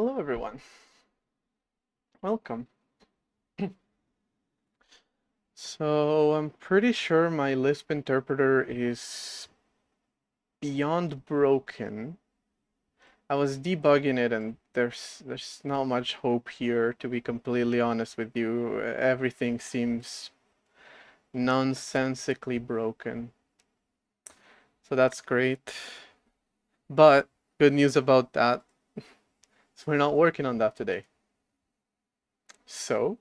Hello everyone, welcome. So I'm pretty sure my Lisp interpreter is beyond broken. I was debugging it and there's not much hope here, to be completely honest with you. Everything seems nonsensically broken. So that's great. But good news about that is we're not working on that today. So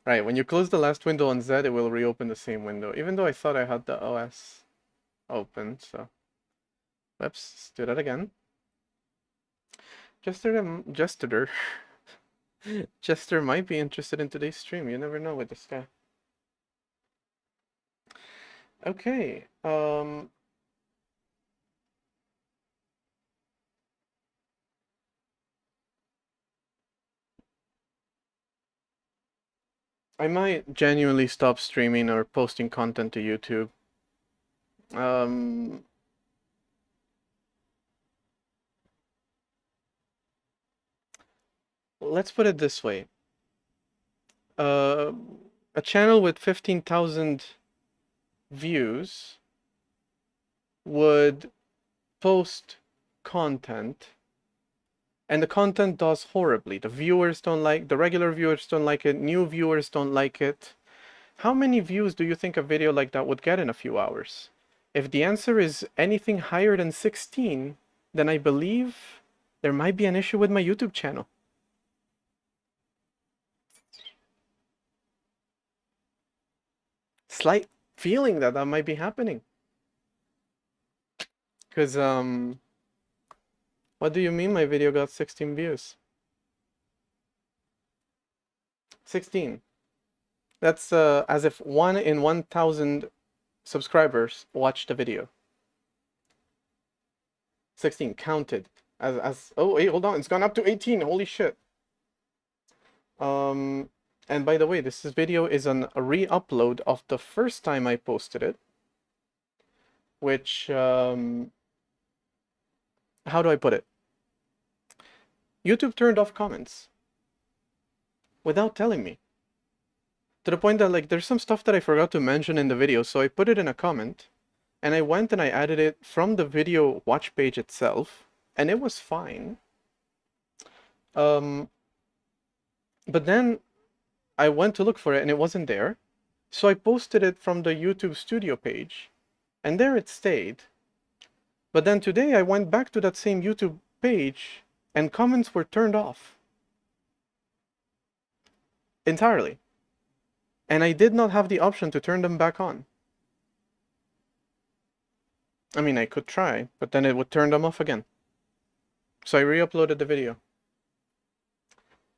right, when you close the last window on Z, it will reopen the same window, even though I thought I had the OS open, so. Whoops, let's do that again. Jester might be interested in today's stream, you never know with this guy. Okay, I might genuinely stop streaming or posting content to YouTube. Let's put it this way. A channel with 15,000 views would post content, and the content does horribly. The regular viewers don't like it, new viewers don't like it. How many views do you think a video like that would get in a few hours? If the answer is anything higher than 16, then I believe there might be an issue with my YouTube channel. Slight feeling that might be happening. Because, what do you mean my video got 16 views? 16. That's as if 1 in 1,000 subscribers watched the video. 16 counted as oh wait, hold on, it's gone up to 18. Holy shit. And by the way, this video is a re-upload of the first time I posted it, which how do I put it? YouTube turned off comments without telling me. To the point that, like, there's some stuff that I forgot to mention in the video, so I put it in a comment, and I went and I added it from the video watch page itself, and it was fine. But then I went to look for it and it wasn't there, so I posted it from the YouTube studio page, and there it stayed. But then today I went back to that same YouTube page, and comments were turned off. Entirely. And I did not have the option to turn them back on. I mean, I could try, but then it would turn them off again. So I re-uploaded the video.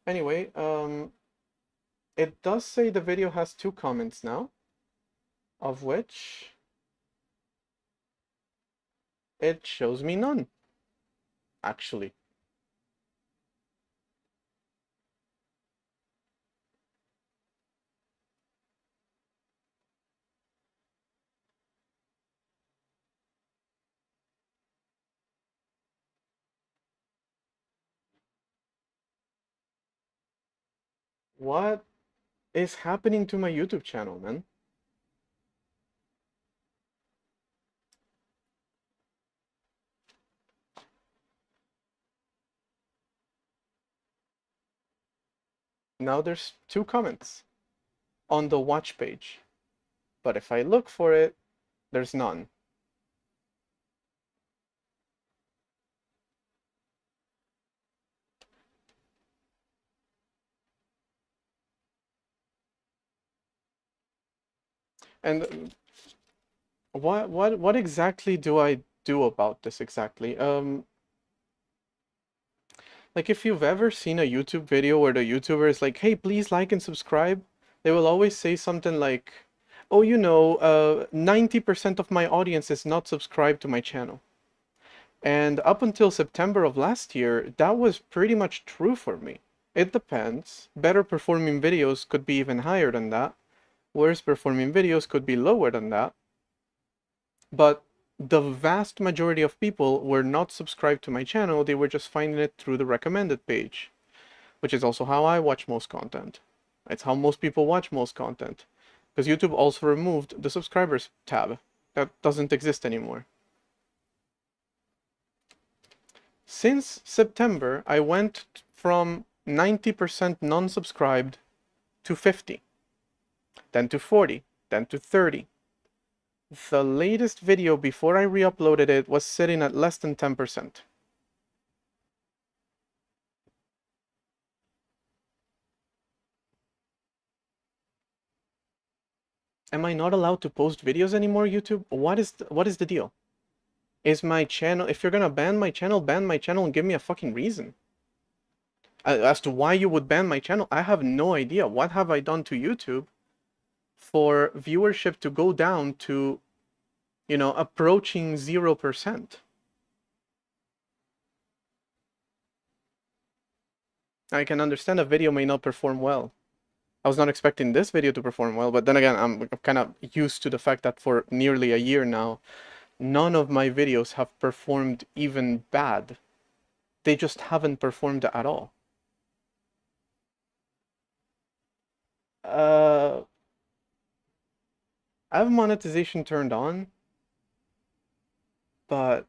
Anyway, it does say the video has 2 comments now, of which it shows me none, actually. What is happening to my YouTube channel, man? Now there's 2 comments on the watch page, but if I look for it, there's none. And what exactly do I do about this exactly? Like, if you've ever seen a YouTube video where the YouTuber is like, hey, please like and subscribe, they will always say something like, oh, 90% of my audience is not subscribed to my channel. And up until September of last year, that was pretty much true for me. It depends. Better performing videos could be even higher than that. Worse performing videos could be lower than that. But the vast majority of people were not subscribed to my channel. They were just finding it through the recommended page, which is also how I watch most content. It's how most people watch most content. Because YouTube also removed the subscribers tab. That doesn't exist anymore. Since September, I went from 90% non-subscribed to 50, then to 40, then to 30. The latest video before I re-uploaded it was sitting at less than 10%. Am I not allowed to post videos anymore, YouTube? What is the deal? Is my channel, if you're gonna ban my channel and give me a fucking reason. As to why you would ban my channel, I have no idea. What have I done to YouTube for viewership to go down to, you know, approaching 0%? I can understand a video may not perform well. I was not expecting this video to perform well, but then again, I'm kind of used to the fact that for nearly a year now, none of my videos have performed even bad. They just haven't performed at all. I have monetization turned on, but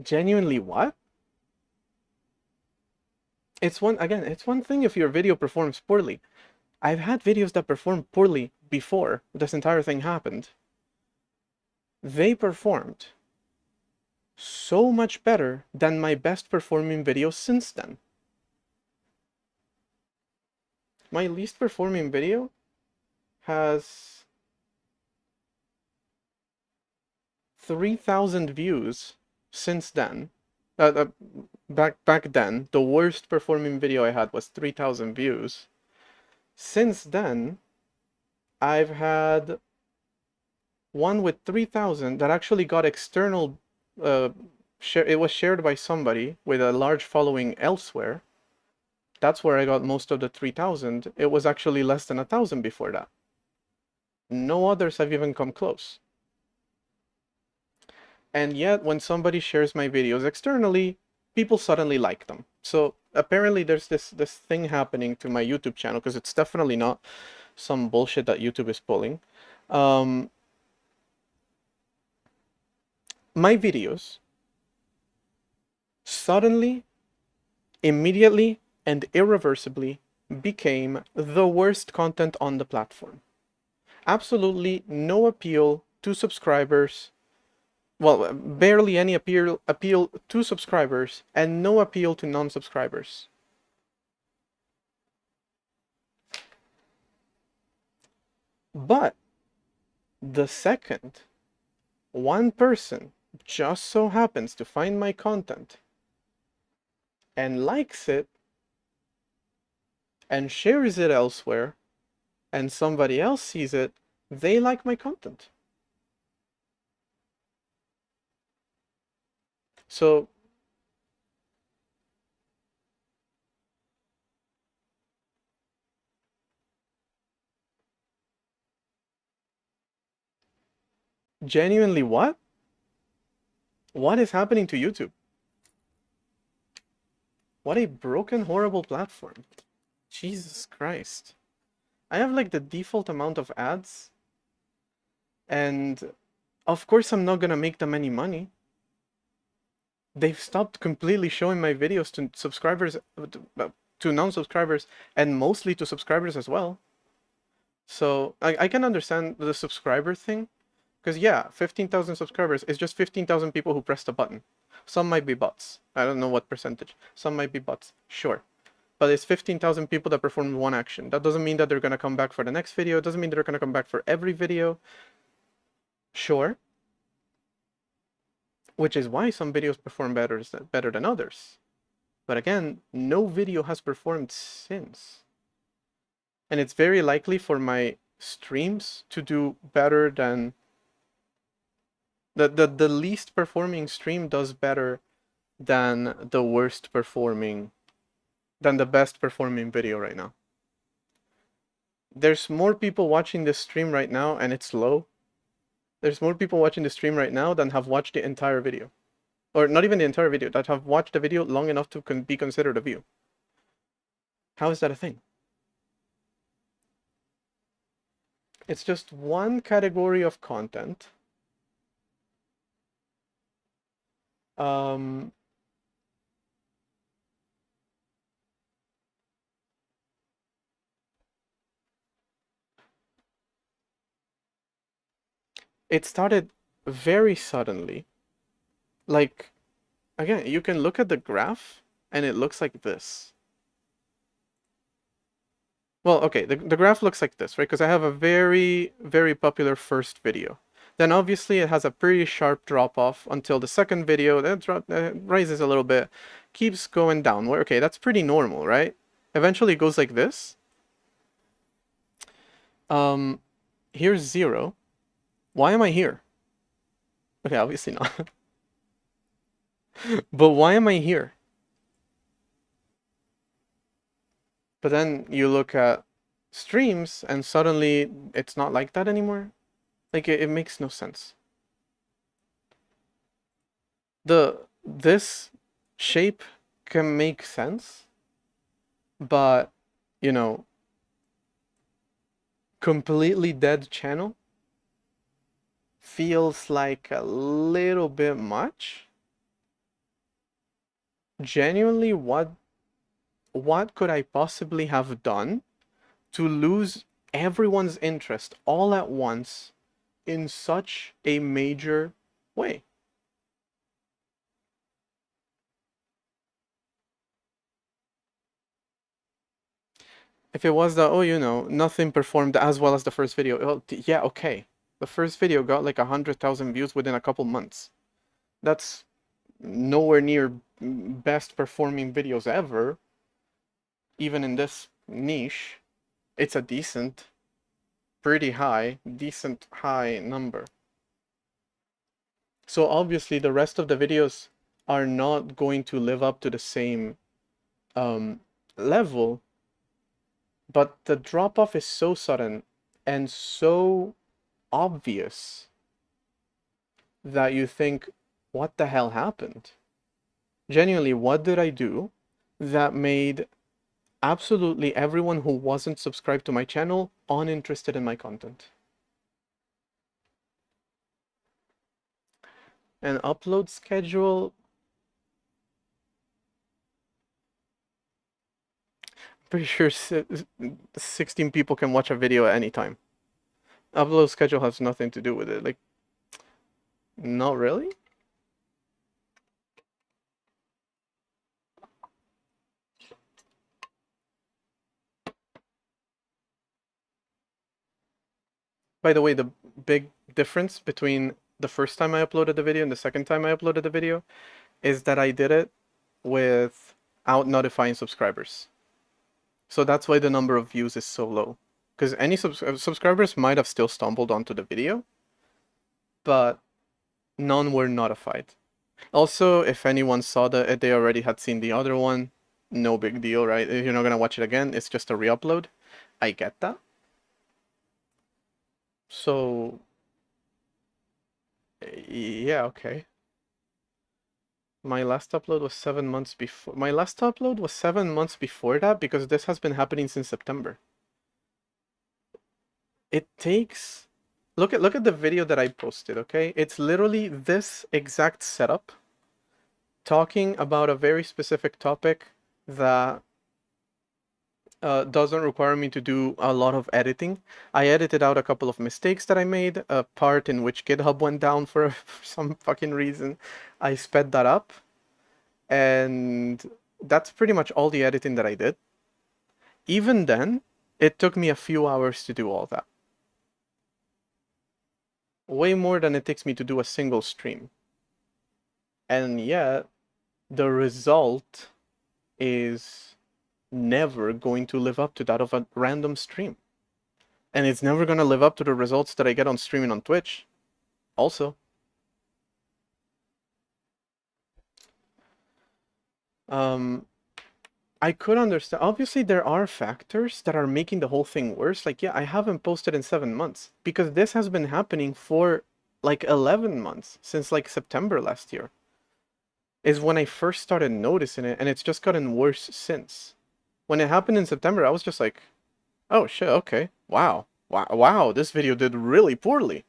genuinely what? It's one thing if your video performs poorly. I've had videos that performed poorly before this entire thing happened. They performed so much better than my best performing videos since then. My least performing video has 3,000 views since then. Back then, the worst performing video I had was 3,000 views. Since then, I've had one with 3,000 that actually got external, it was shared by somebody with a large following elsewhere. That's where I got most of the 3,000. It was actually less than 1,000 before that. No others have even come close. And yet, when somebody shares my videos externally, people suddenly like them. So apparently there's this thing happening to my YouTube channel, because it's definitely not some bullshit that YouTube is pulling. My videos suddenly, immediately, and irreversibly became the worst content on the platform. Absolutely no appeal to subscribers. Well, barely any appeal to subscribers, and no appeal to non-subscribers. But the second one person just so happens to find my content and likes it and shares it elsewhere, and somebody else sees it, they like my content. So genuinely, what? What is happening to YouTube? What a broken, horrible platform. Jesus Christ. I have like the default amount of ads, and of course I'm not gonna make them any money. They've stopped completely showing my videos to subscribers, to non-subscribers, and mostly to subscribers as well. So I can understand the subscriber thing, because yeah, 15,000 subscribers is just 15,000 people who pressed a button. Some might be bots. I don't know what percentage. Some might be bots, sure. But it's 15,000 people that performed one action. That doesn't mean that they're gonna come back for the next video. It doesn't mean they're gonna come back for every video. Sure. Which is why some videos perform better than others. But again, no video has performed since. And it's very likely for my streams to do better than... The least performing stream does better than the worst performing... than the best performing video right now. There's more people watching this stream right now, and it's low, There's more people watching the stream right now than have watched the entire video. Or not even the entire video, that have watched the video long enough to be considered a view. How is that a thing? It's just one category of content. It started very suddenly. Like, again, you can look at the graph and it looks like this. Well, okay, the graph looks like this, right? Because I have a very, very popular first video. Then obviously it has a pretty sharp drop off until the second video. That rises a little bit, keeps going downward. Okay, that's pretty normal, right? Eventually it goes like this. Here's 0. Why am I here? Okay, obviously not. But why am I here? But then you look at streams and suddenly it's not like that anymore. Like it makes no sense. This shape can make sense, but you know, completely dead channel feels like a little bit much. Genuinely, what could I possibly have done to lose everyone's interest all at once in such a major way? If it was that, oh, you know, nothing performed as well as the first video, well, yeah, okay. The first video got like 100,000 views within a couple months. That's nowhere near best performing videos ever. Even in this niche, it's a decent, decent high number. So obviously the rest of the videos are not going to live up to the same level, but the drop off is so sudden and so obvious that you think, what the hell happened? Genuinely, what did I do that made absolutely everyone who wasn't subscribed to my channel uninterested in my content? An upload schedule, pretty sure 16 people can watch a video at any time. Upload schedule has nothing to do with it. Like, not really? By the way, the big difference between the first time I uploaded the video and the second time I uploaded the video is that I did it without notifying subscribers. So that's why the number of views is so low. Because any subscribers might have still stumbled onto the video, but none were notified. Also, if anyone saw that they already had seen the other one, no big deal, right? If you're not gonna watch it again, it's just a re-upload. I get that. So, yeah, okay. My last upload was 7 months before. My last upload was 7 months before that because this has been happening since September. It takes... Look at the video that I posted, okay? It's literally this exact setup talking about a very specific topic that doesn't require me to do a lot of editing. I edited out a couple of mistakes that I made, a part in which GitHub went down for some fucking reason. I sped that up, and that's pretty much all the editing that I did. Even then, it took me a few hours to do all that. Way more than it takes me to do a single stream. And yet, the result is never going to live up to that of a random stream. And it's never going to live up to the results that I get on streaming on Twitch. Also. I could understand. Obviously, there are factors that are making the whole thing worse. Like, yeah, I haven't posted in 7 months because this has been happening for like 11 months, since like September last year, is when I first started noticing it, and it's just gotten worse since. When it happened in September, I was just like, oh shit, okay, wow, wow, wow, this video did really poorly.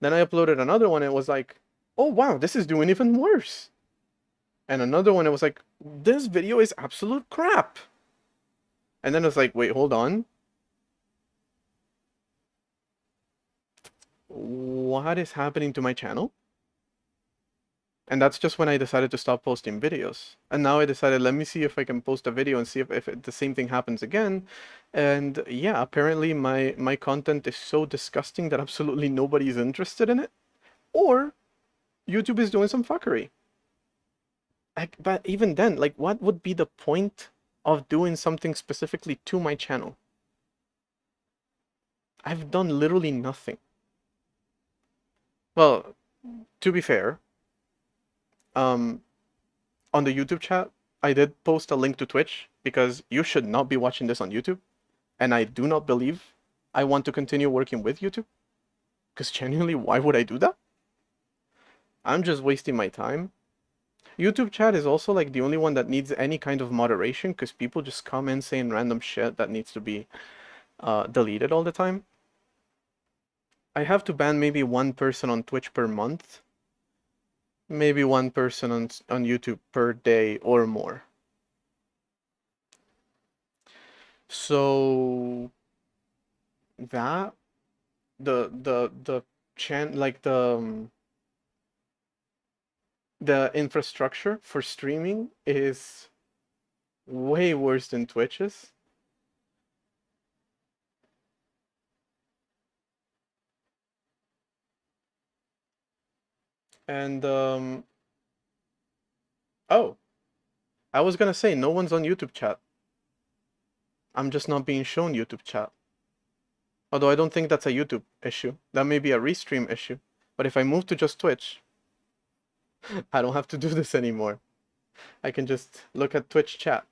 Then I uploaded another one, and it was like, oh wow, this is doing even worse. And another one, it was like, this video is absolute crap. And then it's like, wait, hold on. What is happening to my channel? And that's just when I decided to stop posting videos. And now I decided, let me see if I can post a video and see if the same thing happens again. And yeah, apparently my content is so disgusting that absolutely nobody is interested in it. Or YouTube is doing some fuckery. But even then, like, what would be the point of doing something specifically to my channel? I've done literally nothing. Well, to be fair, on the YouTube chat, I did post a link to Twitch because you should not be watching this on YouTube. And I do not believe I want to continue working with YouTube. Because genuinely, why would I do that? I'm just wasting my time. YouTube chat is also like the only one that needs any kind of moderation because people just come in saying random shit that needs to be deleted all the time. I have to ban maybe one person on Twitch per month. Maybe one person on YouTube per day or more. So that the the infrastructure for streaming is way worse than Twitch's. And oh, I was gonna say no one's on YouTube chat. I'm just not being shown YouTube chat. Although I don't think that's a YouTube issue. That may be a restream issue. But if I move to just Twitch, I don't have to do this anymore. I can just look at Twitch chat.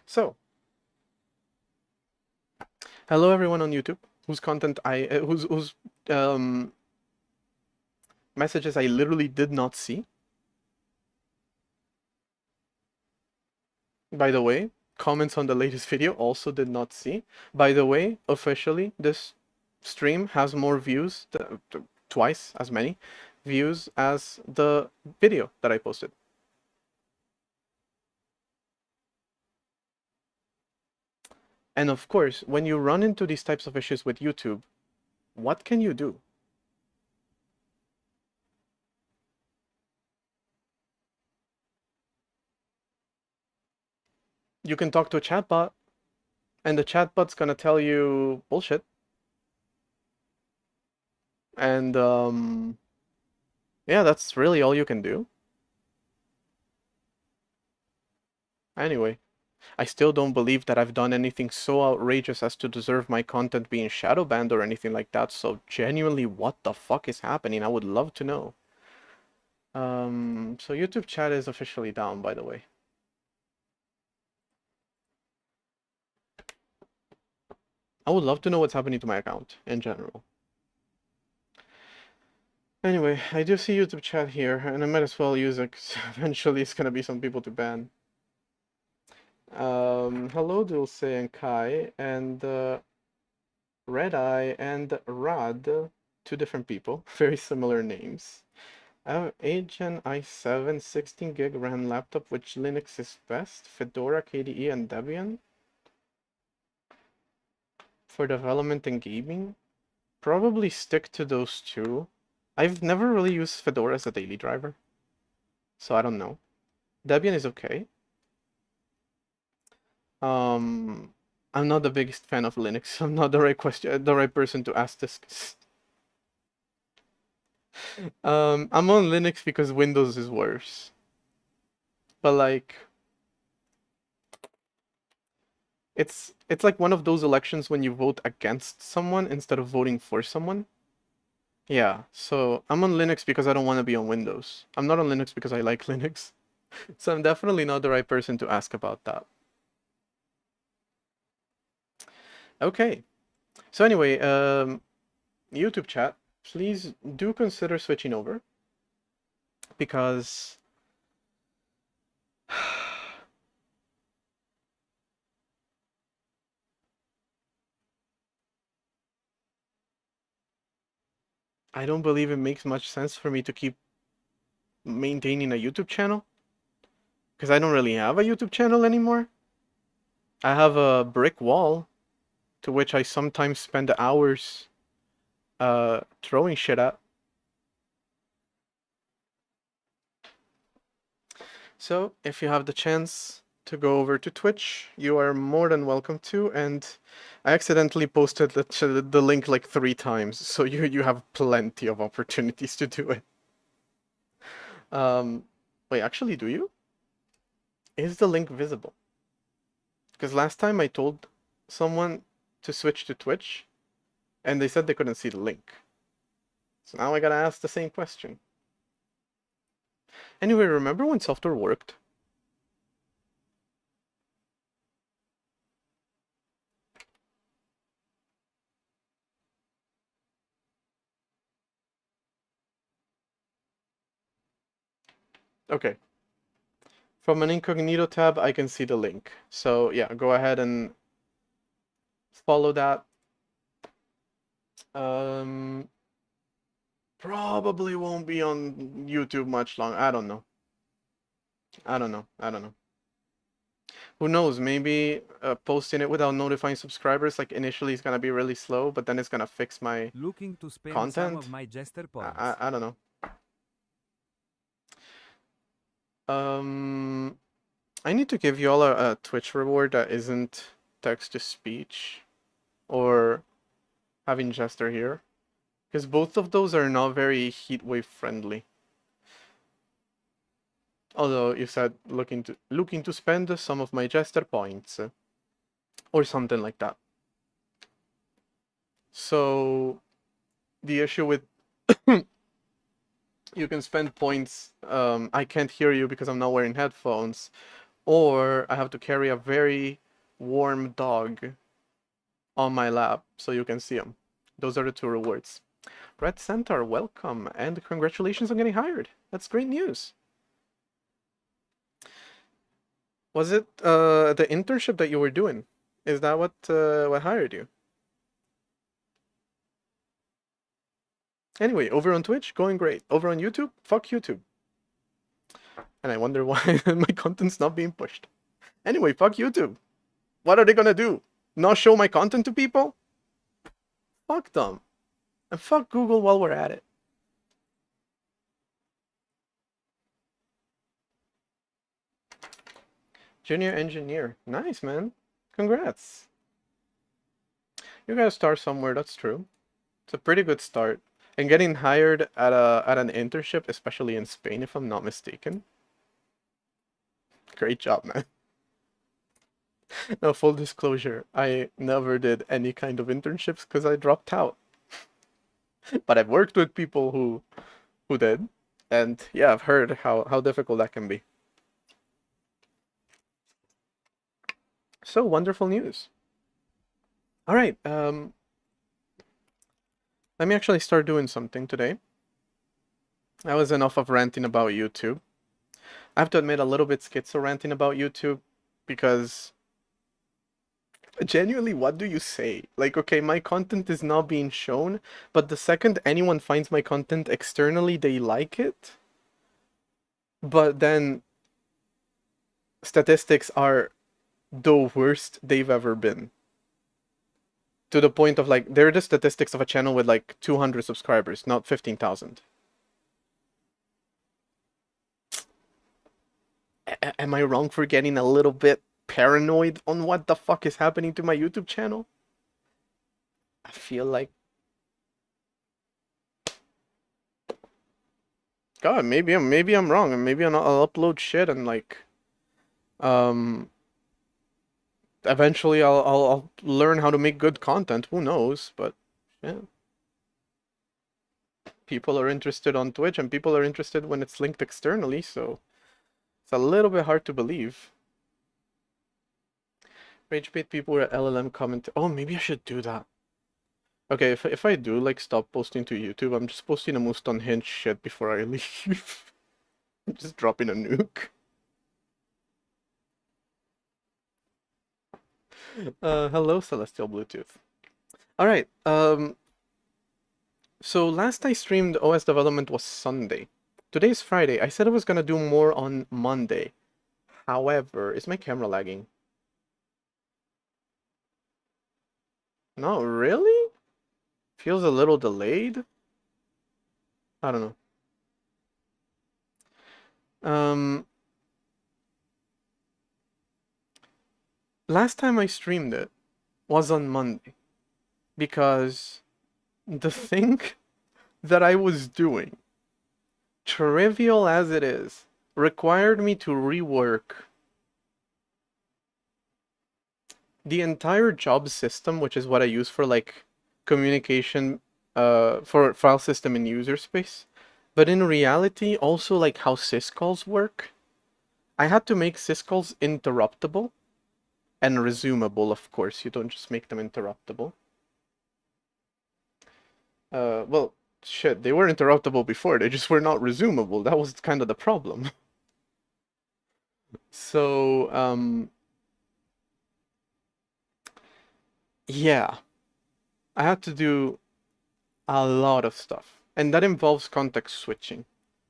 So, hello everyone on YouTube whose content whose messages I literally did not see. By the way, comments on the latest video also did not see. By the way, officially, this stream has more views, twice as many views as the video that I posted. And of course, when you run into these types of issues with YouTube, what can you do? You can talk to a chatbot, and the chatbot's gonna tell you bullshit. And yeah, that's really all you can do. Anyway, I still don't believe that I've done anything so outrageous as to deserve my content being shadow banned or anything like that, so genuinely what the fuck is happening? I would love to know. So YouTube chat is officially down, by the way. I would love to know what's happening to my account in general. Anyway, I do see YouTube chat here, and I might as well use it, because eventually it's gonna be some people to ban. Hello Dulce and Kai, and Red Eye and Rod, two different people, very similar names. I have Agent i7 16 gig RAM laptop, which Linux is best, Fedora, KDE, and Debian. For development and gaming, probably stick to those two. I've never really used Fedora as a daily driver, so I don't know. Debian is okay. I'm not the biggest fan of Linux. I'm not the right person to ask this. I'm on Linux because Windows is worse. But like, it's like one of those elections when you vote against someone instead of voting for someone. Yeah, so I'm on Linux because I don't want to be on Windows. I'm not on Linux because I like Linux. So I'm definitely not the right person to ask about that. Okay. So anyway, YouTube chat, please do consider switching over because I don't believe it makes much sense for me to keep maintaining a YouTube channel because I don't really have a YouTube channel anymore. I have a brick wall to which I sometimes spend hours throwing shit at. So if you have the chance to go over to Twitch, you are more than welcome to. And I accidentally posted the link like 3 times, so you have plenty of opportunities to do it. Wait, actually, do you? Is the link visible? Because last time I told someone to switch to Twitch, and they said they couldn't see the link. So now I gotta ask the same question. Anyway, remember when software worked? Okay. From an incognito tab, I can see the link. So yeah, go ahead and follow that. Probably won't be on YouTube much long. I don't know. I don't know. I don't know. Who knows? Maybe posting it without notifying subscribers, like initially, is gonna be really slow, but then it's gonna fix my Looking to spend content. some of my jester points. I don't know. I need to give you all a Twitch reward that isn't text to speech or having Jester here, because both of those are not very heatwave friendly. Although you said looking to spend some of my Jester points or something like that. So the issue with you can spend points. I can't hear you because I'm not wearing headphones, or I have to carry a very warm dog on my lap so you can see him. Those are the 2 rewards. Red Centaur, welcome, and congratulations on getting hired. That's great news. Was it the internship that you were doing? Is that what hired you? Anyway, over on Twitch, going great. Over on YouTube, fuck YouTube. And I wonder why my content's not being pushed. Anyway, fuck YouTube. What are they gonna do? Not show my content to people? Fuck them. And fuck Google while we're at it. Junior engineer. Nice, man. Congrats. You gotta start somewhere, that's true. It's a pretty good start. And getting hired at an internship, especially in Spain, if I'm not mistaken. Great job, man. No, full disclosure, I never did any kind of internships because I dropped out. But I've worked with people who did, and yeah, I've heard how difficult that can be. So wonderful news. All right, let me actually start doing something today. That was enough of ranting about YouTube. I have to admit, a little bit schizo ranting about YouTube because genuinely, what do you say? Like, okay, my content is not being shown, but the second anyone finds my content externally, they like it. But then statistics are the worst they've ever been. To the point of like, they're the statistics of a channel with like 200 subscribers, not 15,000. Am I wrong for getting a little bit paranoid on what the fuck is happening to my YouTube channel? I feel like, God, maybe I'm wrong, and maybe I'll upload shit and like, eventually I'll learn how to make good content. Who knows? But yeah, people are interested on Twitch, and people are interested when it's linked externally. So it's a little bit hard to believe. Rage bait people were LLM comment. Oh, maybe I should do that. Okay, if I do like stop posting to YouTube, I'm just posting the most unhinged shit before I leave. I'm just dropping a nuke. Hello, Celestial Bluetooth. All right. So last I streamed OS development was Sunday. Today's Friday. I said I was gonna do more on Monday. However, is my camera lagging? No, really? Feels a little delayed. I don't know. Last time I streamed it was on Monday because the thing that I was doing, trivial as it is, required me to rework the entire job system, which is what I use for like communication for file system and user space. But in reality, also like how syscalls work. I had to make syscalls interruptible and resumable, of course. You don't just make them interruptible. Well, shit, they were interruptible before, they just were not resumable. That was kind of the problem. So, yeah, I had to do a lot of stuff, and that involves context switching.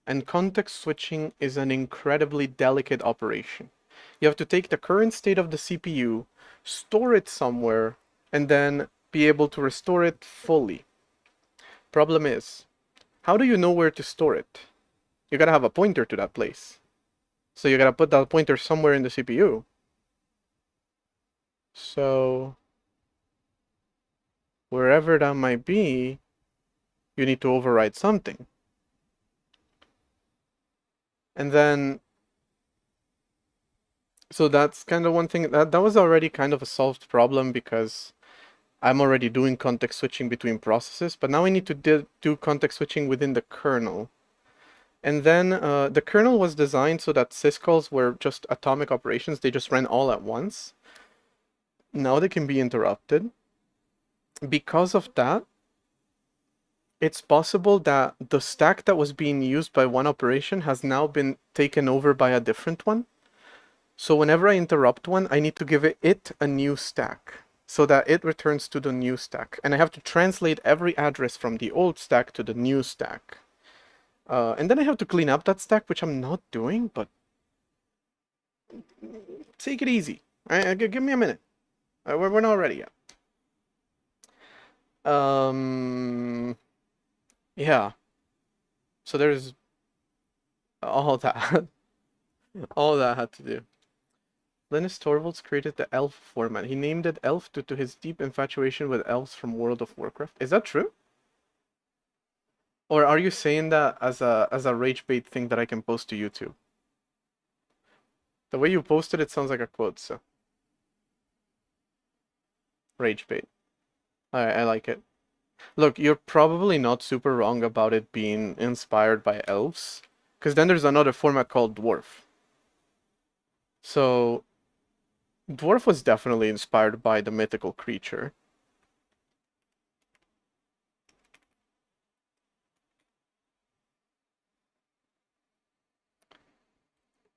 And context switching is an incredibly delicate operation. You have to take the current state of the CPU, store it somewhere, and then be able to restore it fully. Problem is, how do you know where to store it? You gotta have a pointer to that place. So you gotta put that pointer somewhere in the CPU. So wherever that might be, you need to override something. And then, so that's kind of one thing that was already kind of a solved problem because I'm already doing context switching between processes, but now I need to do context switching within the kernel. And then the kernel was designed so that syscalls were just atomic operations. They just ran all at once. Now they can be interrupted. Because of that, it's possible that the stack that was being used by one operation has now been taken over by a different one. So whenever I interrupt one, I need to give it a new stack so that it returns to the new stack. And I have to translate every address from the old stack to the new stack. And then I have to clean up that stack, which I'm not doing, but take it easy. Give me a minute. We're not ready yet. Yeah. So there's all that. All that had to do. Linus Torvalds created the elf format. He named it elf due to his deep infatuation with elves from World of Warcraft. Is that true? Or are you saying that as a rage bait thing that I can post to YouTube? The way you posted it sounds like a quote, so. Rage bait. I like it. Look, you're probably not super wrong about it being inspired by elves, because then there's another format called dwarf. So, dwarf was definitely inspired by the mythical creature.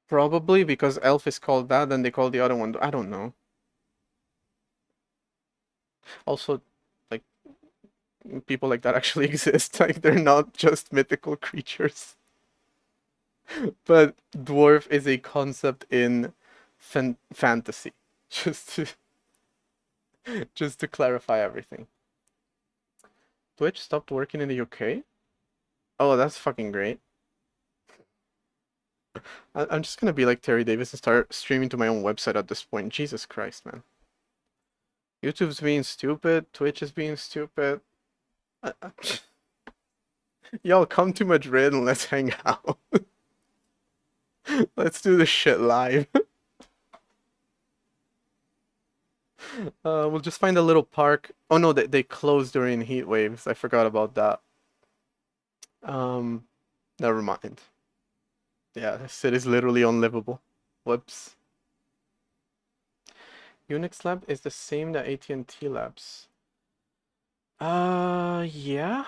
Probably because elf is called that, then they call the other one. I don't know. Also, like, people like that actually exist. Like, they're not just mythical creatures. But dwarf is a concept in fantasy. Just to just to clarify everything. Twitch stopped working in the UK? Oh, that's fucking great. I'm just gonna be like Terry Davis and start streaming to my own website at this point. Jesus Christ, man. YouTube's being stupid. Twitch is being stupid. Y'all come to Madrid and let's hang out. Let's do this shit live. We'll just find a little park. Oh no, they close during heat waves. I forgot about that. Never mind. Yeah, this city's literally unlivable. Whoops. Unix lab is the same that AT&T labs. Yeah.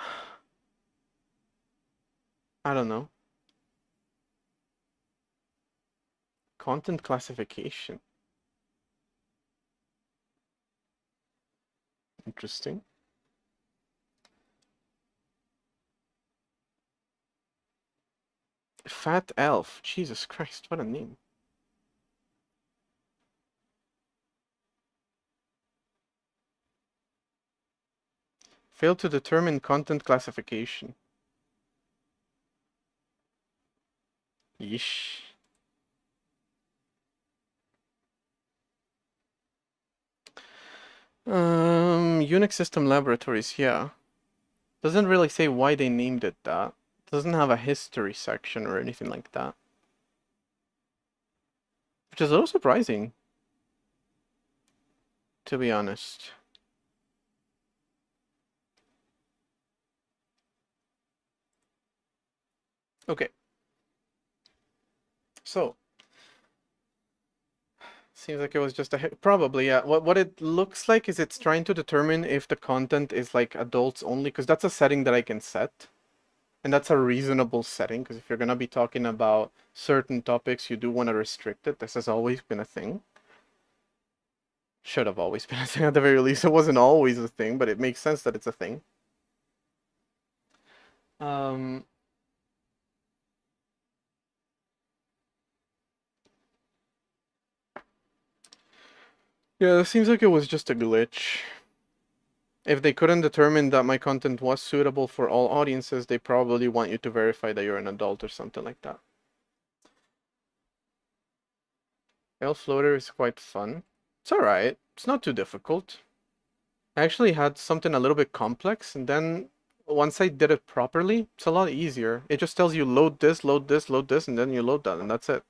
I don't know. Content classification. Interesting. Fat Elf. Jesus Christ, what a name. Failed to determine content classification. Yeesh. Unix System Laboratories, yeah. Doesn't really say why they named it that. Doesn't have a history section or anything like that. Which is a little surprising, to be honest. Okay. So, seems like it was just a probably, yeah. What it looks like is it's trying to determine if the content is like adults only, because that's a setting that I can set. And that's a reasonable setting, because if you're gonna be talking about certain topics, you do want to restrict it. This has always been a thing. Should have always been a thing at the very least. It wasn't always a thing, but it makes sense that it's a thing. Um, yeah, it seems like it was just a glitch. If they couldn't determine that my content was suitable for all audiences, they probably want you to verify that you're an adult or something like that. Elf Floater is quite fun. It's alright. It's not too difficult. I actually had something a little bit complex, and then once I did it properly, it's a lot easier. It just tells you load this, load this, load this, and then you load that, and that's it.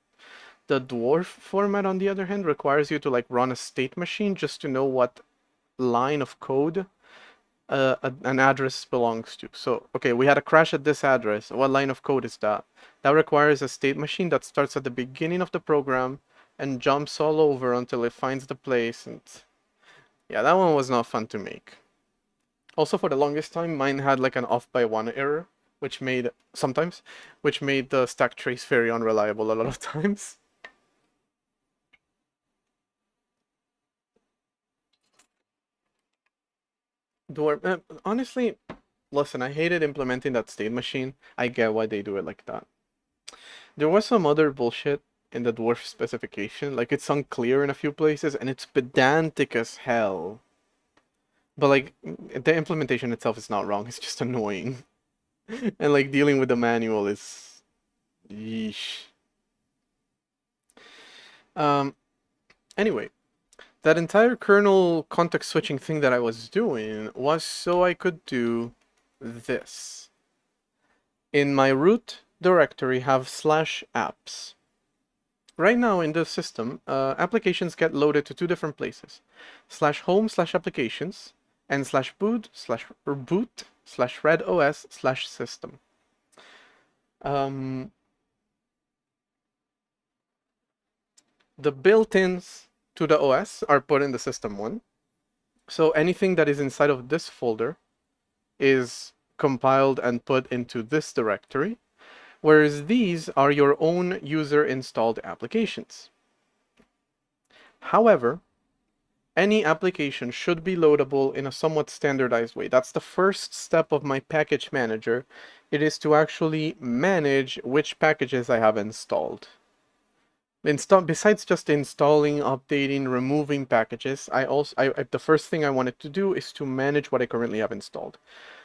The dwarf format, on the other hand, requires you to like run a state machine just to know what line of code an address belongs to. So, okay, we had a crash at this address. What line of code is that? That requires a state machine that starts at the beginning of the program and jumps all over until it finds the place. And yeah, that one was not fun to make. Also, for the longest time, mine had like an off by one error, which made sometimes, which made the stack trace very unreliable a lot of times. Honestly, listen, I hated implementing that state machine. I get why they do it like that. There was some other bullshit in the dwarf specification, like it's unclear in a few places, and it's pedantic as hell. But like, the implementation itself is not wrong, it's just annoying. And like, dealing with the manual is... yeesh. Anyway, that entire kernel context switching thing that I was doing was so I could do this. In my root directory have /apps. Right now in the system, applications get loaded to two different places. /home/applications and /boot/root/red/os/system. The built-ins to the OS are put in the system one. So anything that is inside of this folder is compiled and put into this directory, whereas these are your own user installed applications. However, any application should be loadable in a somewhat standardized way. That's the first step of my package manager. It is to actually manage which packages I have installed. Besides just installing, updating, removing packages, the first thing I wanted to do is to manage what I currently have installed.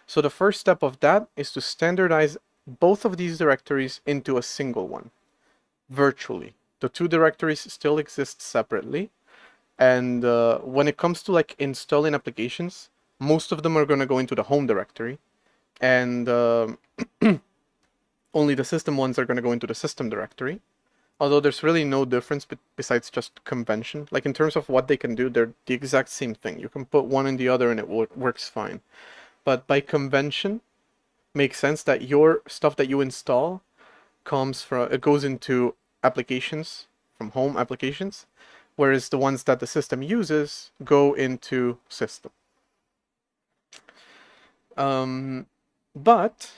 So the first step of that is to standardize both of these directories into a single one, virtually. The two directories still exist separately, and when it comes to like installing applications, most of them are going to go into the home directory, and only the system ones are going to go into the system directory. Although there's really no difference besides just convention. Like in terms of what they can do, they're the exact same thing. You can put one in the other and it works fine. But by convention, makes sense that your stuff that you install it goes into applications from home applications, whereas the ones that the system uses go into system. But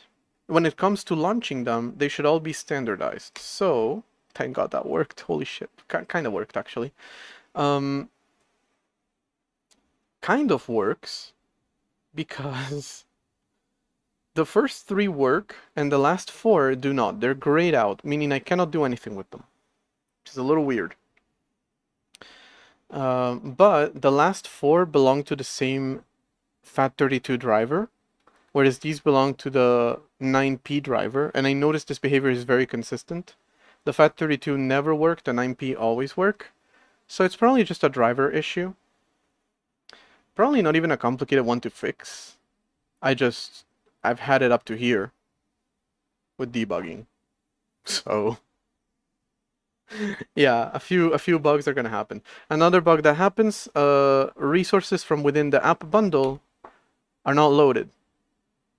when it comes to launching them, they should all be standardized. So, thank God that worked. Holy shit. Kind of worked, actually. Um, kind of works because the first three work and the last four do not. They're grayed out, meaning I cannot do anything with them, which is a little weird. But the last four belong to the same FAT32 driver, whereas these belong to the 9P driver, and I noticed this behavior is very consistent. The FAT32 never work, the 9P always work, so it's probably just a driver issue. Probably not even a complicated one to fix. I've had it up to here with debugging. So yeah, a few bugs are gonna happen. Another bug that happens, resources from within the app bundle are not loaded.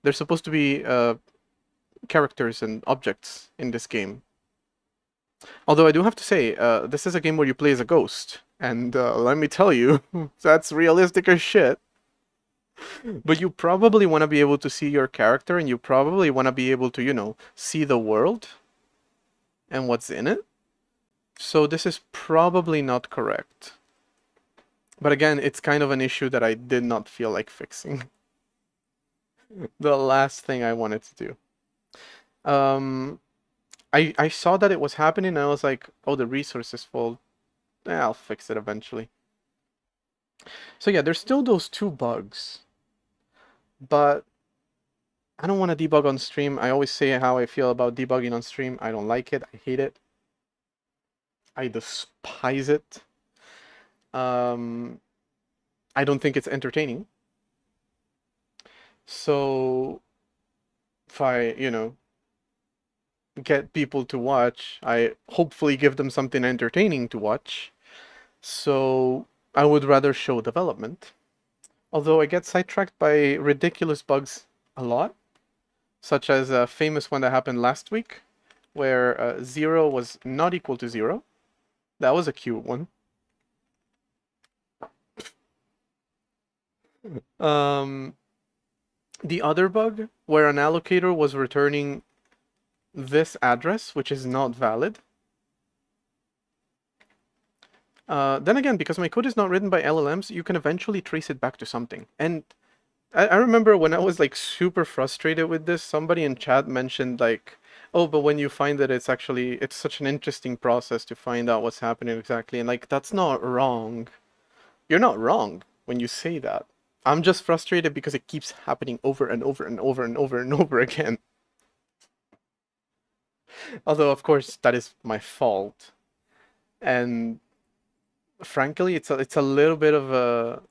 They're supposed to be characters and objects in this game. Although I do have to say, this is a game where you play as a ghost, and let me tell you, that's realistic as shit. But you probably want to be able to see your character, and you probably want to be able to, you know, see the world and what's in it. So this is probably not correct. But again, it's kind of an issue that I did not feel like fixing. The last thing I wanted to do. I saw that it was happening, and I was like, oh, the resource is full. I'll fix it eventually. So yeah, there's still those two bugs. But I don't want to debug on stream. I always say how I feel about debugging on stream. I don't like it. I hate it. I despise it. I don't think it's entertaining. So if I, you know, get people to watch, I hopefully give them something entertaining to watch. So I would rather show development. Although I get sidetracked by ridiculous bugs a lot, such as a famous one that happened last week, where 0 was not equal to 0. That was a cute one. The other bug, where an allocator was returning this address, which is not valid. Then again, because my code is not written by LLMs, you can eventually trace it back to something. And I remember when I was like super frustrated with this, somebody in chat mentioned like, oh, but when you find that it's such an interesting process to find out what's happening exactly. And like, that's not wrong. You're not wrong when you say that. I'm just frustrated because it keeps happening over and over and over and over and over again. Although, of course, that is my fault. And frankly, it's a little bit of a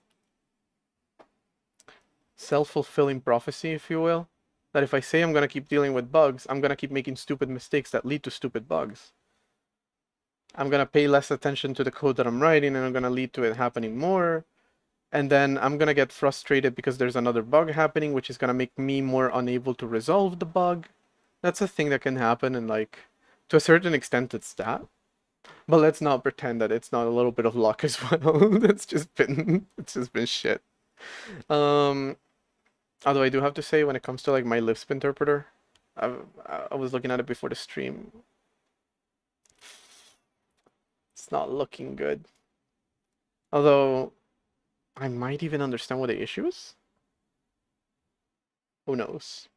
self-fulfilling prophecy, if you will. That if I say I'm going to keep dealing with bugs, I'm going to keep making stupid mistakes that lead to stupid bugs. I'm going to pay less attention to the code that I'm writing, and I'm going to lead to it happening more. And then I'm going to get frustrated because there's another bug happening, which is going to make me more unable to resolve the bug. That's a thing that can happen, and like, to a certain extent, it's that. But let's not pretend that it's not a little bit of luck as well. It's just been shit. Although I do have to say, when it comes to like my Lisp interpreter, I was looking at it before the stream. It's not looking good. Although I might even understand what the issue is. Who knows?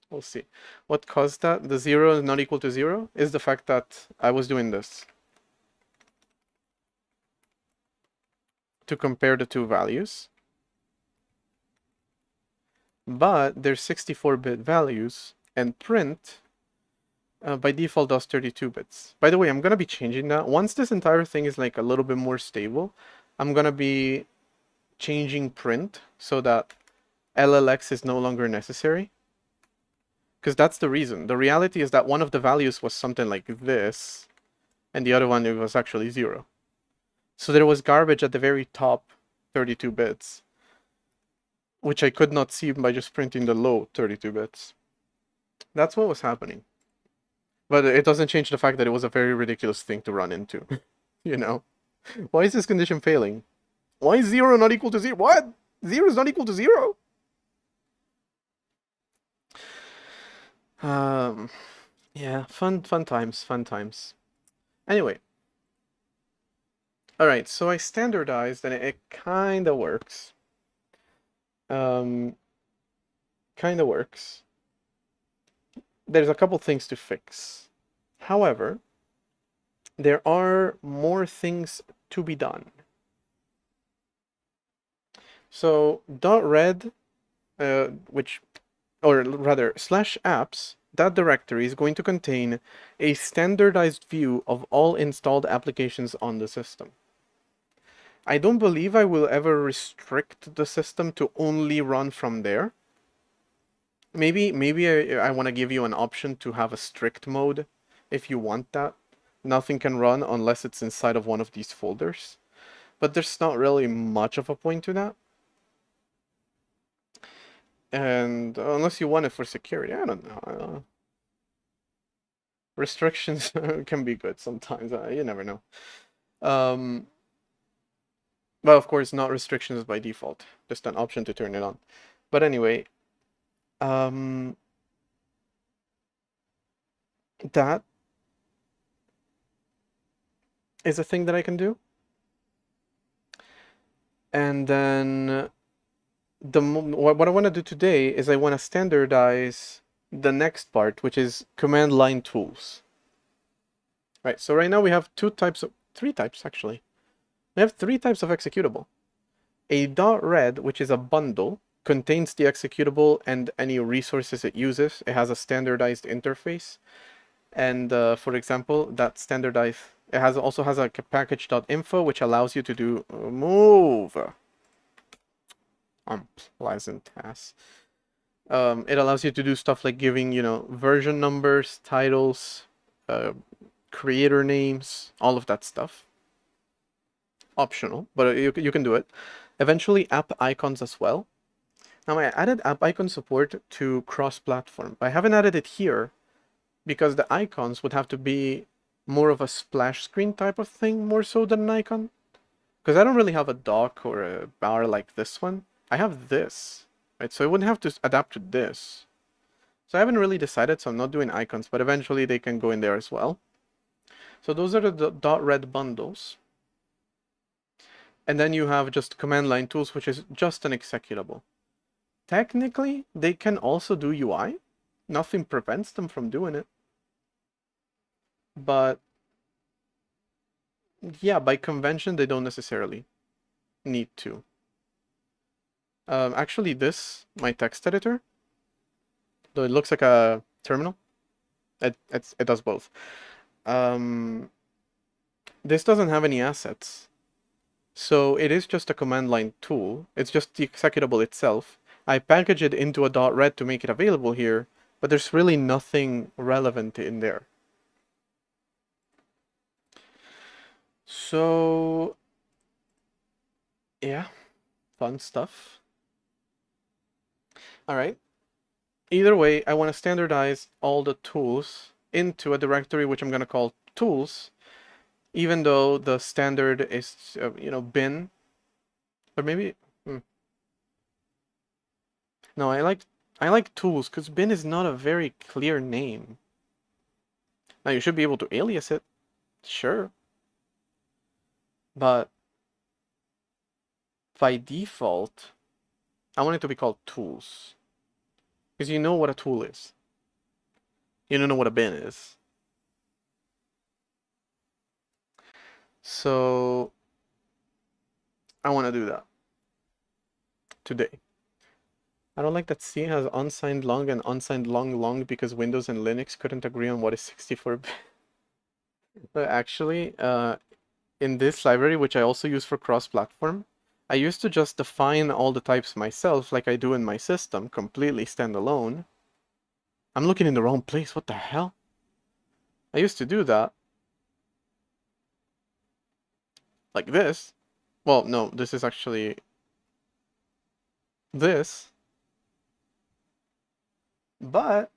We'll see. What caused that? The 0 is not equal to 0 is the fact that I was doing this to compare the two values. But they're 64-bit values, and print by default does 32 bits. By the way, I'm going to be changing that. Once this entire thing is like a little bit more stable, I'm going to be changing print so that LLX is no longer necessary. Because that's the reason. The reality is that one of the values was something like this, and the other one it was actually 0. So there was garbage at the very top 32 bits, which I could not see by just printing the low 32 bits. That's what was happening. But it doesn't change the fact that it was a very ridiculous thing to run into. You know? Why is this condition failing? Why is 0 not equal to 0? What? 0 is not equal to 0? Um, yeah, fun times, fun times. Anyway, all right, so I standardized and it kind of works. Um, kind of works. There's a couple things to fix. However, there are more things to be done. So .red, which, or rather /apps, that directory is going to contain a standardized view of all installed applications on the system. I don't believe I will ever restrict the system to only run from there. Maybe I want to give you an option to have a strict mode if you want that. Nothing can run unless it's inside of one of these folders. But there's not really much of a point to that. And unless you want it for security, I don't know. Restrictions can be good sometimes. You never know. Well, of course, not restrictions by default. Just an option to turn it on. But anyway, that is a thing that I can do. And then what I want to do today is I want to standardize the next part, which is command line tools. Right, so right now we have three types actually. We have three types of executable. A .red, which is a bundle, contains the executable and any resources it uses. It has a standardized interface. And for example, that standardized, also has a package.info, which allows you to do move. Unpleasant task. It allows you to do stuff like giving, version numbers, titles, creator names, all of that stuff. Optional, but you can do it. Eventually, app icons as well. Now, I added app icon support to cross-platform. I haven't added it here because the icons would have to be more of a splash screen type of thing, more so than an icon. Because I don't really have a dock or a bar like this one. I have this, right? So I wouldn't have to adapt to this. So I haven't really decided, so I'm not doing icons, but eventually they can go in there as well. So those are the .red bundles. And then you have just command line tools, which is just an executable. Technically, they can also do UI. Nothing prevents them from doing it. But yeah, by convention, they don't necessarily need to. Actually, my text editor, though it looks like a terminal, it does both. This doesn't have any assets. So it is just a command line tool. It's just the executable itself. I package it into a .red to make it available here, but there's really nothing relevant in there. So yeah, fun stuff. All right. Either way, I want to standardize all the tools into a directory which I'm going to call tools, even though the standard is, bin. Or maybe... No, I like tools because bin is not a very clear name. Now, you should be able to alias it. Sure. But by default, I want it to be called tools. Because you know what a tool is. You don't know what a bin is. So I want to do that today. I don't like that C has unsigned long and unsigned long because Windows and Linux couldn't agree on what is 64-bit. But actually, in this library, which I also use for cross-platform, I used to just define all the types myself like I do in my system, completely standalone. I'm looking in the wrong place, what the hell? I used to do that. Like this. Well, no, this is actually this. But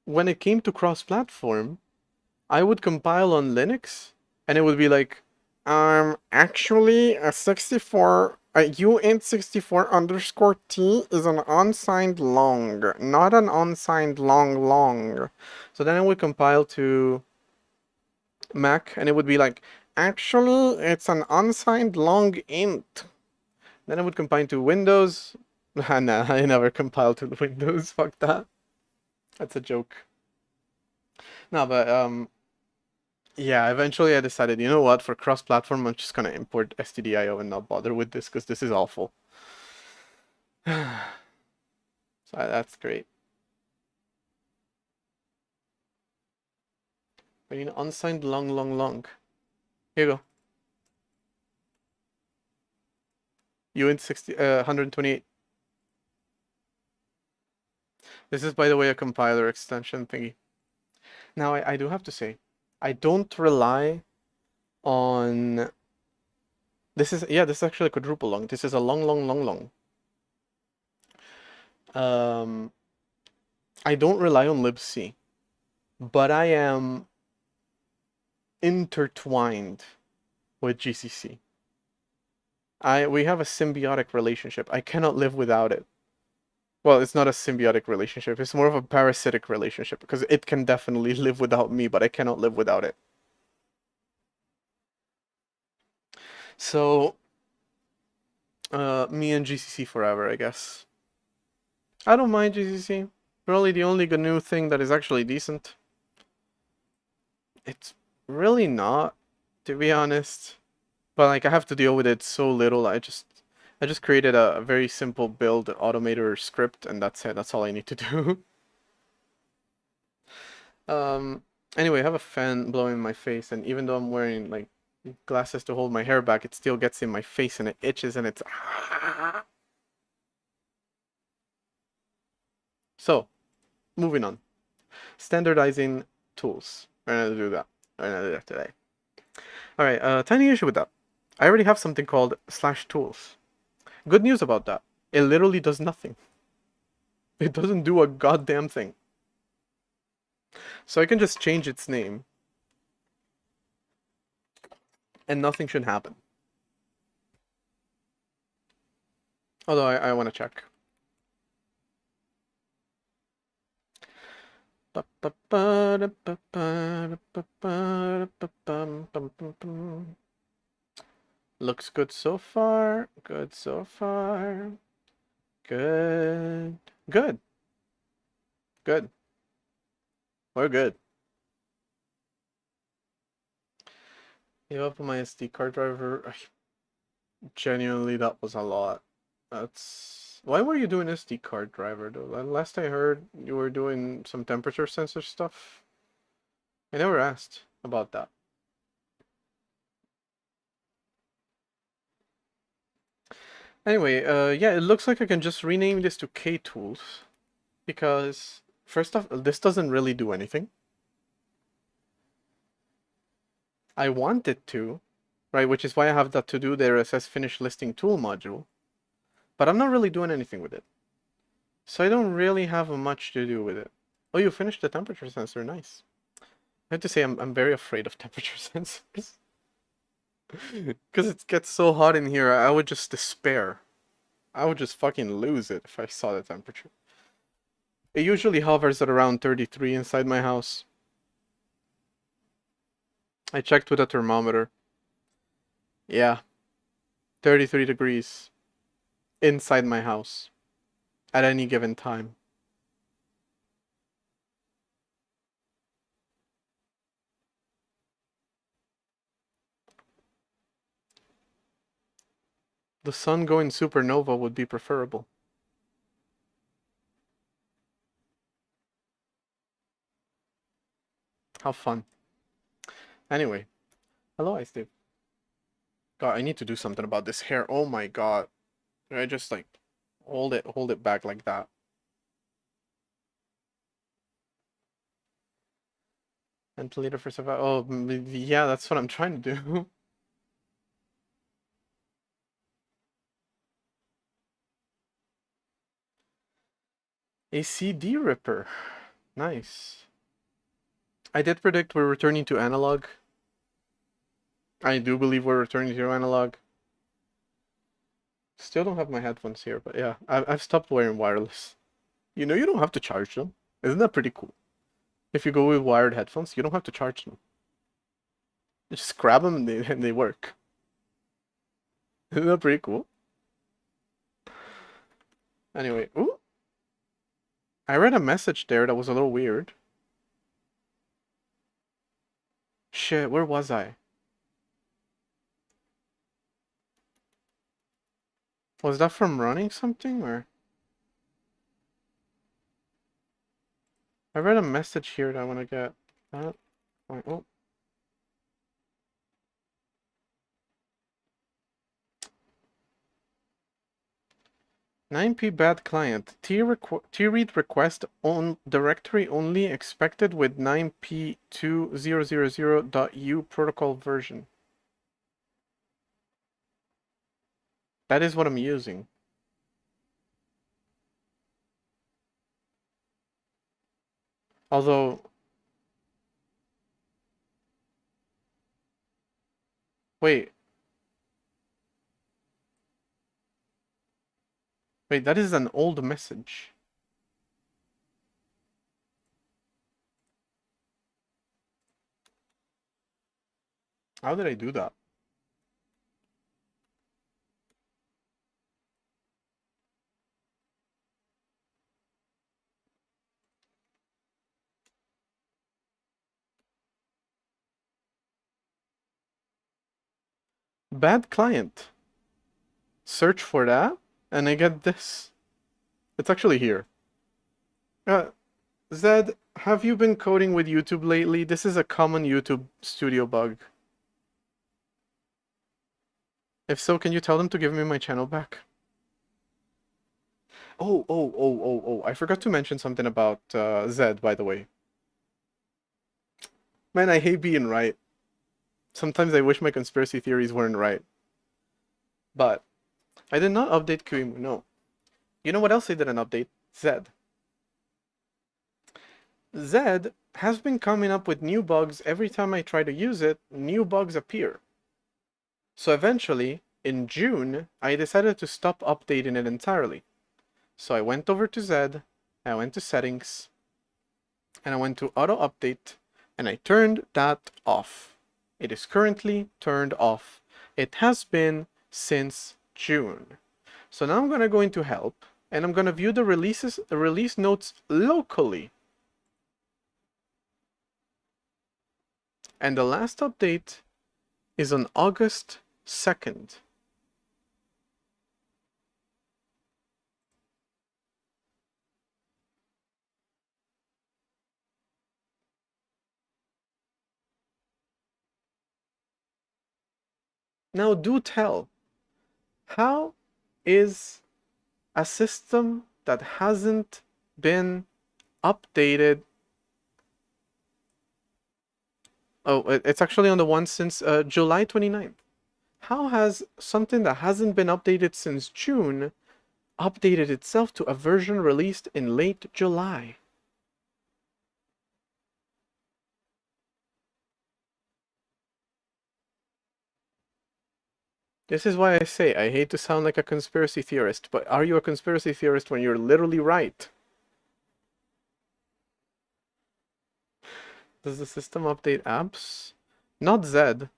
when it came to cross-platform, I would compile on Linux and it would be like, actually a 64 uint64_t is an unsigned long, not an unsigned long. So then it would compile to Mac, and it would be like, actually, it's an unsigned long int. Then it would compile to Windows. Nah, I never compiled to Windows. Fuck that. That's a joke. No, but yeah. Eventually, I decided, you know what? For cross-platform, I'm just gonna import stdio and not bother with this because this is awful. So that's great. I mean, unsigned long. Here you go. Uint 128. This is, by the way, a compiler extension thingy. Now, I do have to say, I don't rely on... This is, yeah, this is actually a quadruple long. This is a long. I don't rely on libc, but I am intertwined with GCC. We have a symbiotic relationship. I cannot live without it. Well, it's not a symbiotic relationship. It's more of a parasitic relationship because it can definitely live without me, but I cannot live without it. So, me and GCC forever, I guess. I don't mind GCC. Probably the only GNU thing that is actually decent. It's really not, to be honest. But like, I have to deal with it so little. I just created a very simple build automator script, and that's it. That's all I need to do. Anyway, I have a fan blowing in my face, and even though I'm wearing like glasses to hold my hair back, it still gets in my face and it itches and it's... So, moving on. Standardizing tools. We're gonna do that. We're gonna do that today. Alright, tiny issue with that. I already have something called /tools. Good news about that. It literally does nothing. It doesn't do a goddamn thing. So I can just change its name. And nothing should happen. Although I want to check. Looks good so far. Good so far. Good. Good. Good. We're good. Gave up on my SD card driver. Genuinely, that was a lot. That's... Why were you doing SD card driver though? Last I heard, you were doing some temperature sensor stuff. I never asked about that. Anyway, yeah, it looks like I can just rename this to KTools. Because, first off, this doesn't really do anything. I want it to, right? Which is why I have that to do there. It says finish listing tool module. But I'm not really doing anything with it. So I don't really have much to do with it. Oh, you finished the temperature sensor. Nice. I have to say, I'm very afraid of temperature sensors. Because it gets so hot in here, I would just despair. I would just fucking lose it if I saw the temperature. It usually hovers at around 33 inside my house. I checked with a thermometer. Yeah. 33 degrees. Inside my house. At any given time. The sun going supernova would be preferable. How fun. Anyway. Hello, Ice Dave. God, I need to do something about this hair. Oh my god. I just like hold it back like that. Ventilator for survival. Oh, yeah, that's what I'm trying to do. A CD ripper. Nice. I did predict we're returning to analog. I do believe we're returning to analog. Still don't have my headphones here, but yeah, I've stopped wearing wireless. You know, you don't have to charge them. Isn't that pretty cool? If you go with wired headphones, you don't have to charge them. You just grab them and they work. Isn't that pretty cool? Anyway, ooh, I read a message there that was a little weird. Shit, where was I? Was that from running something or? I read a message here that I want to get. That. Oh. 9p bad client. T-read request on directory only expected with 9p2000.u protocol version. That is what I'm using. Although, wait, that is an old message. How did I do that? Bad client. Search for that, and I get this. It's actually here. Zed, have you been coding with YouTube lately? This is a common YouTube studio bug. If so, can you tell them to give me my channel back? Oh, I forgot to mention something about Zed, by the way. Man, I hate being right. Sometimes I wish my conspiracy theories weren't right. But I did not update Kuimu, no. You know what else I didn't update? Zed. Zed has been coming up with new bugs. Every time I try to use it, new bugs appear. So eventually, in June, I decided to stop updating it entirely. So I went over to Zed, I went to settings, and I went to auto update, and I turned that off. It is currently turned off. It has been since June. So now I'm gonna go into help, and I'm gonna view the release notes locally. And the last update is on August 2nd. Now do tell, how is a system that hasn't been updated? Oh, it's actually on the one since July 29th. How has something that hasn't been updated since June updated itself to a version released in late July? This is why I say I hate to sound like a conspiracy theorist, but are you a conspiracy theorist when you're literally right? Does the system update apps? Not Zed.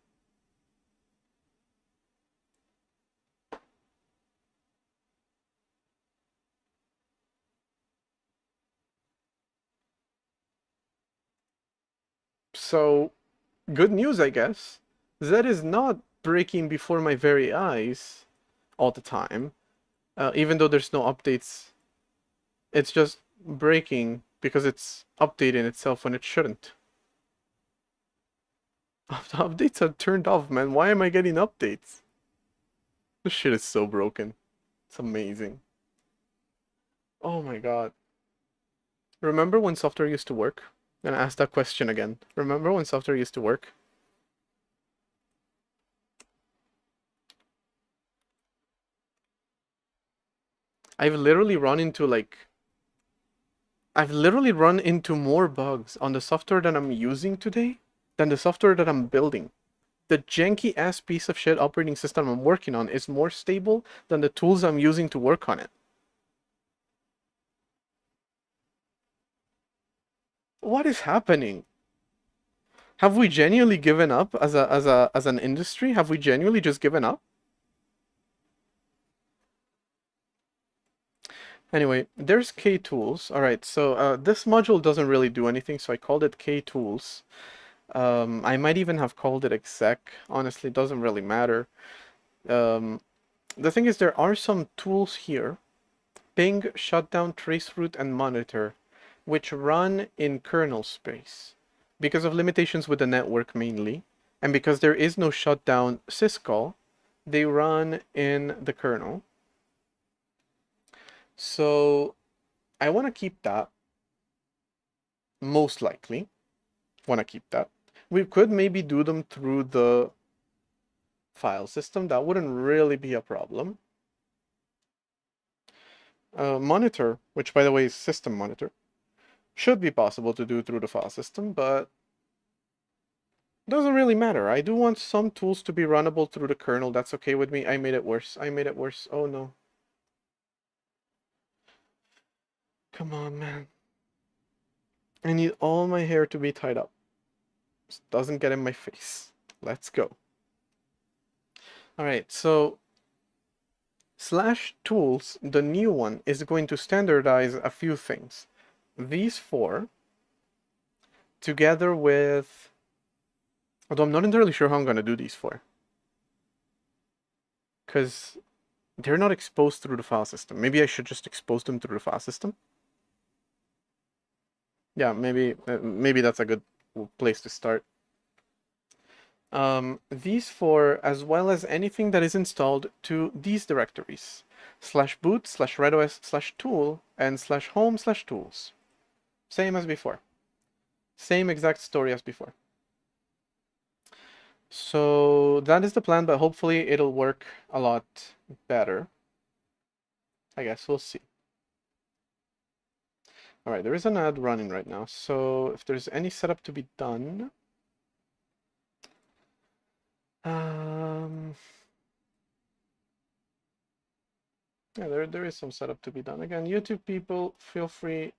So, good news, I guess. Zed is not breaking before my very eyes all the time. Even though there's no updates, it's just breaking because it's updating itself when it shouldn't. The updates are turned off, man. Why am I getting updates? This shit is so broken. It's amazing. Oh my god. Remember when software used to work? I'm gonna ask that question again. Remember when software used to work? I've literally run into more bugs on the software that I'm using today than the software that I'm building. The janky ass piece of shit operating system I'm working on is more stable than the tools I'm using to work on it. What is happening? Have we genuinely given up as an industry? Have we genuinely just given up? Anyway, there's K-tools. All right, so this module doesn't really do anything, so I called it K-tools. I might even have called it exec. Honestly, it doesn't really matter. The thing is, there are some tools here, ping, shutdown, traceroute, and monitor, which run in kernel space because of limitations with the network mainly, and because there is no shutdown syscall, they run in the kernel. So I want to keep that, most likely. Want to keep that. We could maybe do them through the file system. That wouldn't really be a problem. Monitor, which by the way is system monitor, should be possible to do through the file system, but doesn't really matter. I do want some tools to be runnable through the kernel. That's okay with me. I made it worse. I made it worse. Oh no. Come on, man. I need all my hair to be tied up. Just doesn't get in my face. Let's go. Alright, so /tools, the new one, is going to standardize a few things. These four, together with... Although I'm not entirely sure how I'm going to do these four. Because they're not exposed through the file system. Maybe I should just expose them through the file system. Yeah, maybe that's a good place to start. These four, as well as anything that is installed to these directories, /boot, /redOS, /tool, and /home, /tools. Same as before. Same exact story as before. So that is the plan, but hopefully it'll work a lot better. I guess we'll see. All right, there is an ad running right now, so if there's any setup to be done... yeah, there is some setup to be done. Again, YouTube people, feel free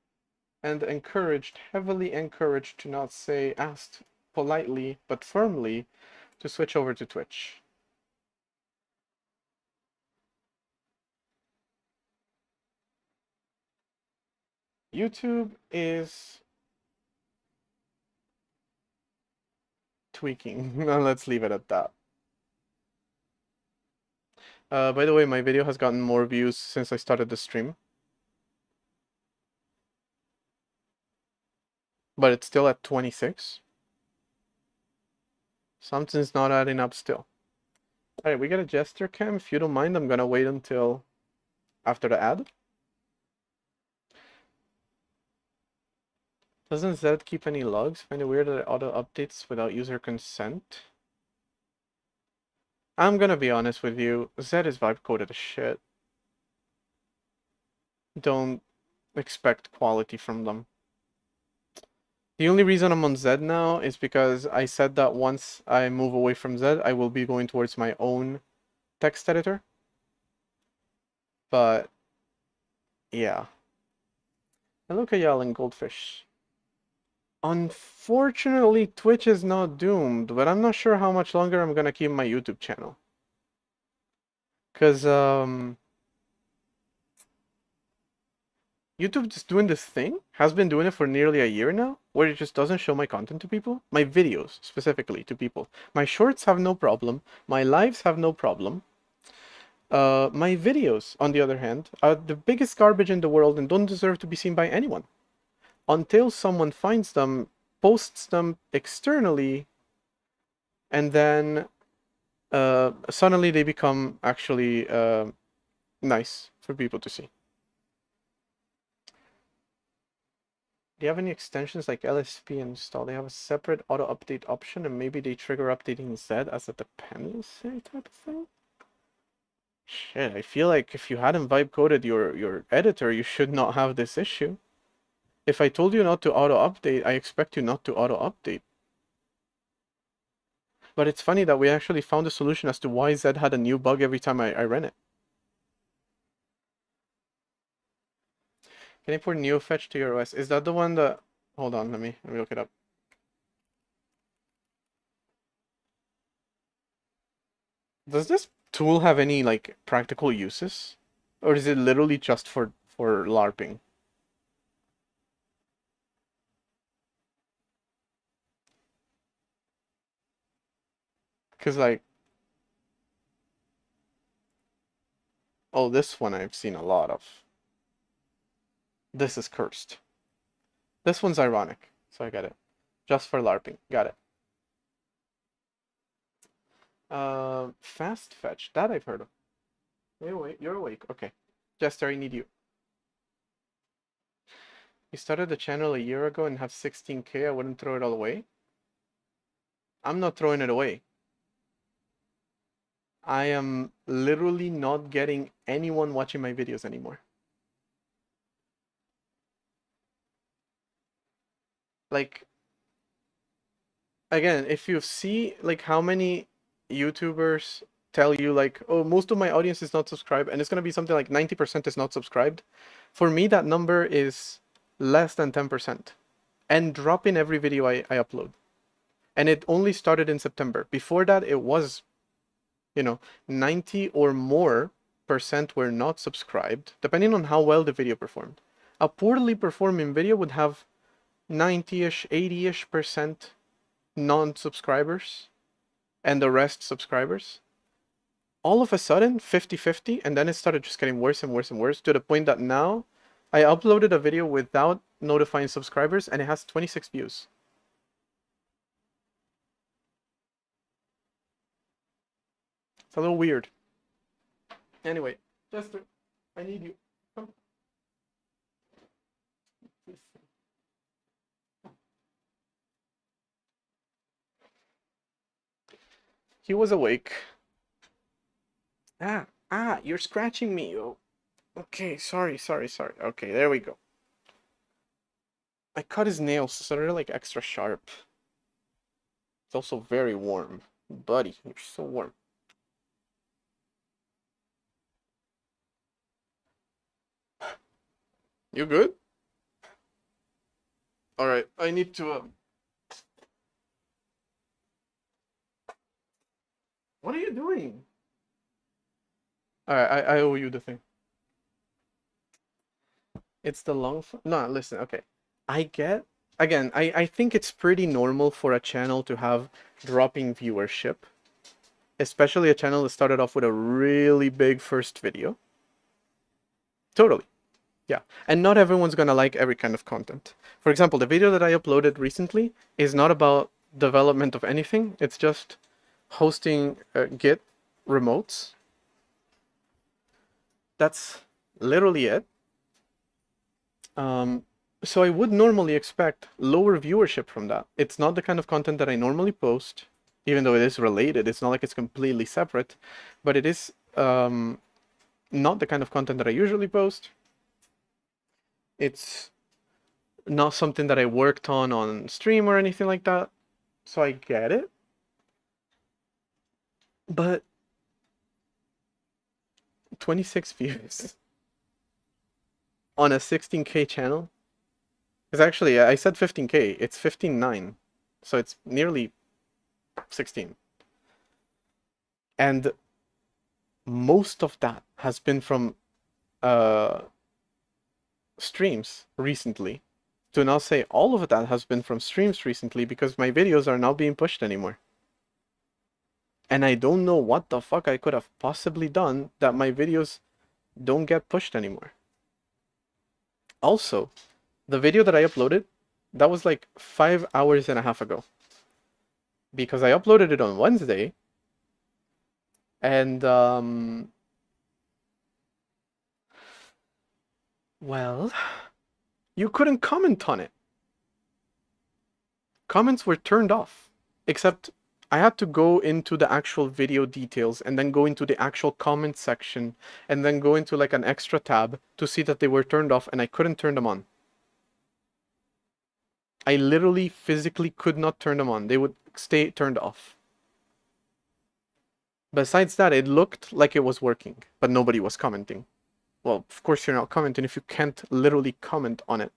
and encouraged, heavily encouraged to not say asked politely but firmly to switch over to Twitch. YouTube is tweaking. Let's leave it at that. By the way, my video has gotten more views since I started the stream. But it's still at 26. Something's not adding up still. Alright, we got a gesture cam. If you don't mind, I'm gonna wait until after the ad. Doesn't Zed keep any logs? Find it weird that it auto updates without user consent. I'm gonna be honest with you, Zed is vibe coded as shit. Don't expect quality from them. The only reason I'm on Zed now is because I said that once I move away from Zed, I will be going towards my own text editor. But, yeah. Hello, Kayal and Goldfish. Unfortunately, Twitch is not doomed, but I'm not sure how much longer I'm gonna keep my YouTube channel. Because, YouTube is doing this thing, has been doing it for nearly a year now, where it just doesn't show my content to people. My videos, specifically, to people. My shorts have no problem. My lives have no problem. My videos, on the other hand, are the biggest garbage in the world and don't deserve to be seen by anyone. Until someone finds them, posts them externally, and then suddenly they become actually nice for people to see. Do you have any extensions like LSP installed? They have a separate auto update option, and maybe they trigger updating Z as a dependency type of thing? Shit, I feel like if you hadn't vibe coded your editor, you should not have this issue. If I told you not to auto update, I expect you not to auto update. But it's funny that we actually found a solution as to why Zed had a new bug every time I ran it. Can you put NeoFetch to your OS? Is that the one that... Hold on, let me look it up. Does this tool have any, like, practical uses? Or is it literally just for LARPing? Because, like... Oh, this one I've seen a lot of. This is cursed. This one's ironic, so I get it. Just for LARPing. Got it. Fast fetch. That I've heard of. You're awake. Okay. Jester, I need you. You started the channel a year ago and have 16K. I wouldn't throw it all away. I'm not throwing it away. I am literally not getting anyone watching my videos anymore. Like, again, if you see like how many YouTubers tell you like, oh, most of my audience is not subscribed, and it's gonna be something like 90% is not subscribed. For me, that number is less than 10%, and drop in every video I upload. And it only started in September. Before that, it was, 90 or more percent were not subscribed, depending on how well the video performed. A poorly performing video would have 90-ish, 80-ish percent non-subscribers and the rest subscribers. All of a sudden, 50-50, and then it started just getting worse and worse and worse to the point that now I uploaded a video without notifying subscribers and it has 26 views. It's a little weird. Anyway, Jester, I need you. Come. He was awake. You're scratching me. Oh, okay, sorry. Okay, there we go. I cut his nails, so they're like extra sharp. It's also very warm. Buddy, you're so warm. You good? Alright, I need to, What are you doing? Alright, I owe you the thing. It's the long... No, listen, okay. Again, I think it's pretty normal for a channel to have dropping viewership. Especially a channel that started off with a really big first video. Totally. Yeah. And not everyone's gonna like every kind of content. For example, the video that I uploaded recently is not about development of anything. It's just hosting Git remotes. That's literally it. So I would normally expect lower viewership from that. It's not the kind of content that I normally post, even though it is related. It's not like it's completely separate, but it is not the kind of content that I usually post. It's not something that I worked on stream or anything like that. So I get it. But 26 views on a 16K channel? Because actually, I said 15K. It's 15.9. So it's nearly 16. And most of that has been from streams recently. To not say all of that has been from streams recently because my videos are not being pushed anymore. And I don't know what the fuck I could have possibly done that my videos don't get pushed anymore. Also, the video that I uploaded, that was like 5 hours and a half ago. Because I uploaded it on Wednesday. And, well, you couldn't comment on it. Comments were turned off. Except I had to go into the actual video details and then go into the actual comment section and then go into like an extra tab to see that they were turned off, and I couldn't turn them on. I literally physically could not turn them on. They would stay turned off. Besides that, it looked like it was working, but nobody was commenting. Well, of course you're not commenting if you can't literally comment on it.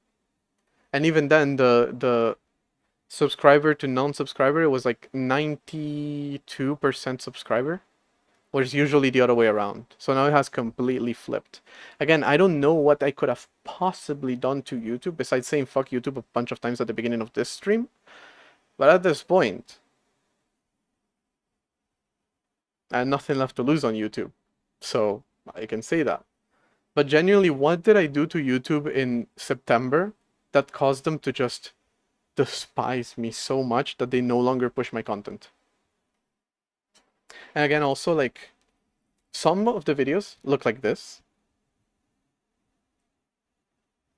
And even then, the subscriber to non-subscriber, it was like 92% subscriber, which is usually the other way around. So now it has completely flipped. Again, I don't know what I could have possibly done to YouTube besides saying fuck YouTube a bunch of times at the beginning of this stream. But at this point, I had nothing left to lose on YouTube. So I can say that. But genuinely, what did I do to YouTube in September that caused them to just despise me so much that they no longer push my content? And again, also, like, some of the videos look like this.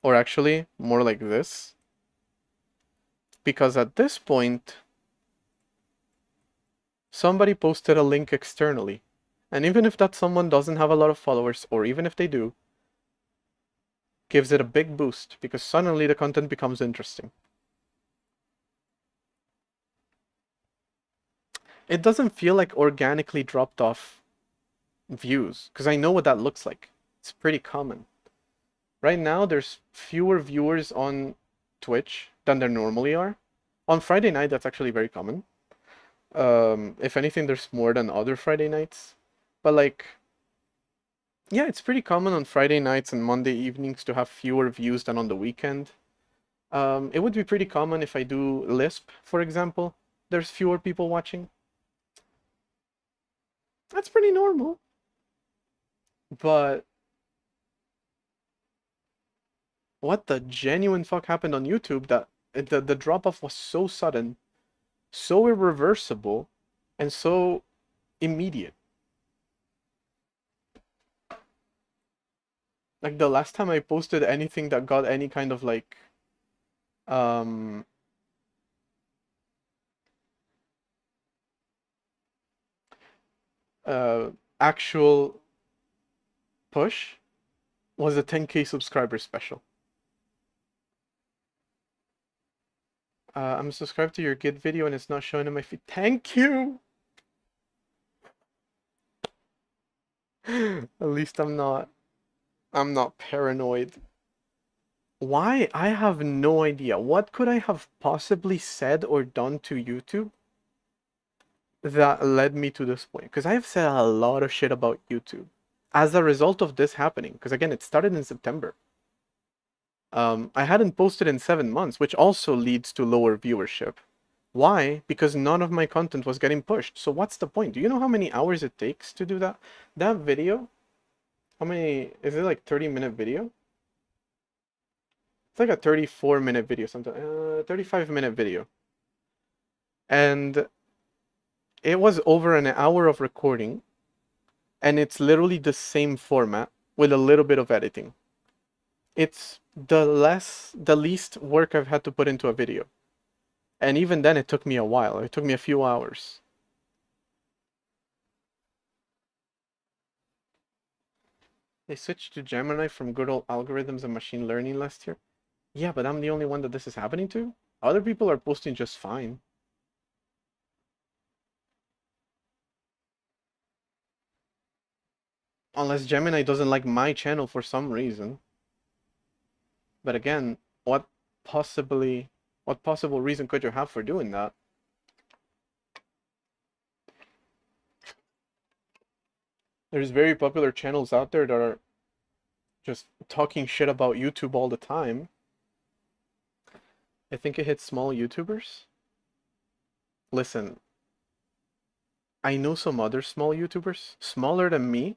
Or actually, more like this. Because at this point, somebody posted a link externally. And even if that someone doesn't have a lot of followers, or even if they do, gives it a big boost, because suddenly the content becomes interesting. It doesn't feel like organically dropped off views, because I know what that looks like. It's pretty common. Right now, there's fewer viewers on Twitch than there normally are. On Friday night, that's actually very common. If anything, there's more than other Friday nights. But like, yeah, it's pretty common on Friday nights and Monday evenings to have fewer views than on the weekend. It would be pretty common if I do Lisp, for example. There's fewer people watching. That's pretty normal. But what the genuine fuck happened on YouTube that the drop-off was so sudden, so irreversible, and so immediate. Like the last time I posted anything that got any kind of like uh actual push was a 10K subscriber special. I'm subscribed to your Git video and it's not showing in my feed. Thank you! At least I'm not paranoid. Why? I have no idea. What could I have possibly said or done to YouTube that led me to this point? Because I have said a lot of shit about YouTube as a result of this happening. Because again, it started in September. I hadn't posted in 7 months, which also leads to lower viewership. Why? Because none of my content was getting pushed. So what's the point? Do you know how many hours it takes to do that? That video, how many, is it like 30-minute video? It's like a 34-minute video, something, 35-minute video. And it was over an hour of recording, and it's literally the same format with a little bit of editing. It's the least work I've had to put into a video. And even then, it took me a while. It took me a few hours. They switched to Gemini from good old algorithms and machine learning last year. Yeah, but I'm the only one that this is happening to. Other people are posting just fine. Unless Gemini doesn't like my channel for some reason. But again, what possible reason could you have for doing that? There's very popular channels out there that are just talking shit about YouTube all the time. I think it hits small YouTubers. Listen, I know some other small YouTubers, smaller than me,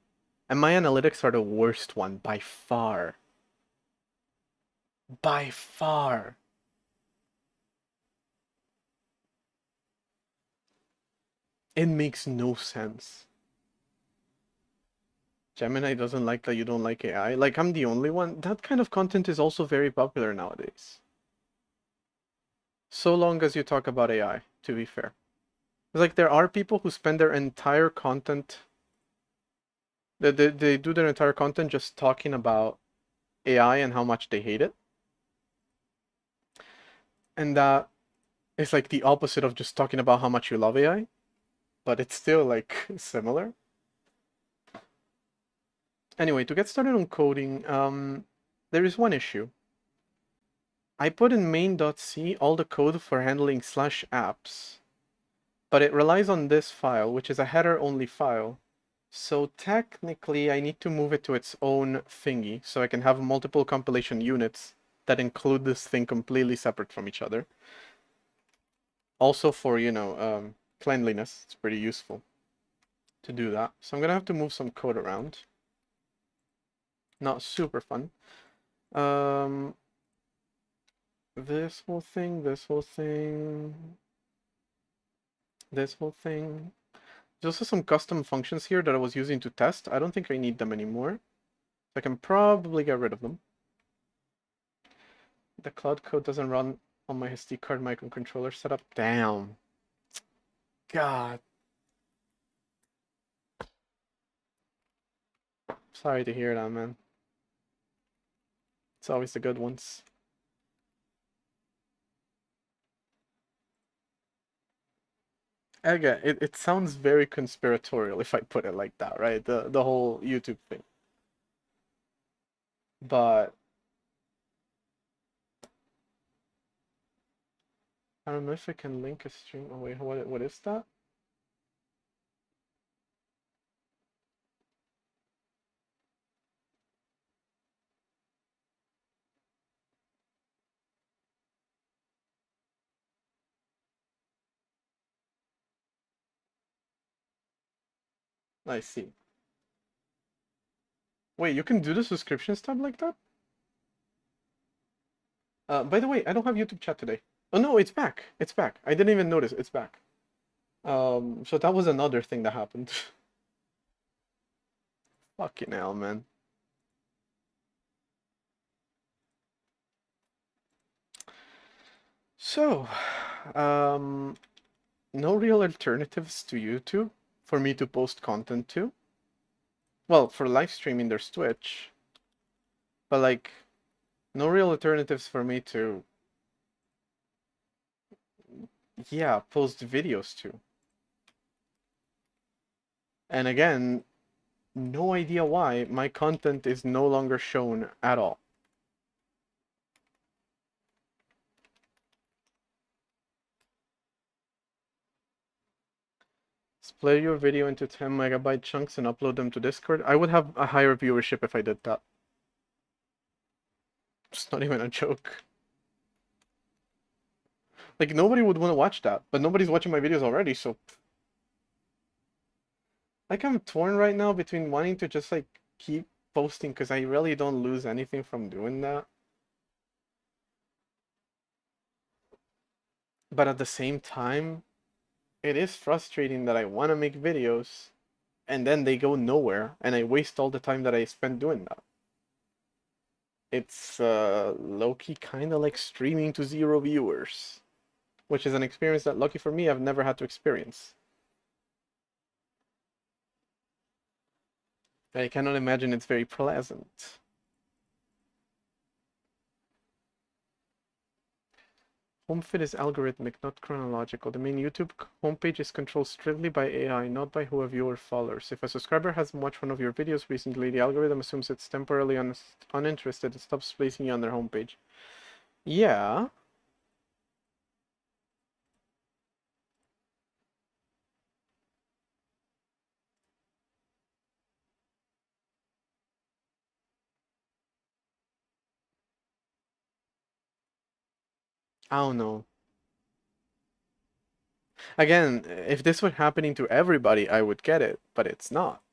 and my analytics are the worst one by far. By far. It makes no sense. Gemini doesn't like that you don't like AI. Like, I'm the only one. That kind of content is also very popular nowadays. So long as you talk about AI, to be fair. It's like there are people who spend their entire content, they do their entire content just talking about AI and how much they hate it. And that is like the opposite of just talking about how much you love AI. but it's still like similar. Anyway, to get started on coding, there is one issue. I put in main.c all the code for handling /apps, but it relies on this file, which is a header-only file. So technically, I need to move it to its own thingy, so I can have multiple compilation units that include this thing completely separate from each other. Also for, cleanliness, it's pretty useful to do that. So I'm gonna have to move some code around. Not super fun. This whole thing, this whole thing, this whole thing. There's also some custom functions here that I was using to test. I don't think I need them anymore. I can probably get rid of them. The cloud code doesn't run on my SD card microcontroller setup. Damn. God. Sorry to hear that, man. It's always the good ones. Again, it sounds very conspiratorial if I put it like that, right? The whole YouTube thing. But I don't know if I can link a stream. Oh wait, what is that? I see. Wait, you can do the subscriptions tab like that? By the way, I don't have YouTube chat today. Oh no, it's back. It's back. I didn't even notice. It's back. So that was another thing that happened. Fucking hell, man. So, no real alternatives to YouTube for me to post content to. Well, for live streaming, there's Twitch. But like, no real alternatives for me to, yeah, post videos to. And again, no idea why my content is no longer shown at all. Split your video into 10 megabyte chunks and upload them to Discord. I would have a higher viewership if I did that. It's not even a joke. Like, nobody would want to watch that, but nobody's watching my videos already, so... Like, I'm torn right now between wanting to just, like, keep posting, because I really don't lose anything from doing that. But at the same time, it is frustrating that I want to make videos, and then they go nowhere, and I waste all the time that I spend doing that. It's low-key kind of like streaming to 0 viewers, which is an experience that, lucky for me, I've never had to experience. I cannot imagine it's very pleasant. Home feed is algorithmic, not chronological. The main YouTube homepage is controlled strictly by AI, not by who a viewer follows. If a subscriber has watched one of your videos recently, the algorithm assumes it's temporarily uninterested and stops placing you on their homepage. Yeah. I don't know. Again, if this were happening to everybody, I would get it, but it's not.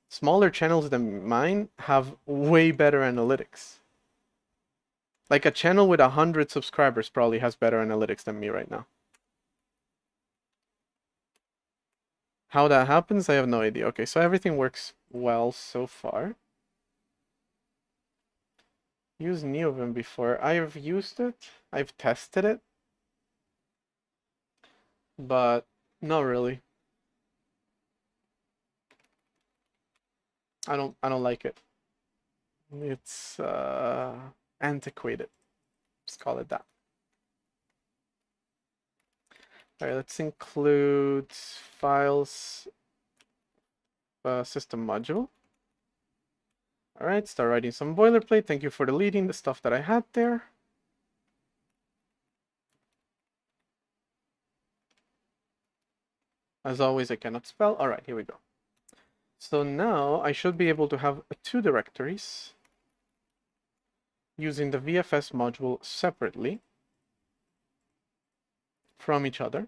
Smaller channels than mine have way better analytics. Like a channel with 100 subscribers probably has better analytics than me right now. How that happens, I have no idea. Okay, so everything works well so far. Used Neovim before. I've used it. I've tested it. But not really. I don't like it. It's antiquated. Let's call it that. All right, let's include files system module. All right, start writing some boilerplate. Thank you for deleting the stuff that I had there. As always, I cannot spell. All right, here we go. So now I should be able to have two directories using the VFS module separately from each other.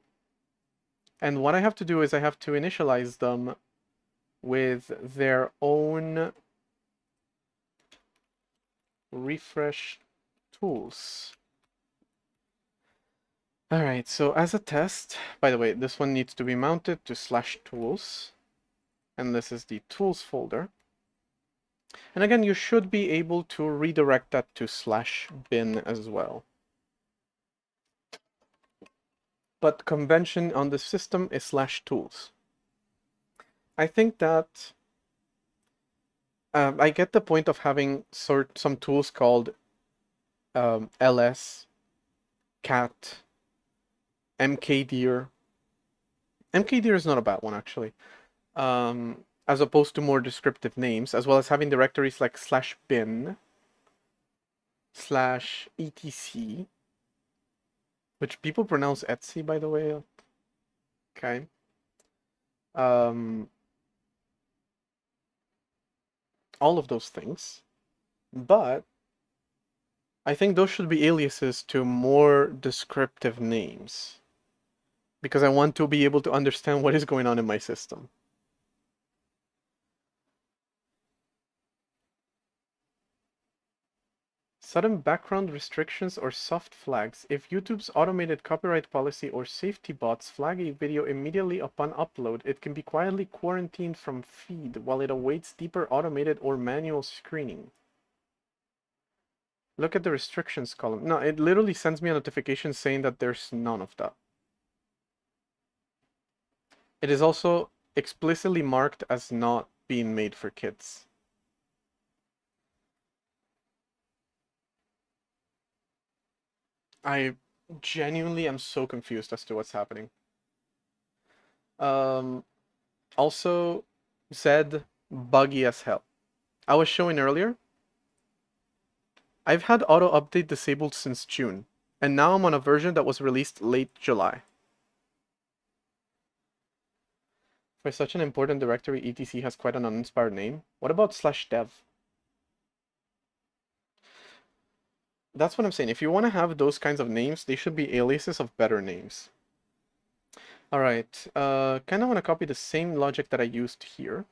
And what I have to do is I have to initialize them with their own refresh tools. All right, so as a test, by the way, this one needs to be mounted to /tools. And this is the tools folder. And again, you should be able to redirect that to /bin as well. But convention on the system is /tools. I think that I get the point of having some tools called ls, cat, mkdir. Mkdir is not a bad one, actually. As opposed to more descriptive names, as well as having directories like /bin, /etc, which people pronounce Etsy, by the way. Okay. All of those things. But I think those should be aliases to more descriptive names, because I want to be able to understand what is going on in my system. Sudden background restrictions or soft flags. If YouTube's automated copyright policy or safety bots flag a video immediately upon upload, it can be quietly quarantined from feed while it awaits deeper automated or manual screening. Look at the restrictions column. No, it literally sends me a notification saying that there's none of that. It is also explicitly marked as not being made for kids. I genuinely am so confused as to what's happening. Also, Zed, buggy as hell. I was showing earlier, I've had auto update disabled since June, and now I'm on a version that was released late July. For such an important directory, etc has quite an uninspired name. What about /dev? That's what I'm saying. If you want to have those kinds of names, they should be aliases of better names. All right, kind of want to copy the same logic that I used here.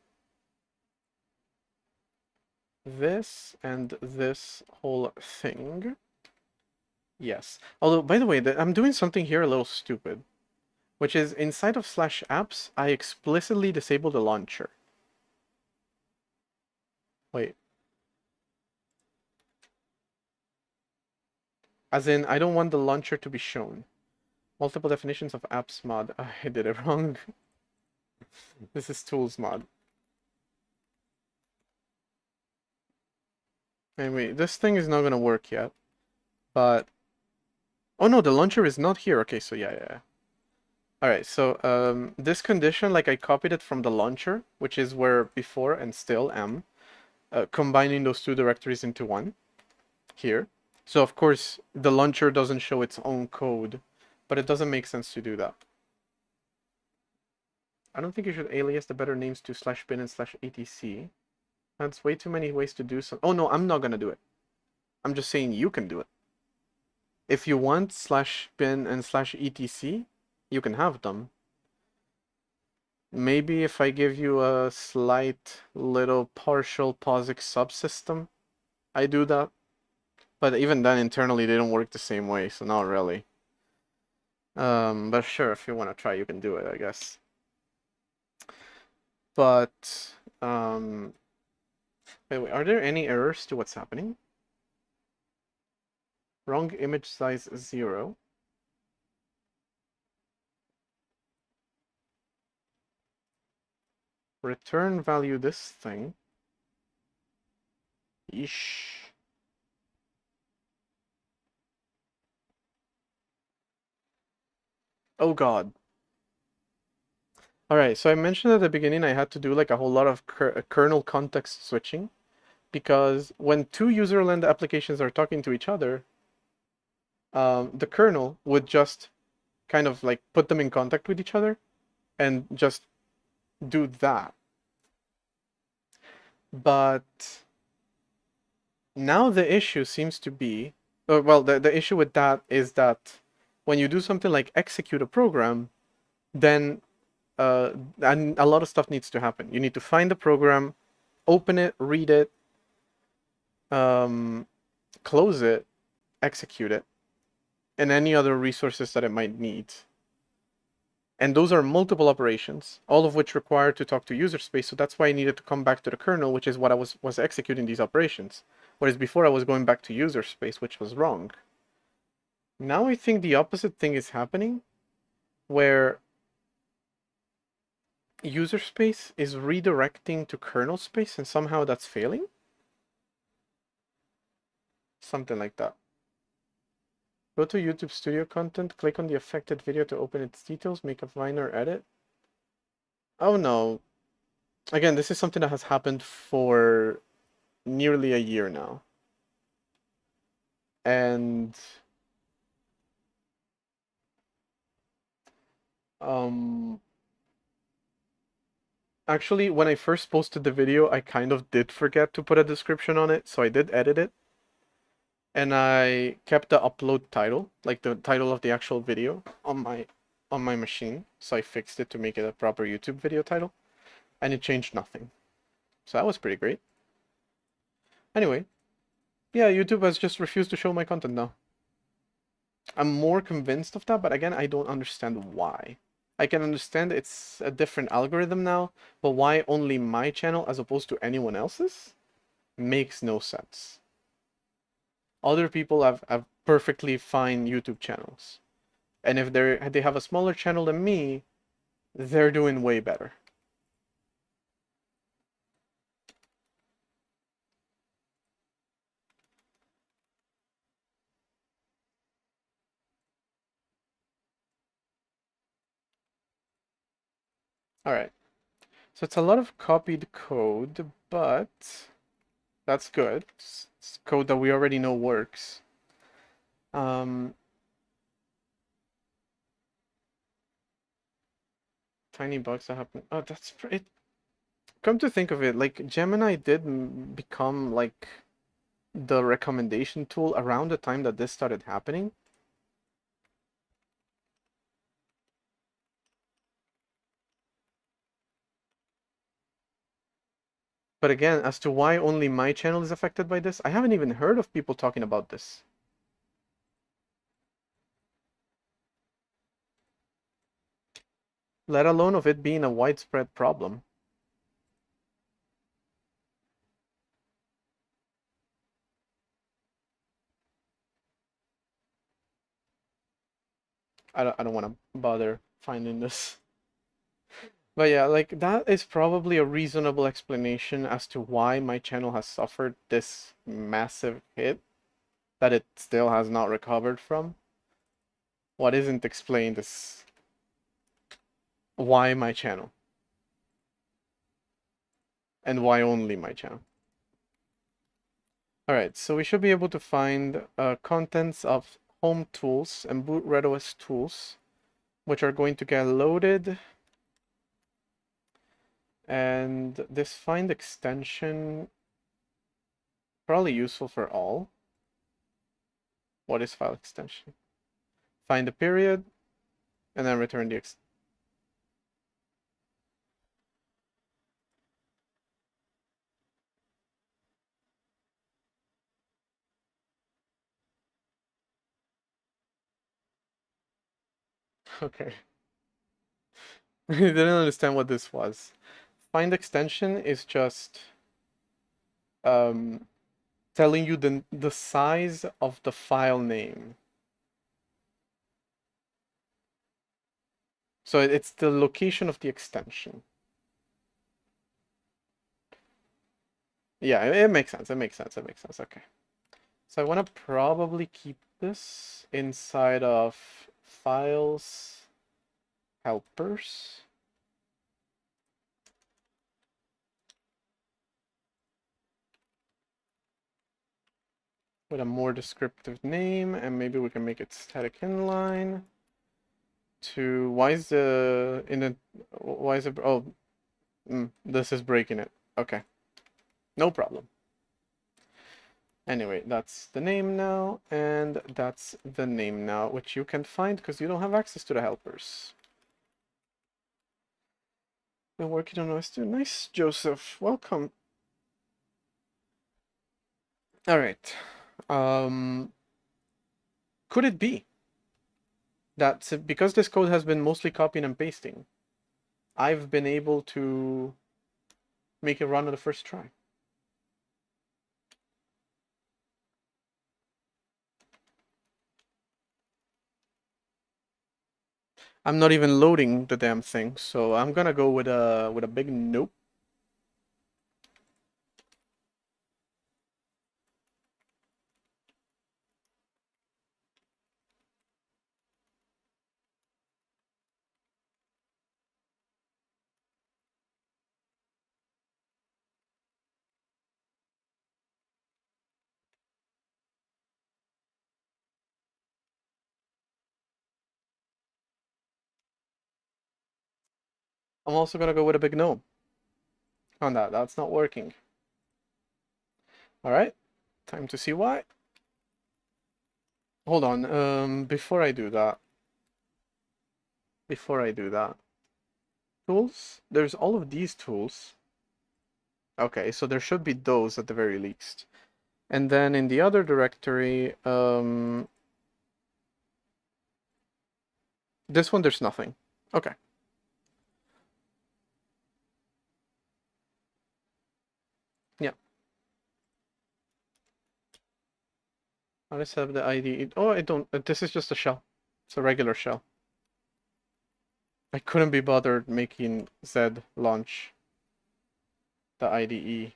This and this whole thing. Yes. Although, by the way, I'm doing something here a little stupid, which is inside of /apps, I explicitly disable the launcher. Wait. As in, I don't want the launcher to be shown. Multiple definitions of apps mod. I did it wrong. This is tools mod. Anyway, this thing is not going to work yet. But... oh no, the launcher is not here. Okay, so yeah. Alright, so this condition, like I copied it from the launcher, which is where before and still am, combining those two directories into one, here. So of course, the launcher doesn't show its own code, but it doesn't make sense to do that. I don't think you should alias the better names to /bin and /etc. That's way too many ways to do so. Oh no, I'm not gonna do it. I'm just saying you can do it. If you want /bin and /etc, you can have them. Maybe if I give you a slight little partial POSIX subsystem, I do that. But even then, internally, they don't work the same way, so not really. But sure, if you want to try, you can do it, I guess. But, wait, are there any errors to what's happening? Wrong image size 0. Return value this thing. Yeesh. Oh God. All right, so I mentioned at the beginning I had to do like a whole lot of kernel context switching because when two userland applications are talking to each other, the kernel would just kind of like put them in contact with each other and just do that. But now the issue seems to be, well, the issue with that is that when you do something like execute a program, then and a lot of stuff needs to happen. You need to find the program, open it, read it, um, close it, execute it, and any other resources that it might need. And those are multiple operations, all of which require to talk to user space. So that's why I needed to come back to the kernel, which is what I was executing these operations. Whereas before I was going back to user space, which was wrong. Now I think the opposite thing is happening, where user space is redirecting to kernel space and somehow that's failing? Something like that. Go to YouTube Studio Content, click on the affected video to open its details, make a minor edit. Oh no. Again, this is something that has happened for nearly a year now. And actually, when I first posted the video, I kind of did forget to put a description on it, so I did edit it. And I kept the upload title, like the title of the actual video, on my machine. So I fixed it to make it a proper YouTube video title, and it changed nothing. So that was pretty great. Anyway, yeah, YouTube has just refused to show my content now. I'm more convinced of that, but again, I don't understand why. I can understand it's a different algorithm now, but why only my channel as opposed to anyone else's? Makes no sense. Other people have perfectly fine YouTube channels. And if they have a smaller channel than me, they're doing way better. All right. So it's a lot of copied code, but that's good. It's code that we already know works. Tiny bugs that happen. Oh, that's it. Come to think of it, like Gemini did become like the recommendation tool around the time that this started happening. But again, as to why only my channel is affected by this, I haven't even heard of people talking about this. Let alone of it being a widespread problem. I don't want to bother finding this. But yeah, like that is probably a reasonable explanation as to why my channel has suffered this massive hit that it still has not recovered from. What isn't explained is why my channel and why only my channel. All right, so we should be able to find contents of home tools and boot RedOS tools, which are going to get loaded. And this find extension, probably useful for all. What is file extension? Find the period, and then return the extension. Okay. I didn't understand what this was. Find extension is just telling you the size of the file name. So it's the location of the extension. Yeah, it makes sense. It makes sense. It makes sense. Okay. So I want to probably keep this inside of files helpers. With a more descriptive name, and maybe we can make it static inline. To why is the in the why is it? Oh, this is breaking it. Okay, no problem. Anyway, that's the name now, and that's the name now, which you can find because you don't have access to the helpers. Been working on OS 2. Nice, Joseph. Welcome. All right. Could it be that because this code has been mostly copying and pasting, I've been able to make it run on the first try? I'm not even loading the damn thing, so I'm gonna go with a big nope. I'm also gonna go with a big no on that. That's not working. All right, time to see why. Hold on. Before I do that, tools. There's all of these tools. Okay, so there should be those at the very least. And then in the other directory, this one there's nothing. Okay. Yeah. Let's have the ID. Oh, I don't. This is just a shell. It's a regular shell. I couldn't be bothered making Z launch the IDE.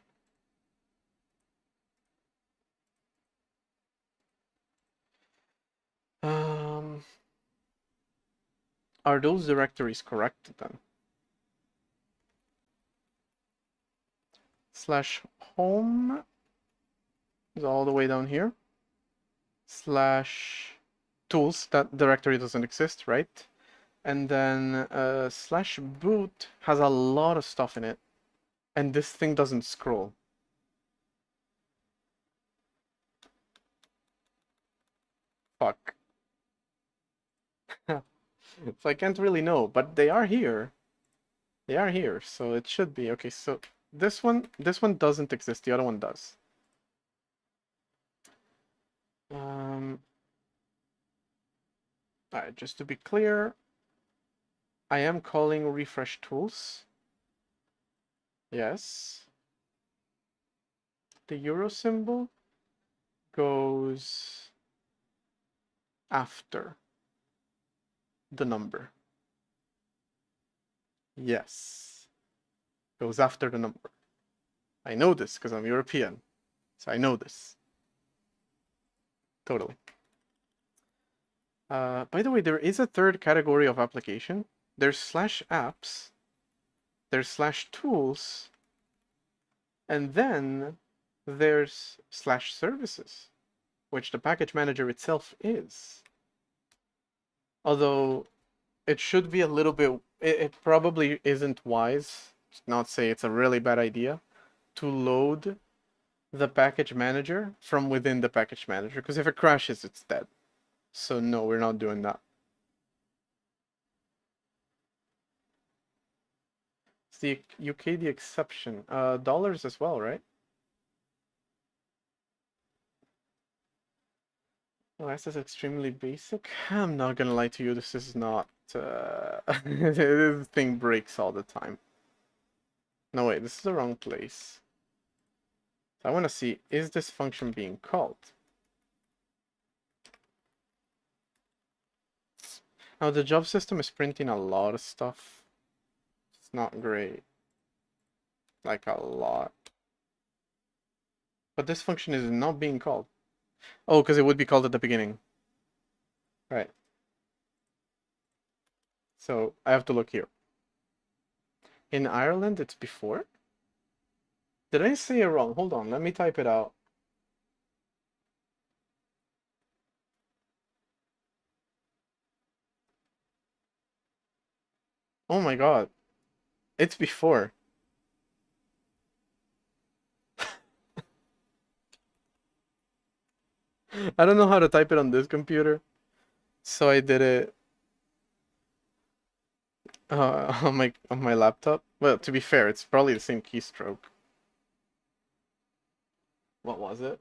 Are those directories correct then? Slash home is all the way down here. Slash tools, that directory doesn't exist, right? And then slash boot has a lot of stuff in it. And this thing doesn't scroll. Fuck. So I can't really know, but they are here. They are here, so it should be. Okay, so this one doesn't exist, the other one does. Alright, just to be clear, I am calling refresh tools. Yes. The euro symbol goes after the number. Yes. Goes after the number. I know this because I'm European. So I know this. Totally. By the way, there is a third category of application. There's slash apps. There's slash tools. And then there's slash services, which the package manager itself is. Although it should be a little bit, it probably isn't wise, not say it's a really bad idea, to load the package manager from within the package manager, because if it crashes, it's dead. So no, we're not doing that. It's the UK the exception. Dollars as well, right? Well, this is extremely basic. I'm not gonna lie to you, this is not... this thing breaks all the time. No, wait, this is the wrong place. I want to see, is this function being called? Now, the job system is printing a lot of stuff. It's not great. Like, a lot. But this function is not being called. Oh, because it would be called at the beginning. Right. So I have to look here. In Ireland, it's before? Did I say it wrong? Hold on, let me type it out. Oh my god. It's before. I don't know how to type it on this computer, so I did it on my laptop. Well, to be fair, it's probably the same keystroke. What was it?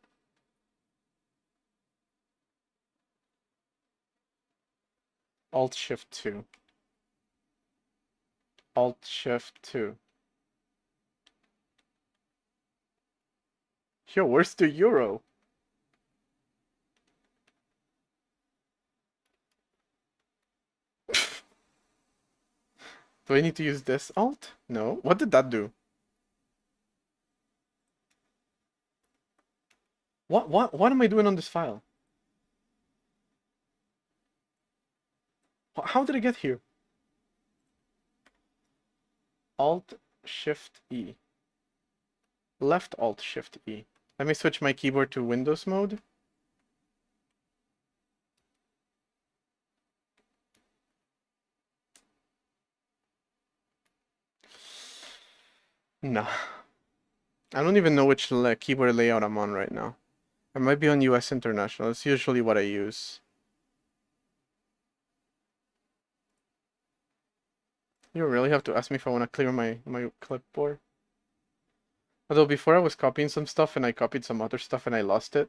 Alt Shift 2. Alt Shift 2. Yo, where's the euro? Do I need to use this alt? No. What did that do? What am I doing on this file? How did I get here? Alt Shift E. Left Alt Shift E. Let me switch my keyboard to Windows mode. Nah. I don't even know which keyboard layout I'm on right now. I might be on US International. It's usually what I use. You really have to ask me if I want to clear my clipboard. Although before I was copying some stuff and I copied some other stuff and I lost it.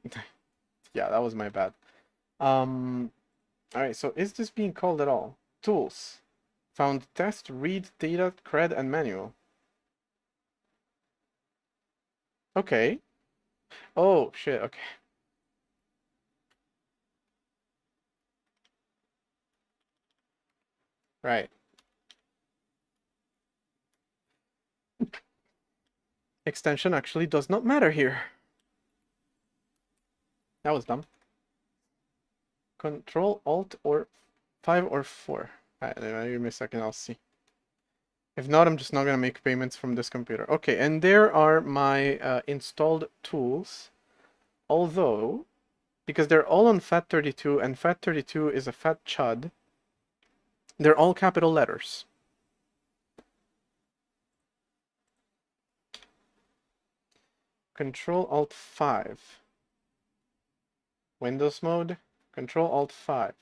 Yeah, that was my bad. Alright, so is this being called at all? Tools. Found test, read, data, cred, and manual. Okay. Oh, shit, okay. Right. Extension actually does not matter here. That was dumb. Control, Alt, or 5 or 4. Alright, give me a second, I'll see. If not, I'm just not going to make payments from this computer. Okay, and there are my installed tools. Although, because they're all on FAT32, and FAT32 is a fat chud, they're all capital letters. Control Alt 5. Windows mode, Control Alt 5.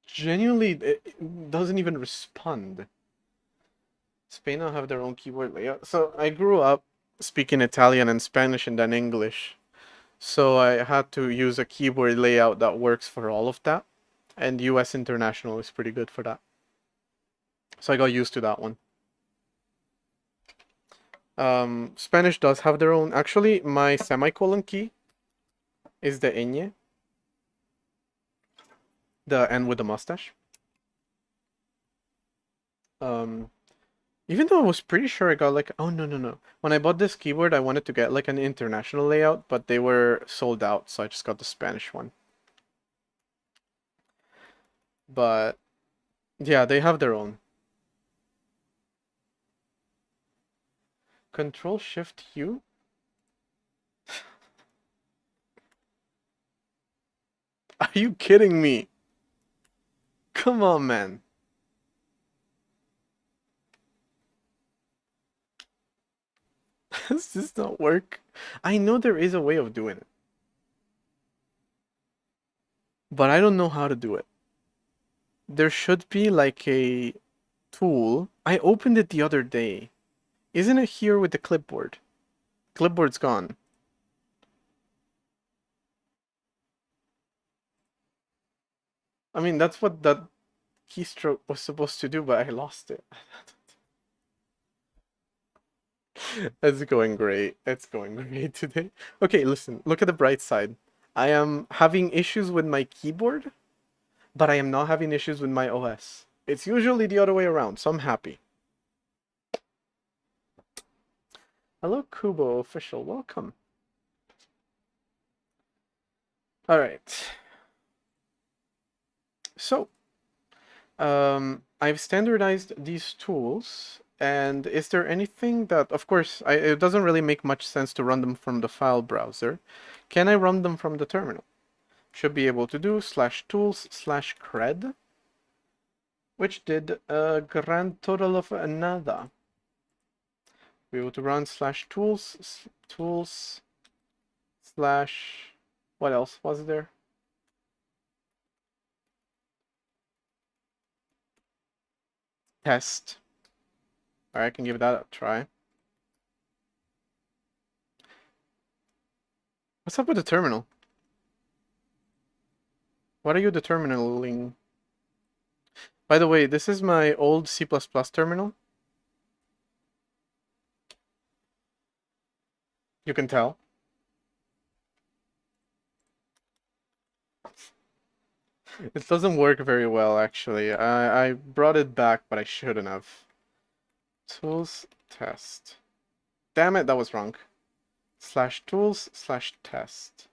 Genuinely, it doesn't even respond. Spain will have their own keyboard layout. So I grew up speaking Italian and Spanish and then English. So I had to use a keyboard layout that works for all of that. And US International is pretty good for that. So I got used to that one. Spanish does have their own. Actually, my semicolon key is the ñ. The N with the mustache. Even though I was pretty sure I got like, oh no. When I bought this keyboard, I wanted to get like an international layout, but they were sold out, so I just got the Spanish one. But yeah, they have their own. Control Shift U? Are you kidding me? Come on, man. Does this not work? I know there is a way of doing it, but I don't know how to do it. There should be like a tool. I opened it the other day. Isn't it here with the clipboard? Clipboard's gone. I mean, that's what that keystroke was supposed to do, but I lost it. It's going great. It's going great today. Okay, listen, look at the bright side. I am having issues with my keyboard, but I am not having issues with my OS. It's usually the other way around, so I'm happy. Hello, Kubo official. Welcome. All right. So, I've standardized these tools, and is there anything that, of course, it doesn't really make much sense to run them from the file browser. Can I run them from the terminal? Should be able to do /tools/cred, which did a grand total of nada. Be able to run /tools/tools/ what else was there? Test. All right, I can give that a try. What's up with the terminal? What are you determinaling? By the way, this is my old C++ terminal. You can tell. It doesn't work very well, actually. I brought it back, but I shouldn't have. Tools test. Damn it, that was wrong. /tools/test.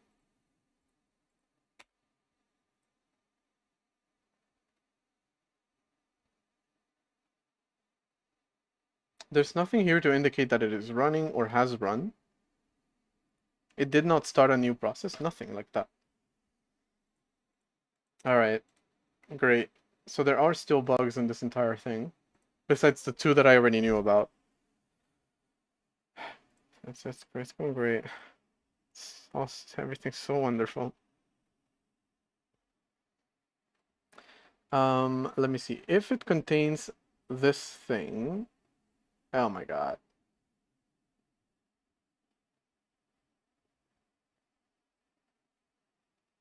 There's nothing here to indicate that it is running or has run. It did not start a new process, nothing like that. Alright, great. So there are still bugs in this entire thing, besides the two that I already knew about. It's going great. Everything's so wonderful. Let me see. If it contains this thing... Oh my god.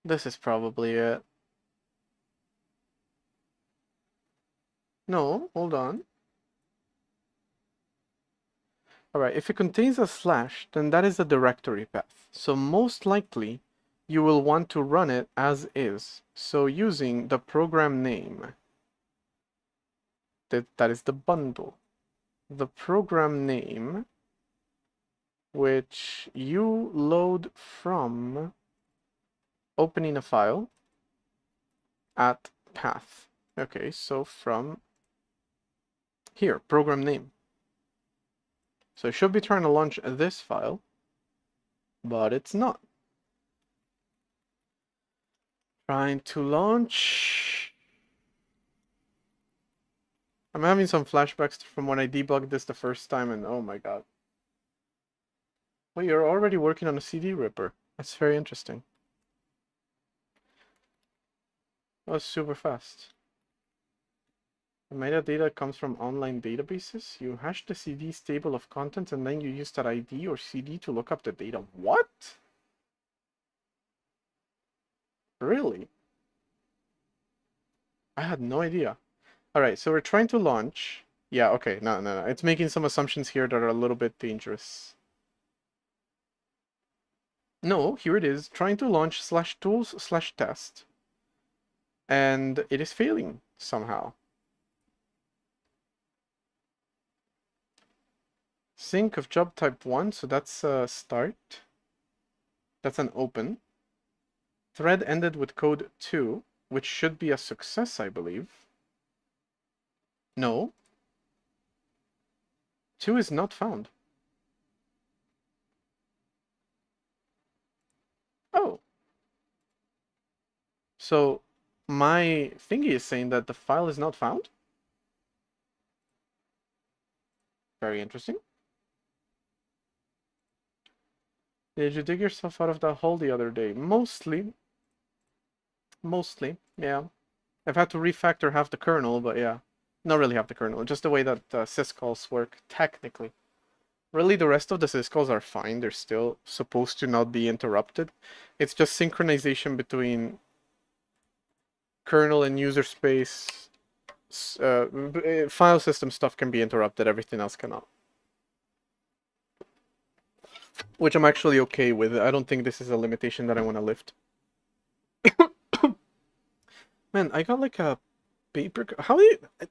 This is probably it. No, hold on. Alright, if it contains a slash, then that is a directory path. So most likely, you will want to run it as is. So using the program name. That is the bundle. The program name, which you load from opening a file at path. Okay, so from here, program name. So it should be trying to launch this file, but it's not. Trying to launch. I'm having some flashbacks from when I debugged this the first time, and oh my god. Well, you're already working on a CD ripper. That's very interesting. That was super fast. The metadata comes from online databases. You hash the CD's table of contents and then you use that ID or CD to look up the data. What? Really? I had no idea. Alright, so we're trying to launch. Yeah, okay, no. It's making some assumptions here that are a little bit dangerous. No, here it is. Trying to launch /tools/test. And it is failing somehow. Sync of job type 1, so that's a start. That's an open. Thread ended with code 2, which should be a success, I believe. No. 2 is not found. Oh. So my thingy is saying that the file is not found? Very interesting. Did you dig yourself out of that hole the other day? Mostly. Mostly, yeah. I've had to refactor half the kernel, but yeah. Not really half the kernel, just the way that syscalls work, technically. Really, the rest of the syscalls are fine. They're still supposed to not be interrupted. It's just synchronization between kernel and user space. File system stuff can be interrupted, everything else cannot. Which I'm actually okay with. I don't think this is a limitation that I want to lift. Man, I got like a paper...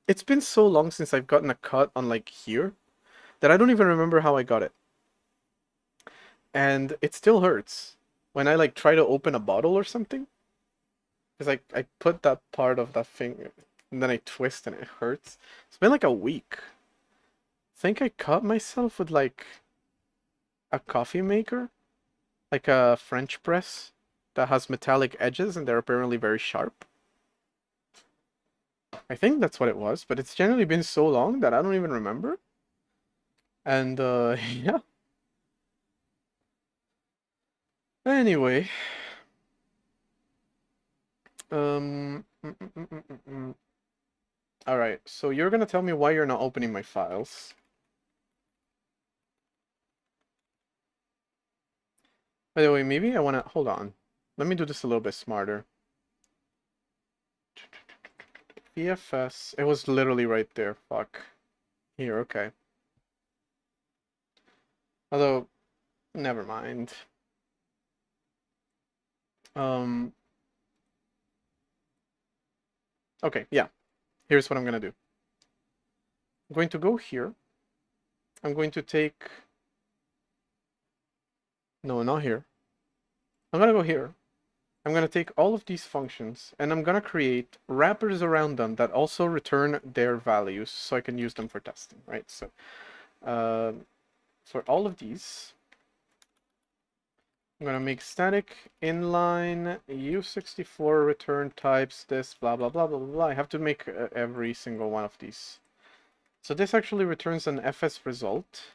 It's been so long since I've gotten a cut on like here that I don't even remember how I got it. And it still hurts when I like try to open a bottle or something. It's like I put that part of that finger. and then I twist and it hurts. It's been like a week. Think I cut myself with like a coffee maker, like a French press that has metallic edges and they're apparently very sharp. I think that's what it was, but it's generally been so long that I don't even remember. And yeah. Anyway, all right. So you're gonna tell me why you're not opening my files. By the way, maybe I wanna hold on. Let me do this a little bit smarter. VFS. It was literally right there. Fuck. Here, okay. Although, never mind. Um. Okay, yeah. Here's what I'm gonna do. I'm going to go here. I'm going to take... No, not here. I'm gonna go here. I'm gonna take all of these functions and I'm gonna create wrappers around them that also return their values so I can use them for testing, right? So for all of these, I'm gonna make static inline u64 return types this blah blah blah blah blah blah. I have to make every single one of these. So this actually returns an fs result,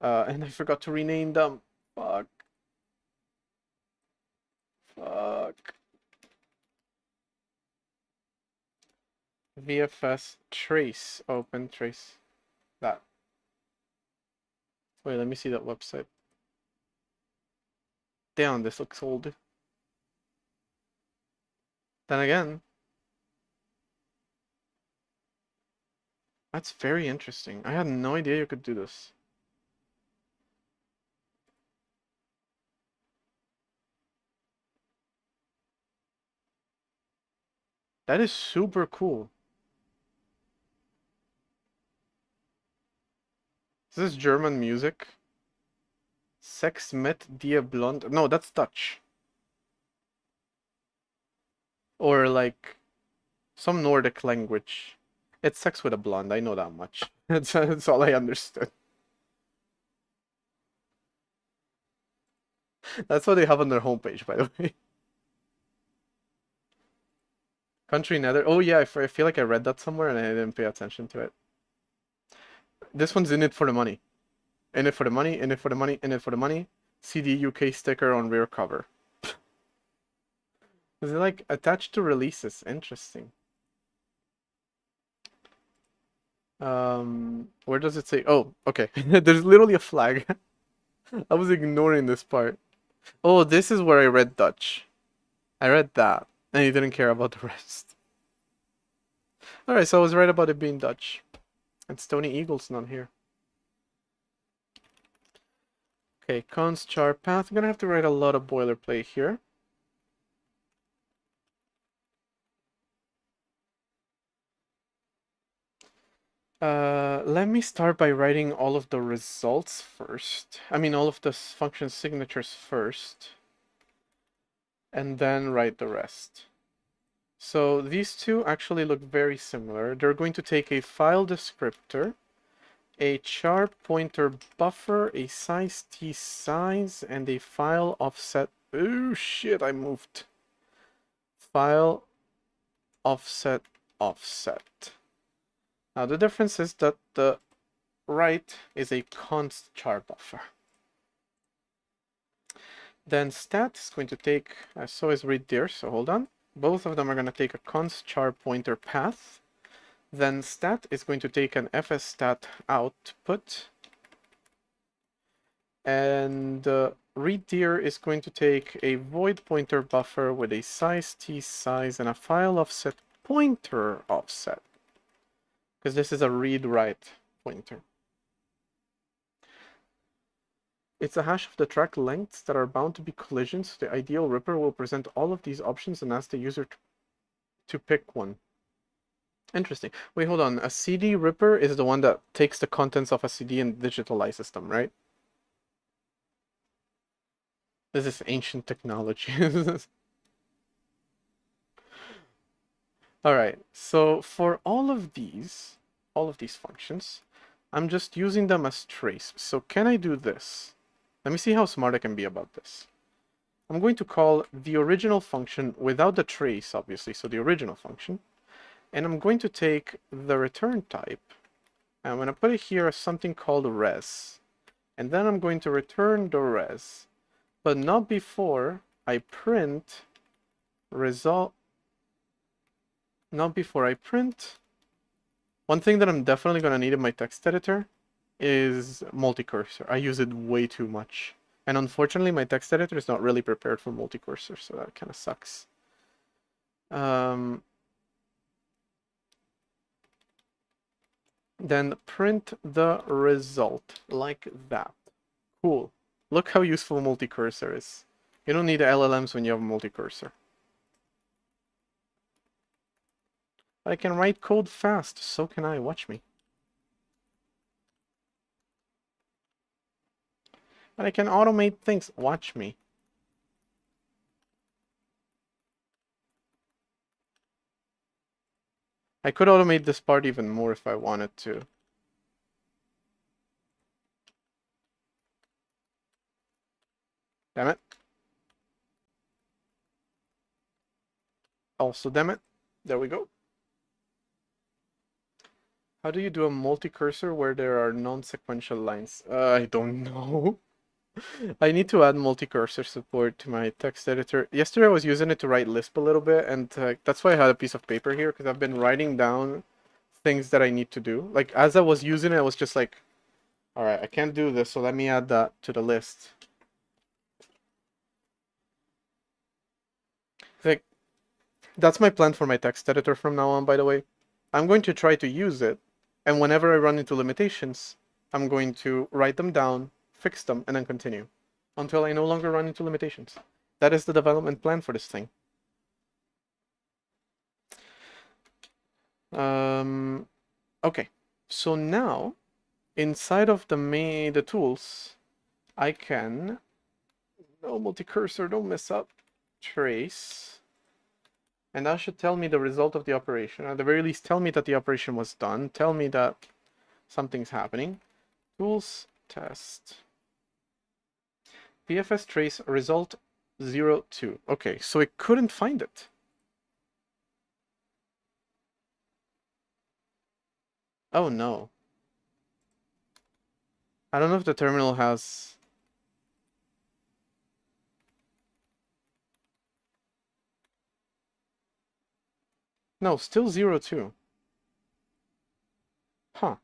and I forgot to rename them. Fuck. Fuck. VFS trace, open trace that. Wait, let me see that website. Damn, this looks old. Then again, that's very interesting. I had no idea you could do this. That is super cool. Is this German music? Sex mit dir blond? No, that's Dutch. Or like some Nordic language. It's sex with a blonde, I know that much. That's all I understood. That's what they have on their homepage, by the way. Country Nether. Oh yeah, I feel like I read that somewhere and I didn't pay attention to it. This one's in it for the money. In it for the money, in it for the money, in it for the money. CD UK sticker on rear cover. Is it like attached to releases? Interesting. Where does it say? Oh, okay. There's literally a flag. I was ignoring this part. Oh, this is where I read Dutch. I read that, and you didn't care about the rest. Alright, so I was right about it being Dutch. And Stony Eagle's not here. Okay, const char path. I'm gonna have to write a lot of boilerplate here. Let me start by writing all of the results first. I mean, all of the function signatures first. And then write the rest. So these two actually look very similar. They're going to take a file descriptor, a char pointer buffer, a size t size, and a file offset. Oh shit, I moved. File offset offset. Now the difference is that the right is a const char buffer. Then stat is going to take, so is read dir, so hold on. Both of them are going to take a const char pointer path. Then stat is going to take an fstat output. And read dir is going to take a void pointer buffer with a size t size and a file offset pointer offset. Because this is a read write pointer. It's a hash of the track lengths that are bound to be collisions. The ideal ripper will present all of these options and ask the user to pick one. Interesting. Wait, hold on. A CD ripper is the one that takes the contents of a CD and digitalizes them, right? This is ancient technology. All right, so for all of these functions, I'm just using them as trace. So can I do this? Let me see how smart I can be about this. I'm going to call the original function without the trace, obviously, so the original function. And I'm going to take the return type, and I'm going to put it here as something called res. And then I'm going to return the res, but not before I print result, not before I print. One thing that I'm definitely going to need in my text editor is multi-cursor. I use it way too much. And unfortunately, my text editor is not really prepared for multi-cursor, so that kind of sucks. Then print the result like that. Cool. Look how useful multi-cursor is. You don't need LLMs when you have multi-cursor. I can write code fast, so can I. Watch me. And I can automate things. Watch me. I could automate this part even more if I wanted to. Damn it. Also, damn it. There we go. How do you do a multi-cursor where there are non-sequential lines? I don't know. I need to add multi-cursor support to my text editor. Yesterday I was using it to write Lisp a little bit, and that's why I had a piece of paper here, because I've been writing down things that I need to do. Like, as I was using it, I was just like, all right, I can't do this, so let me add that to the list. Like, that's my plan for my text editor from now on, by the way. I'm going to try to use it, and whenever I run into limitations, I'm going to write them down, fix them, and then continue until I no longer run into limitations. That is the development plan for this thing. Okay, so now inside of the tools, I can, no multi-cursor, don't mess up, trace, and that should tell me the result of the operation. At the very least, tell me that the operation was done, tell me that something's happening. Tools, test, PFS trace result 02. Okay, so it couldn't find it. Oh no. I don't know if the terminal has... No, still 02. Huh.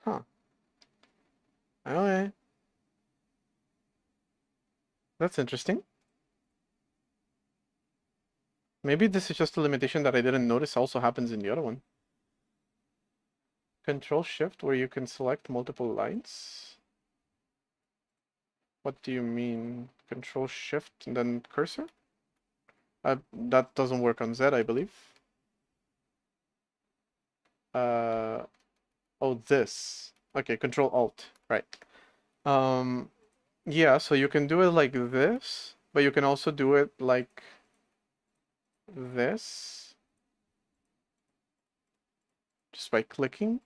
Huh. Okay. That's interesting. Maybe this is just a limitation that I didn't notice also happens in the other one. Control Shift, where you can select multiple lines? What do you mean? Control Shift and then cursor? That doesn't work on Z, I believe. Oh, this. Okay, Control Alt, right. Yeah, so you can do it like this, but you can also do it like this. Just by clicking.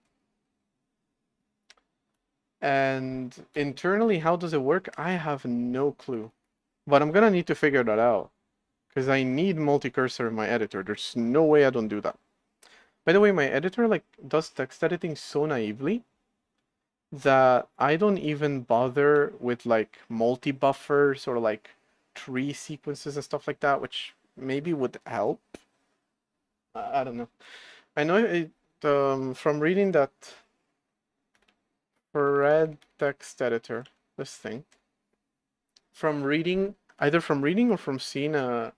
And internally, how does it work? I have no clue. But I'm gonna need to figure that out, because I need multi-cursor in my editor. There's no way I don't do that. By the way, my editor like does text editing so naively that I don't even bother with like multi-buffers or like tree sequences and stuff like that, which maybe would help. I don't know. I know it from reading that Red text editor, this thing, from reading, either from reading or from seeing a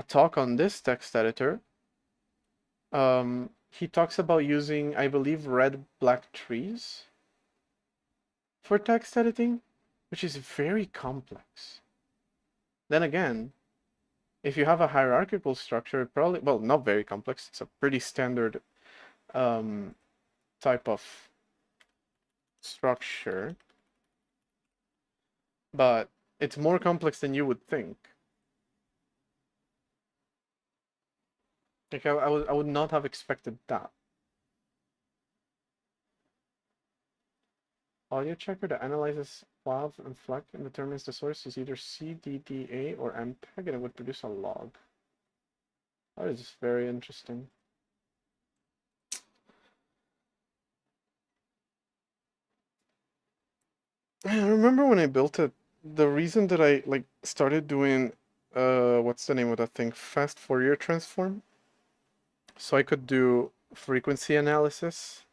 talk on this text editor, he talks about using, I believe, red black trees for text editing, which is very complex. Then again, if you have a hierarchical structure, probably, well, not very complex, it's a pretty standard type of structure, but it's more complex than you would think. Like I would not have expected that. Audio checker that analyzes WAV and FLEC and determines the source is either CDDA or MPEG, and it would produce a log. That is very interesting. I remember when I built it, the reason that I like started doing what's the name of that thing? Fast Fourier transform. So I could do frequency analysis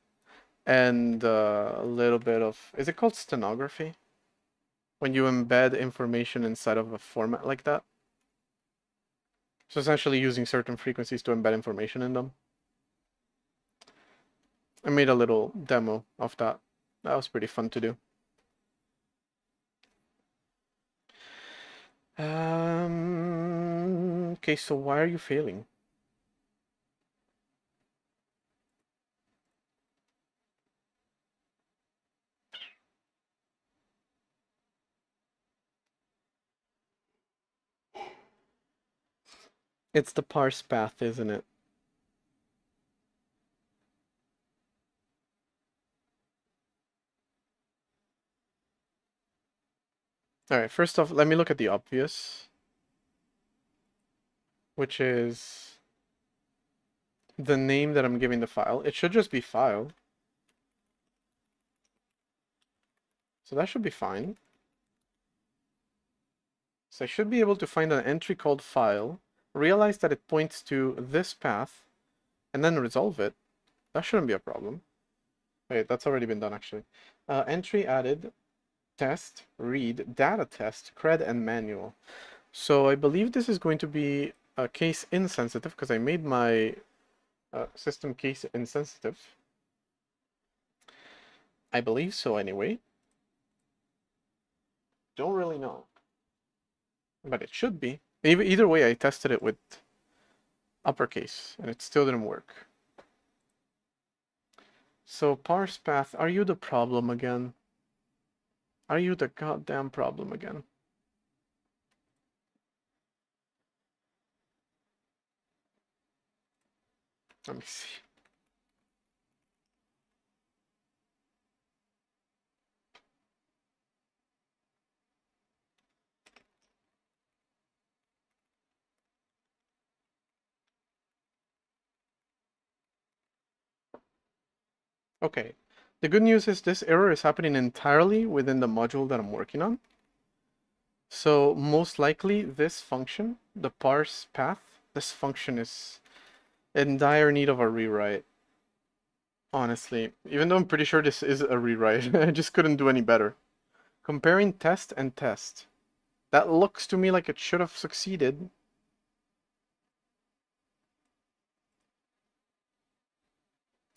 and a little bit of, is it called stenography? When you embed information inside of a format like that. So essentially using certain frequencies to embed information in them. I made a little demo of that. That was pretty fun to do. Okay, so why are you failing? It's the parse path, isn't it? All right, first off, let me look at the obvious, which is the name that I'm giving the file. It should just be file. So that should be fine. So I should be able to find an entry called file, realize that it points to this path, and then resolve it. That shouldn't be a problem. Wait, that's already been done actually. Entry added, test, read, data test, cred, and manual. So I believe this is going to be a case insensitive because I made my system case insensitive. I believe so anyway. Don't really know. But it should be. Either way, I tested it with uppercase and it still didn't work. So parse path, are you the problem again? Are you the goddamn problem again? Let me see. Okay. The good news is this error is happening entirely within the module that I'm working on. So most likely this function, the parse path, this function is in dire need of a rewrite. Honestly, even though I'm pretty sure this is a rewrite, I just couldn't do any better. Comparing test and test. That looks to me like it should have succeeded.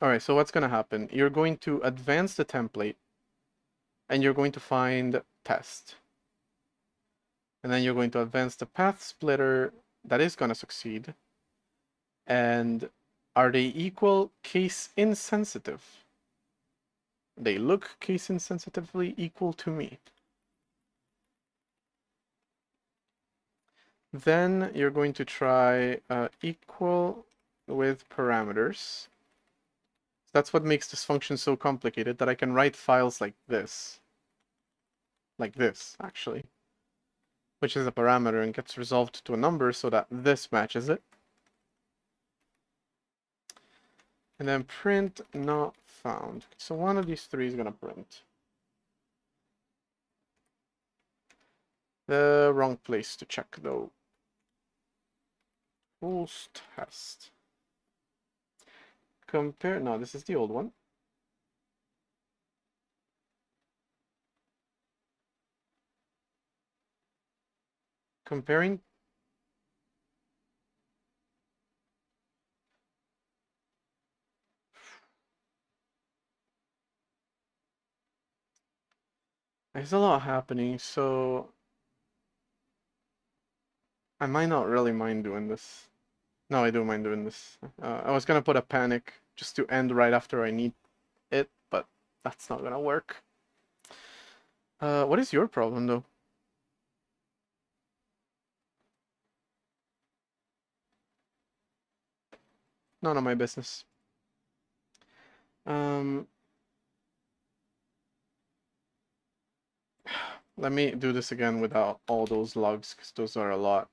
Alright, so what's going to happen? You're going to advance the template, and you're going to find test. And then you're going to advance the path splitter. That is going to succeed. And are they equal case insensitive? They look case insensitively equal to me. Then you're going to try equal with parameters. That's what makes this function so complicated, that I can write files like this. Like this, actually. Which is a parameter and gets resolved to a number so that this matches it. And then print not found. So one of these three is going to print. The wrong place to check, though. Rules test. Compare, no, this is the old one. Comparing there's a lot happening, so I might not really mind doing this. No, I do mind doing this. I was gonna put a panic just to end right after I need it, but that's not gonna work. What is your problem, though? None of my business. Let me do this again without all those logs, because those are a lot.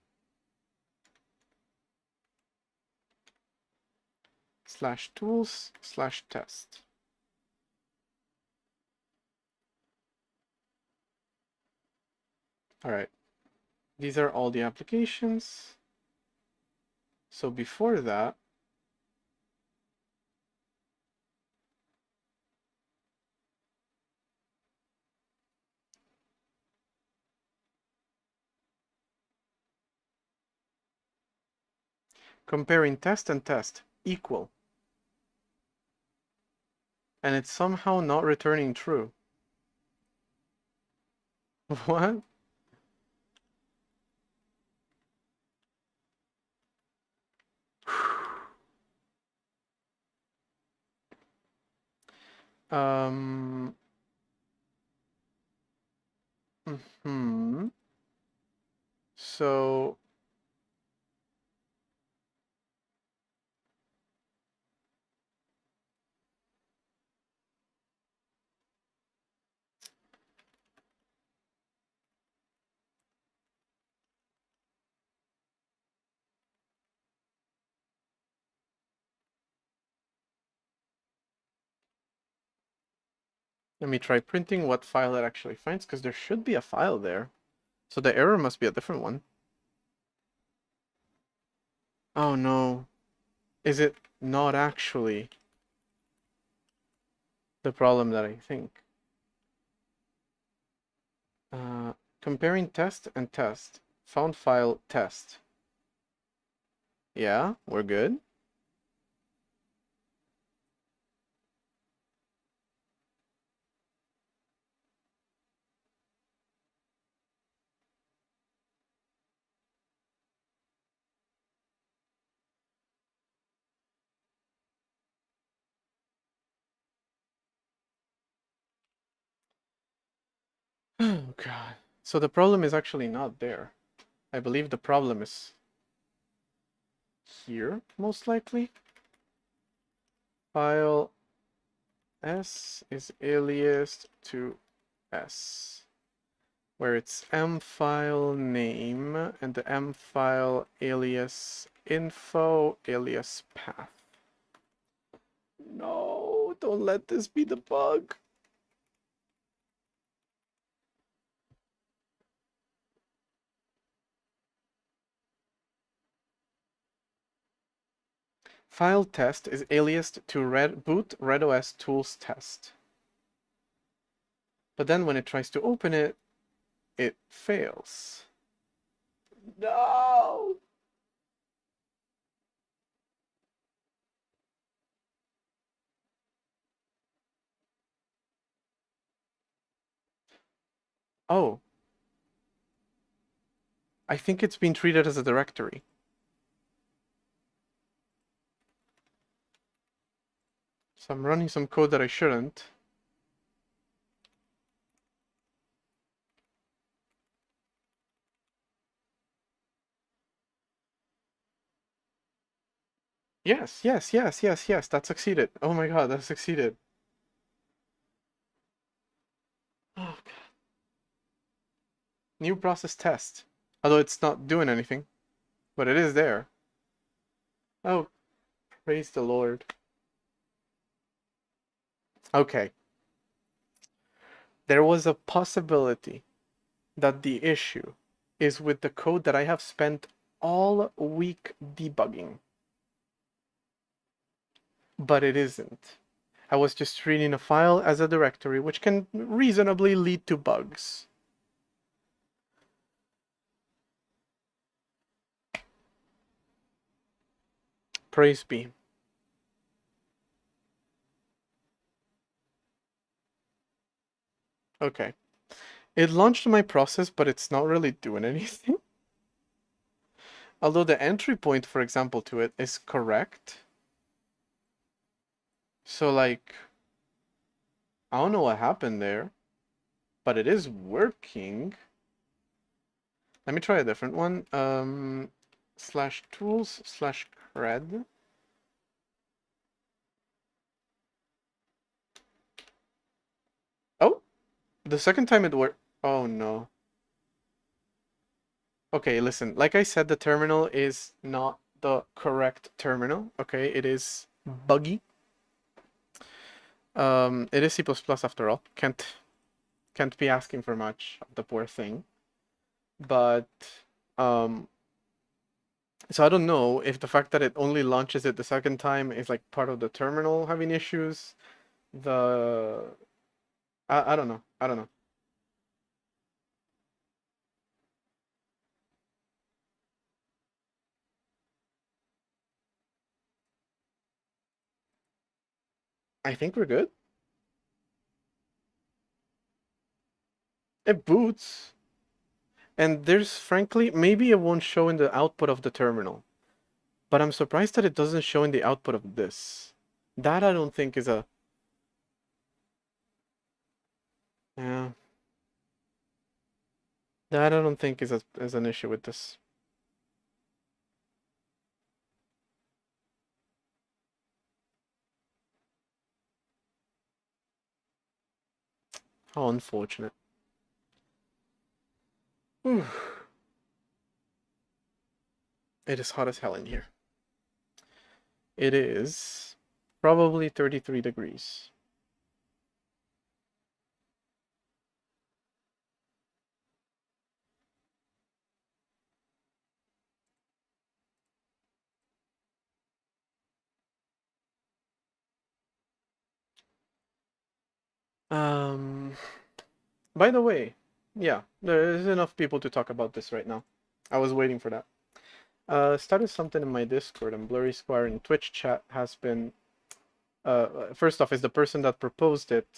/tools/test. All right. These are all the applications. So before that, comparing test and test equal. And it's somehow not returning true. What? Um, so let me try printing what file it actually finds, because there should be a file there. So the error must be a different one. Oh no. Is it not actually the problem that I think? Comparing test and test. Found file test. Yeah, we're good. Oh god. So the problem is actually not there. I believe the problem is here, most likely. File S is aliased to S, where it's M file name and the M file alias info alias path. No, don't let this be the bug. File test is aliased to boot RedOS tools test. But then when it tries to open it, it fails. No! Oh. I think it's been treated as a directory. So I'm running some code that I shouldn't. Yes, yes, yes, yes, yes, that succeeded. Oh my god, that succeeded. Oh god. New process test. Although it's not doing anything. But it is there. Oh, praise the Lord. Okay. There was a possibility that the issue is with the code that I have spent all week debugging. But it isn't. I was just treating a file as a directory, which can reasonably lead to bugs. Praise be. Okay. It launched my process, but it's not really doing anything. Although the entry point, for example, to it is correct. So, like, I don't know what happened there, but it is working. Let me try a different one. /tools/cred. The second time it worked. Oh no. Okay, listen. Like I said, the terminal is not the correct terminal. Okay, it is buggy. It is C++ after all. Can't be asking for much of the poor thing. But um, so I don't know if the fact that it only launches it the second time is like part of the terminal having issues. The I don't know. I don't know. I think we're good. It boots. And there's frankly, maybe it won't show in the output of the terminal. But I'm surprised that it doesn't show in the output of this. That I don't think is a... Yeah. That I don't think is an issue with this. How unfortunate. Whew. It is hot as hell in here. It is probably 33 degrees. Um, by the way, yeah, there is enough people to talk about this right now. I was waiting for that. Started something in my Discord and Blurry Square in Twitch chat has been first off is the person that proposed it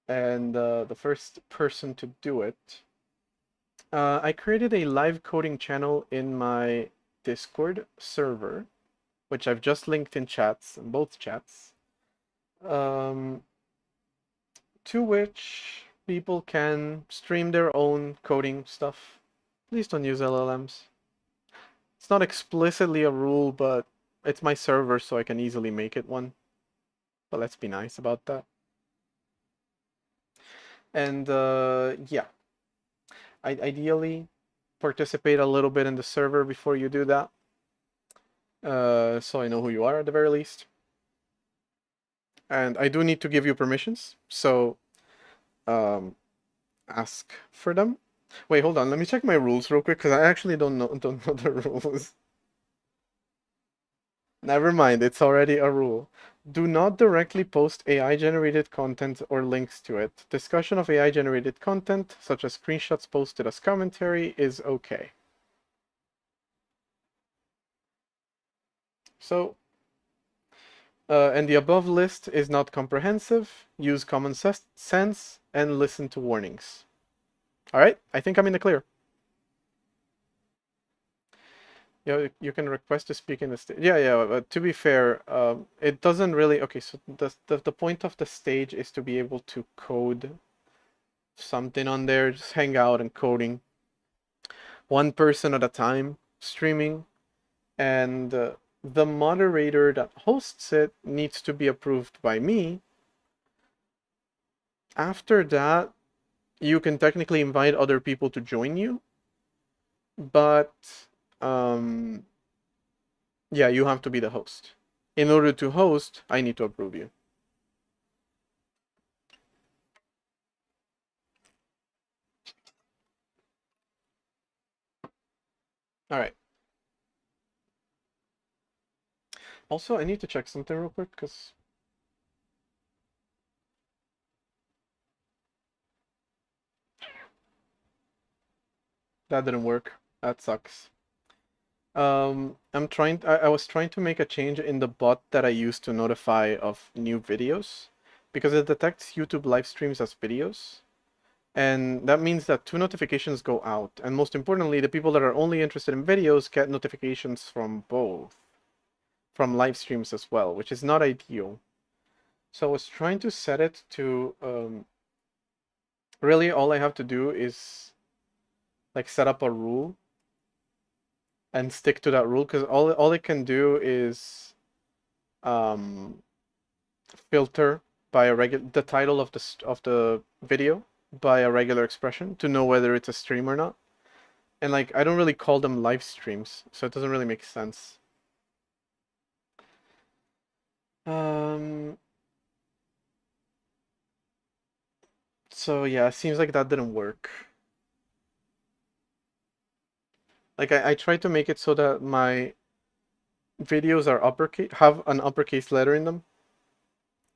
and the first person to do it. I created a live coding channel in my Discord server, which I've just linked in chats, in both chats, to which people can stream their own coding stuff. Please don't use LLMs. It's not explicitly a rule, but it's my server, so I can easily make it one. But let's be nice about that. And yeah, ideally participate a little bit in the server before you do that. So I know who you are at the very least. And I do need to give you permissions, so ask for them. Wait, hold on. Let me check my rules real quick because I actually don't know the rules. Never mind, it's already a rule. Do not directly post AI-generated content or links to it. Discussion of AI-generated content, such as screenshots posted as commentary, is okay. So, and the above list is not comprehensive. Use common sense and listen to warnings. All right, I think I'm in the clear. Yeah, you can request to speak in the stage. Yeah. But to be fair, it doesn't really. Okay, so the point of the stage is to be able to code something on there, just hang out and coding. One person at a time, streaming, and the moderator that hosts it needs to be approved by me. After that, you can technically invite other people to join you, but yeah, you have to be the host. In order to host, I need to approve you. All right. Also, I need to check something real quick because that didn't work. That sucks. I was trying to make a change in the bot that I use to notify of new videos because it detects YouTube live streams as videos. And that means that two notifications go out. And most importantly, the people that are only interested in videos get notifications from both, from live streams as well, which is not ideal. So I was trying to set it to, really all I have to do is like set up a rule and stick to that rule because all it can do is filter by the title of the video by a regular expression to know whether it's a stream or not. And like I don't really call them live streams, so it doesn't really make sense. So yeah, it seems like that didn't work. Like I tried to make it so that my videos are uppercase, have an uppercase letter in them,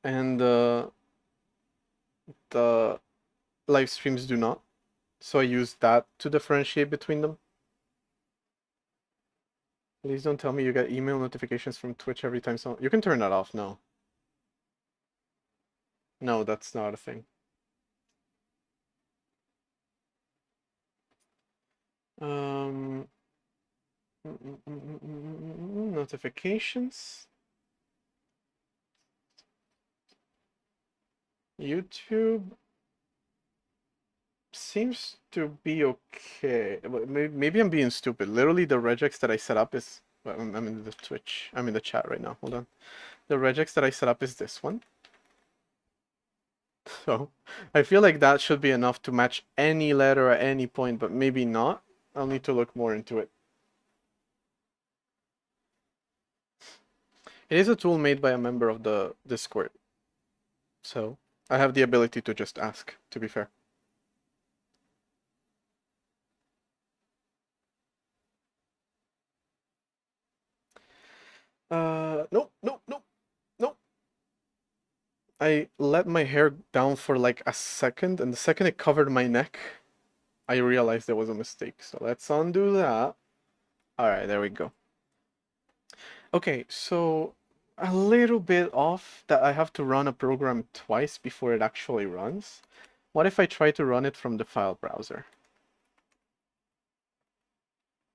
and the live streams do not. So I use that to differentiate between them. Please don't tell me you get email notifications from Twitch every time someone... You can turn that off, no. No, that's not a thing. Notifications. YouTube seems to be okay. Maybe I'm being stupid. Literally, the regex that I set up is... Well, I'm in the Twitch. I'm in the chat right now. Hold on. The regex that I set up is this one. So I feel like that should be enough to match any letter at any point, but maybe not. I'll need to look more into it. It is a tool made by a member of the Discord. So I have the ability to just ask, to be fair. Nope. I let my hair down for like a second, and the second it covered my neck, I realized there was a mistake. So let's undo that. Alright, there we go. Okay, so a little bit off that I have to run a program twice before it actually runs. What if I try to run it from the file browser?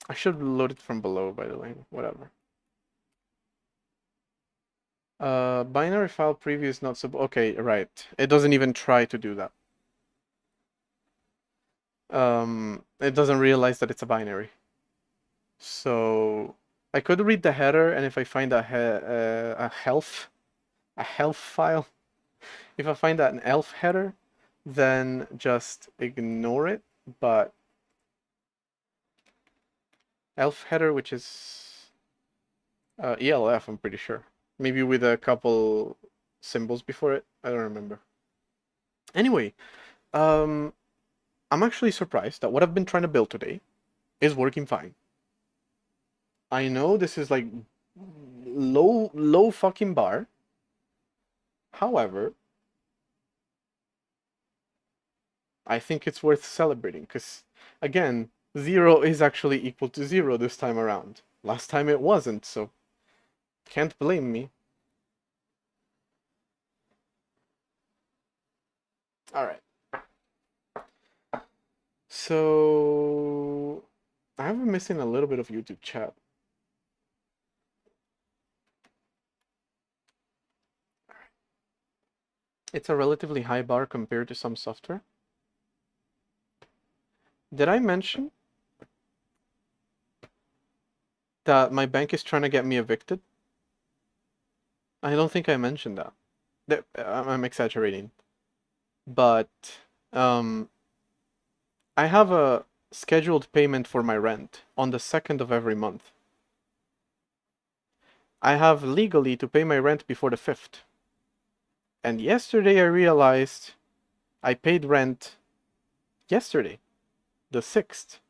I should load it from below, by the way, whatever. Binary file preview is not okay, right. It doesn't even try to do that. It doesn't realize that it's a binary. So I could read the header, and if I find a health file, if I find that an elf header, then just ignore it. But elf header, which is ELF, I'm pretty sure. Maybe with a couple symbols before it. I don't remember. Anyway, I'm actually surprised that what I've been trying to build today is working fine. I know this is like low fucking bar. However, I think it's worth celebrating because, again, 0 is actually equal to 0 this time around. Last time it wasn't, so can't blame me. Alright. So I'm missing a little bit of YouTube chat. It's a relatively high bar compared to some software. Did I mention that my bank is trying to get me evicted? I don't think I mentioned that. I'm exaggerating. But I have a scheduled payment for my rent on the 2nd of every month. I have legally to pay my rent before the 5th. And yesterday I realized I paid rent yesterday, the 6th.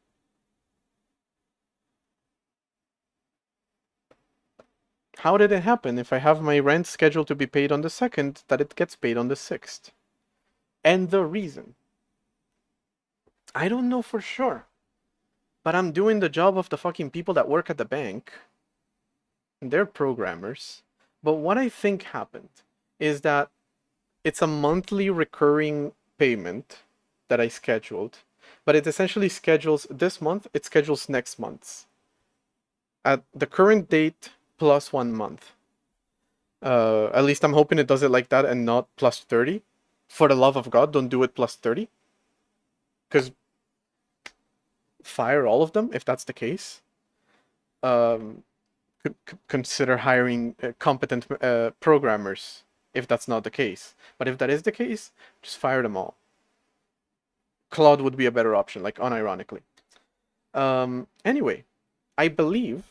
How did it happen if I have my rent scheduled to be paid on the 2nd, that it gets paid on the 6th? And the reason, I don't know for sure, but I'm doing the job of the fucking people that work at the bank. And they're programmers. But what I think happened is that it's a monthly recurring payment that I scheduled, but it essentially schedules this month, it schedules next month's at the current date plus 1 month. At least I'm hoping it does it like that and not plus 30. For the love of God, don't do it plus 30. Because fire all of them if that's the case. Consider hiring competent programmers if that's not the case. But if that is the case, just fire them all. Claude would be a better option, like unironically. Anyway, I believe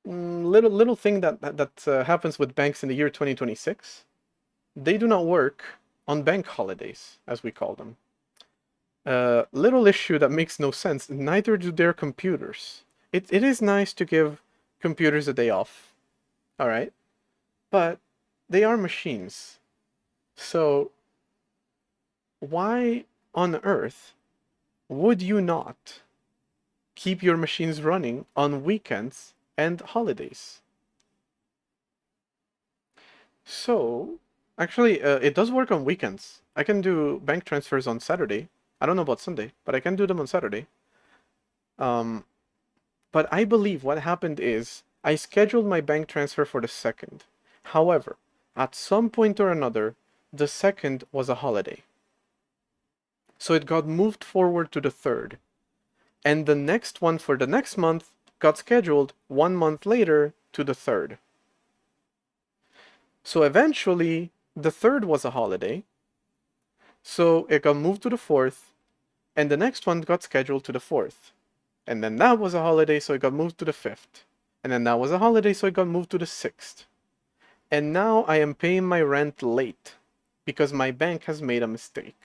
little thing that happens with banks in the year 2026. They do not work on bank holidays, as we call them. Little issue that makes no sense. Neither do their computers. It is nice to give computers a day off, all right, but they are machines. So why on earth would you not keep your machines running on weekends and holidays? So, actually, it does work on weekends. I can do bank transfers on Saturday. I don't know about Sunday, but I can do them on Saturday. Um, but I believe what happened is I scheduled my bank transfer for the 2nd. However, at some point or another, the 2nd was a holiday. So it got moved forward to the 3rd. And the next one for the next month got scheduled 1 month later to the 3rd. So eventually, the 3rd was a holiday. So it got moved to the 4th, and the next one got scheduled to the 4th. And then that was a holiday, so it got moved to the 5th. And then that was a holiday, so it got moved to the 6th. And now I am paying my rent late because my bank has made a mistake.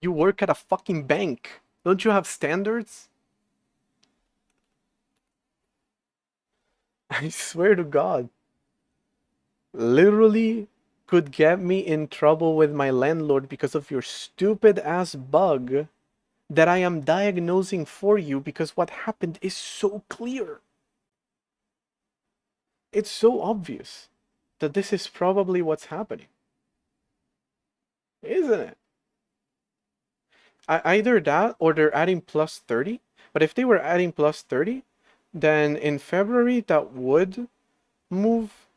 You work at a fucking bank. Don't you have standards? I swear to God. Literally could get me in trouble with my landlord because of your stupid ass bug that I am diagnosing for you because what happened is so clear. It's so obvious that this is probably what's happening. Isn't it? Either that or they're adding plus 30. But if they were adding plus 30, then in February that would move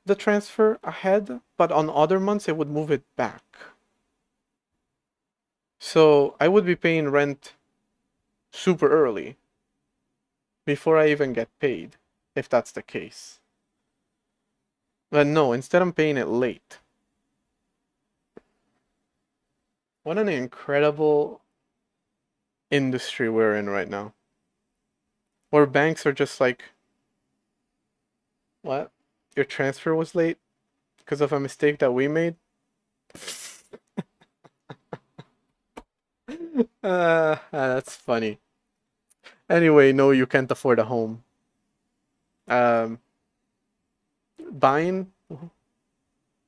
the transfer ahead, but on other months it would move it back. So I would be paying rent super early before I even get paid, if that's the case. But no, instead I'm paying it late. What an incredible industry we're in right now. Where banks are just like, what? Your transfer was late because of a mistake that we made? That's funny. Anyway, no, you can't afford a home. Um, buying,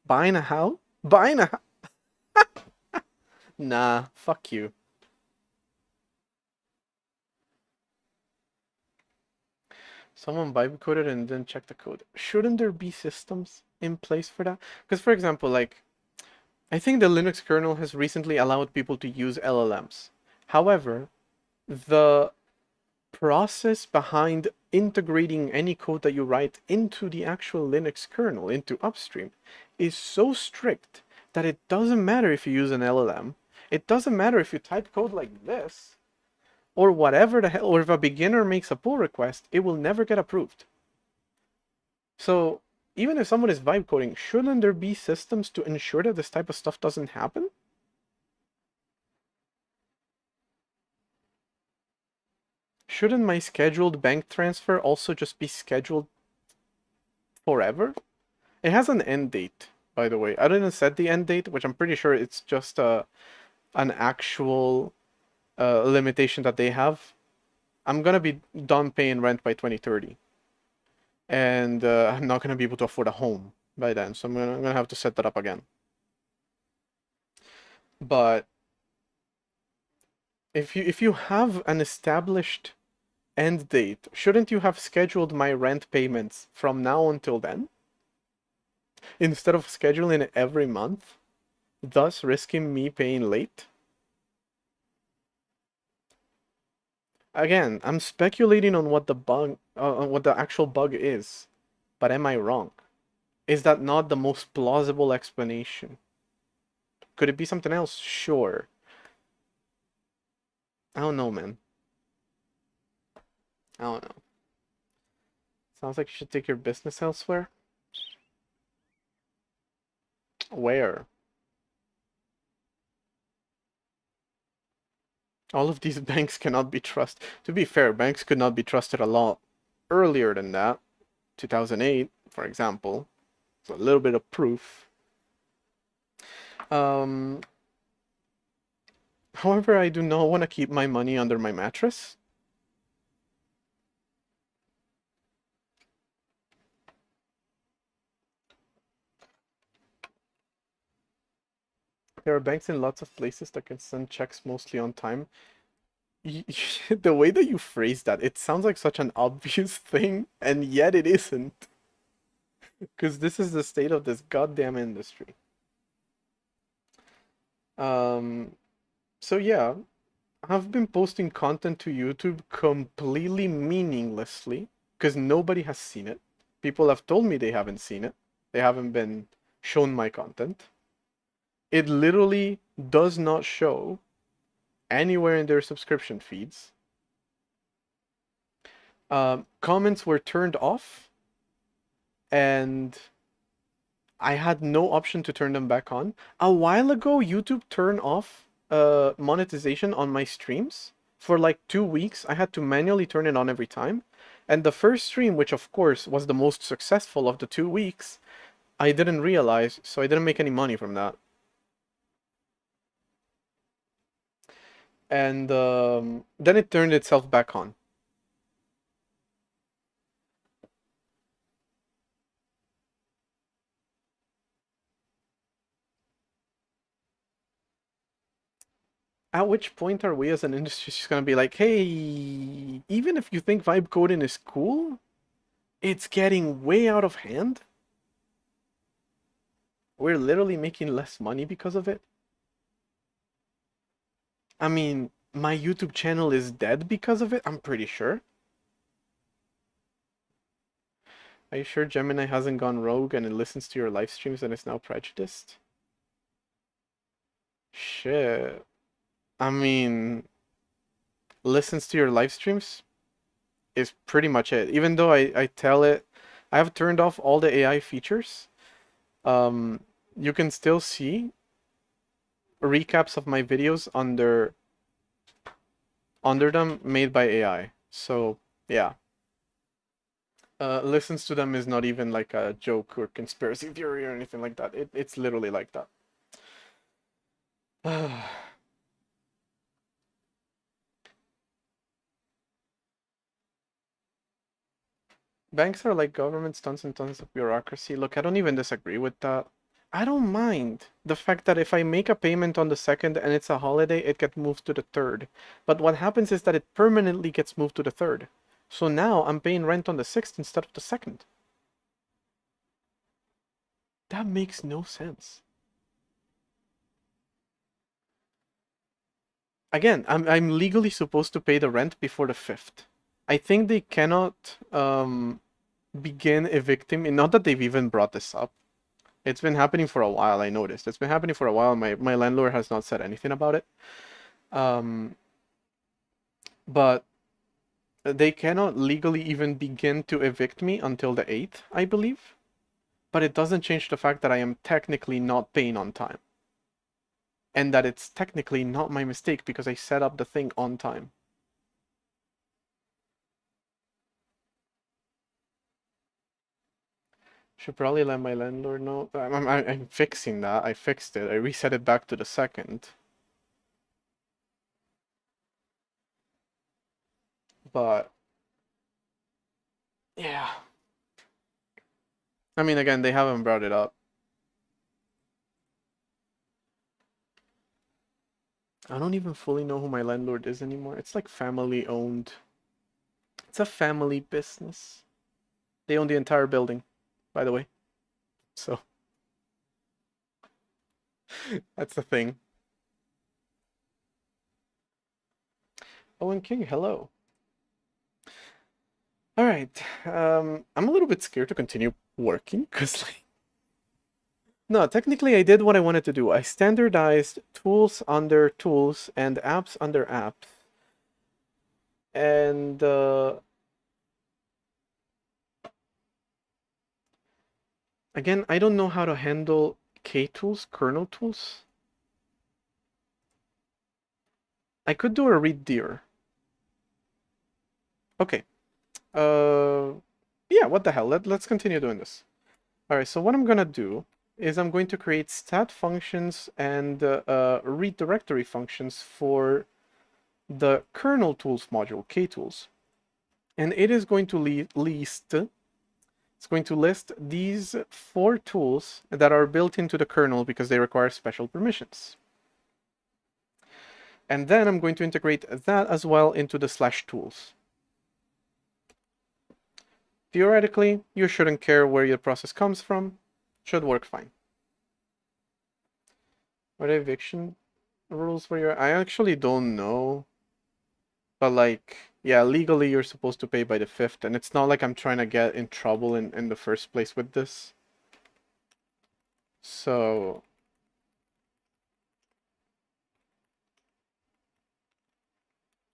buying a house? Buying a house? Nah, fuck you. Someone vibecoded and didn't check the code. Shouldn't there be systems in place for that? Because, for example, like, I think the Linux kernel has recently allowed people to use LLMs. However, the process behind integrating any code that you write into the actual Linux kernel, into upstream, is so strict that it doesn't matter if you use an LLM. It doesn't matter if you type code like this, or whatever the hell, or if a beginner makes a pull request, it will never get approved. So even if someone is vibe coding, shouldn't there be systems to ensure that this type of stuff doesn't happen? Shouldn't my scheduled bank transfer also just be scheduled forever? It has an end date, by the way. I didn't set the end date, which I'm pretty sure it's just an actual limitation that they have. I'm gonna be done paying rent by 2030. And I'm not gonna be able to afford a home by then, so I'm gonna have to set that up again. But if you have an established end date, shouldn't you have scheduled my rent payments from now until then? Instead of scheduling it every month, thus risking me paying late? Again, I'm speculating on what the bug, what the actual bug is, but am I wrong? Is that not the most plausible explanation? Could it be something else? Sure. I don't know, man. I don't know. Sounds like you should take your business elsewhere. Where? All of these banks cannot be trusted. To be fair, banks could not be trusted a lot earlier than that. 2008, for example. So a little bit of proof. Um, However, I do not want to keep my money under my mattress. There are banks in lots of places that can send checks mostly on time. The way that you phrase that, it sounds like such an obvious thing, and yet it isn't. Because this is the state of this goddamn industry. Um, so yeah, I've been posting content to YouTube completely meaninglessly because nobody has seen it. People have told me they haven't seen it. They haven't been shown my content. It literally does not show anywhere in their subscription feeds. Comments were turned off, and I had no option to turn them back on. A while ago, YouTube turned off monetization on my streams. For like 2 weeks, I had to manually turn it on every time. And the first stream, which of course was the most successful of the 2 weeks, I didn't realize, so I didn't make any money from that. And then it turned itself back on. At which point are we as an industry just gonna be like, hey, even if you think vibe coding is cool, it's getting way out of hand? We're literally making less money because of it. I mean, my YouTube channel is dead because of it, I'm pretty sure. Are you sure Gemini hasn't gone rogue and it listens to your live streams and is now prejudiced? Shit. I mean, listens to your live streams is pretty much it. Even though I tell it, I have turned off all the AI features. You can still see recaps of my videos under them made by AI. So yeah. Listens to them is not even like a joke or conspiracy theory or anything like that. It's literally like that. Banks are like governments, tons and tons of bureaucracy. Look, I don't even disagree with that. I don't mind the fact that if I make a payment on the 2nd and it's a holiday, it gets moved to the 3rd. But what happens is that it permanently gets moved to the 3rd. So now I'm paying rent on the 6th instead of the 2nd. That makes no sense. Again, I'm legally supposed to pay the rent before the 5th. I think they cannot begin evicting me. Not that they've even brought this up. It's been happening for a while, I noticed. It's been happening for a while. My landlord has not said anything about it. But they cannot legally even begin to evict me until the 8th, I believe. But it doesn't change the fact that I am technically not paying on time. And that it's technically not my mistake because I set up the thing on time. Should probably let my landlord know. I'm fixing that. I fixed it. I reset it back to the 2nd. But yeah. I mean, again, they haven't brought it up. I don't even fully know who my landlord is anymore. It's like family owned. It's a family business. They own the entire building, by the way. So that's the thing. Owen King, hello. All right. I'm a little bit scared to continue working because like No, technically I did what I wanted to do. I standardized tools under tools and apps under apps. And again, I don't know how to handle K-tools, kernel tools. I could do a read dir. Okay. Yeah, what the hell? Let's continue doing this. All right, so what I'm gonna do is I'm going to create stat functions and read directory functions for the kernel tools module, K-tools. And it is going to it's going to list these 4 tools that are built into the kernel because they require special permissions. And then I'm going to integrate that as well into the /tools. Theoretically, you shouldn't care where your process comes from. Should work fine. Are there eviction rules for your... I actually don't know. But like, yeah, legally you're supposed to pay by the 5th, and it's not like I'm trying to get in trouble in the first place with this. So...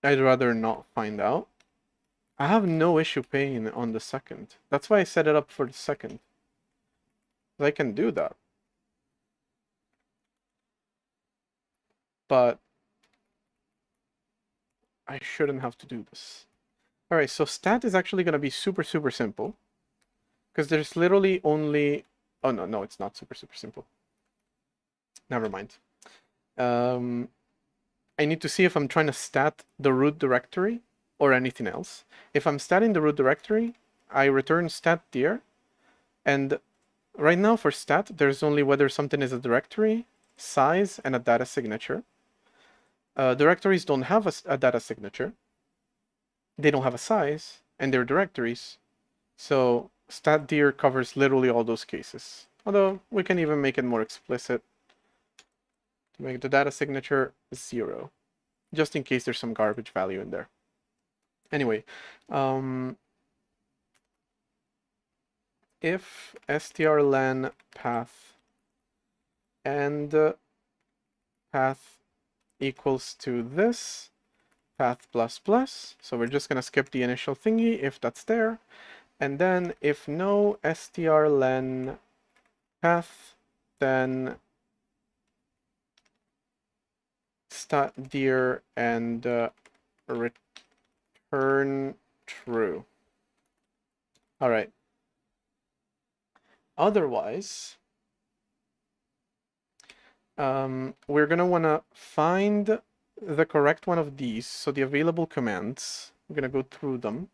I'd rather not find out. I have no issue paying on the 2nd. That's why I set it up for the 2nd. I can do that. But I shouldn't have to do this. Alright, so stat is actually going to be super simple. Because there's literally only... Oh, no, it's not super simple. Never mind. I need to see if I'm trying to stat the root directory or anything else. If I'm statting the root directory, I return stat dir. And right now for stat, there's only whether something is a directory, size, and a data signature. Directories don't have a data signature. They don't have a size, and they're directories. So stat dir covers literally all those cases. Although we can even make it more explicit to make the data signature 0, just in case there's some garbage value in there. Anyway, if strlen path and path equals to this path plus plus, so we're just gonna skip the initial thingy if that's there, and then if no strlen path, then stat dir and return true. All right. Otherwise, we're gonna wanna find the correct one of these. So the available commands, I'm gonna go through them.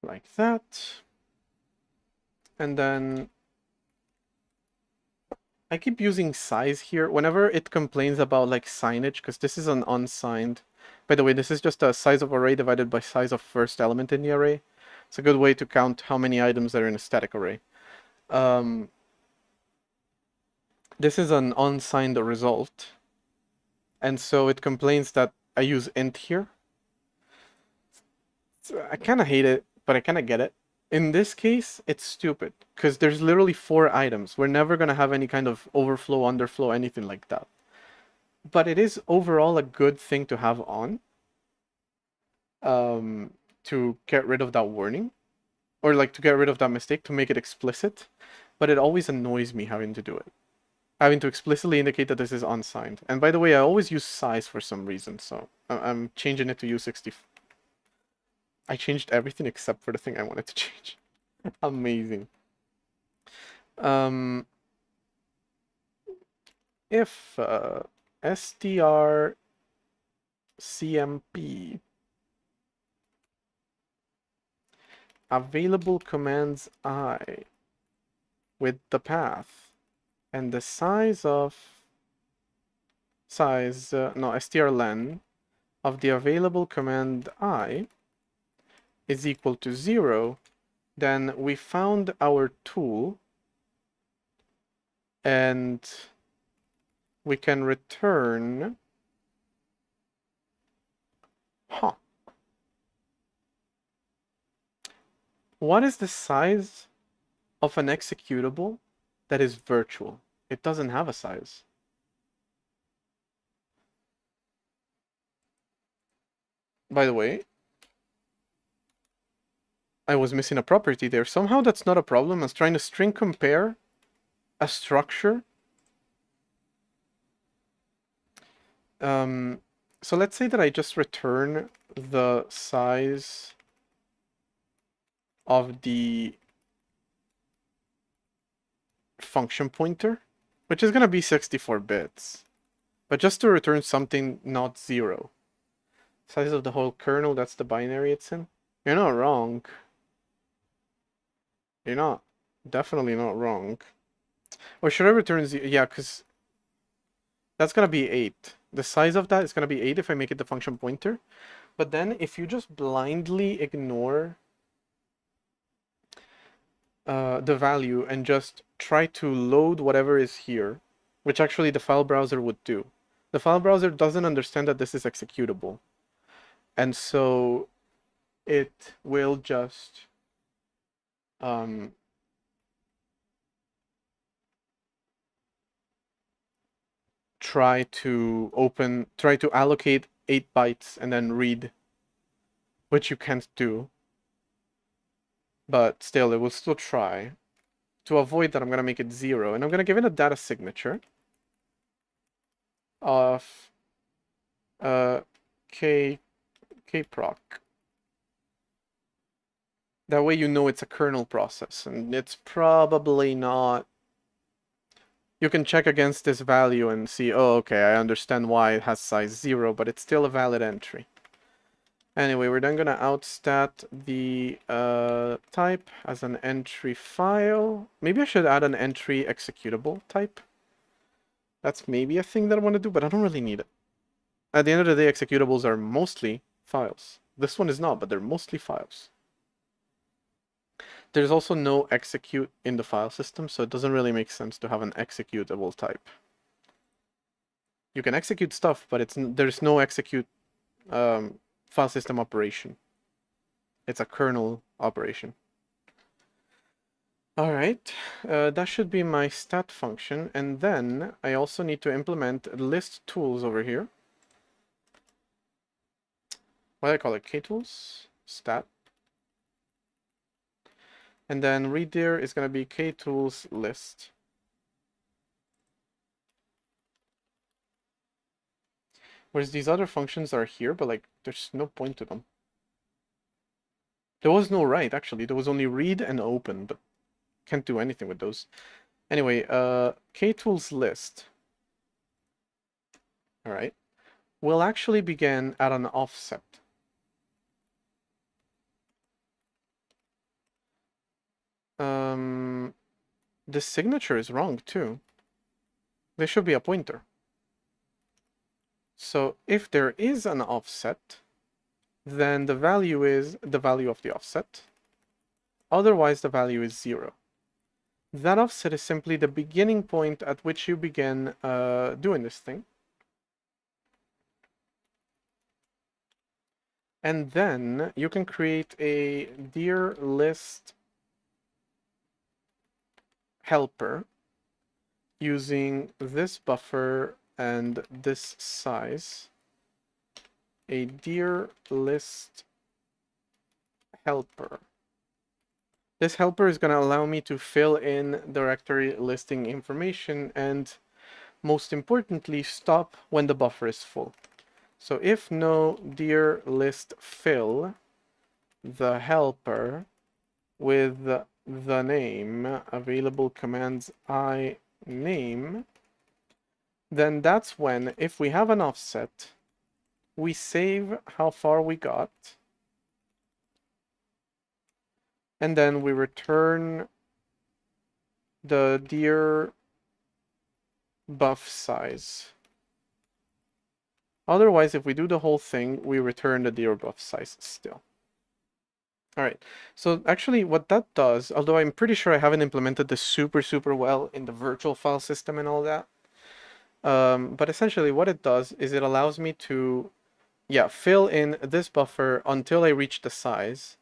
Like that. And then I keep using size here whenever it complains about like signage, because this is an unsigned. By the way, this is just a size of array divided by size of first element in the array. It's a good way to count how many items are in a static array. This is an unsigned result. And so it complains that I use int here. So I kind of hate it, but I kind of get it. In this case, it's stupid, because there's literally 4 items. We're never going to have any kind of overflow, underflow, anything like that. But it is overall a good thing to have on, to get rid of that warning, or like to get rid of that mistake, to make it explicit. But it always annoys me having to do it. Having to explicitly indicate that this is unsigned. And by the way, I always use size for some reason, so I'm changing it to U60. I changed everything except for the thing I wanted to change. Amazing. If strcmp available commands I with the path and the size of strlen of the available command I is equal to 0, then we found our tool, and we can return... Huh. What is the size of an executable that is virtual? It doesn't have a size. By the way, I was missing a property there. Somehow that's not a problem. I was trying to string compare a structure. So let's say that I just return the size of the function pointer, which is going to be 64 bits. But just to return something not 0. Size of the whole kernel, that's the binary it's in. You're not wrong. You're not. Definitely not wrong. Or should I return 0? Yeah, because that's going to be 8. The size of that is going to be 8 if I make it the function pointer. But then if you just blindly ignore the value and just try to load whatever is here, which actually the file browser would do. The file browser doesn't understand that this is executable. And so it will just try to allocate 8 bytes and then read, which you can't do. But still, it will still try. To avoid that, I'm going to make it 0, and I'm going to give it a data signature of kproc. That way you know it's a kernel process, and it's probably not. You can check against this value and see, oh, okay, I understand why it has size 0, but it's still a valid entry. Anyway, we're then going to outstat the type as an entry file. Maybe I should add an entry executable type. That's maybe a thing that I want to do, but I don't really need it. At the end of the day, executables are mostly files. This one is not, but they're mostly files. There's also no execute in the file system, so it doesn't really make sense to have an executable type. You can execute stuff, but there's no execute file system operation. It's a kernel operation. All right, that should be my stat function. And then I also need to implement list tools over here. What do I call it? K-tools? Stat. And then read there is going to be K-tools list. Whereas these other functions are here, but like there's no point to them. There was no write, actually. There was only read and open, but can't do anything with those. Anyway, K-tools list. All right. Will actually begin at an offset. The signature is wrong too. There should be a pointer. So if there is an offset, then the value is the value of the offset. Otherwise, the value is 0. That offset is simply the beginning point at which you begin doing this thing. And then you can create a dir list helper using this buffer and this size. A dir list helper. This helper is going to allow me to fill in directory listing information and, most importantly, stop when the buffer is full. So if no dir list fill the helper with the name available commands I name, then that's when, if we have an offset, we save how far we got, and then we return the dir buff size. Otherwise, if we do the whole thing, we return the dir buff size still. All right, so actually what that does, although I'm pretty sure I haven't implemented this super well in the virtual file system and all that, But essentially what it does is it allows me to, yeah, fill in this buffer until I reach the size,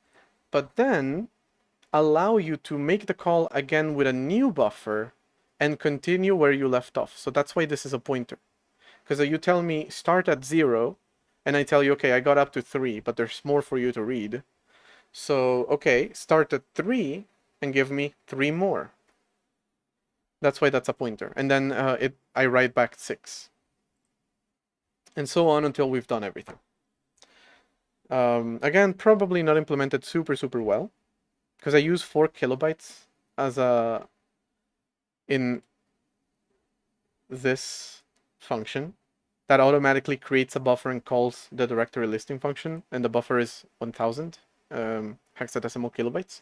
but then allow you to make the call again with a new buffer and continue where you left off. So that's why this is a pointer. Because you tell me start at 0, and I tell you, okay, I got up to 3, but there's more for you to read. So, okay, start at 3 and give me 3 more. That's why that's a pointer. And then I write back 6. And so on until we've done everything. Again, probably not implemented super well, because I use 4 kilobytes as a in this function that automatically creates a buffer and calls the directory listing function, and the buffer is 1000 hexadecimal kilobytes.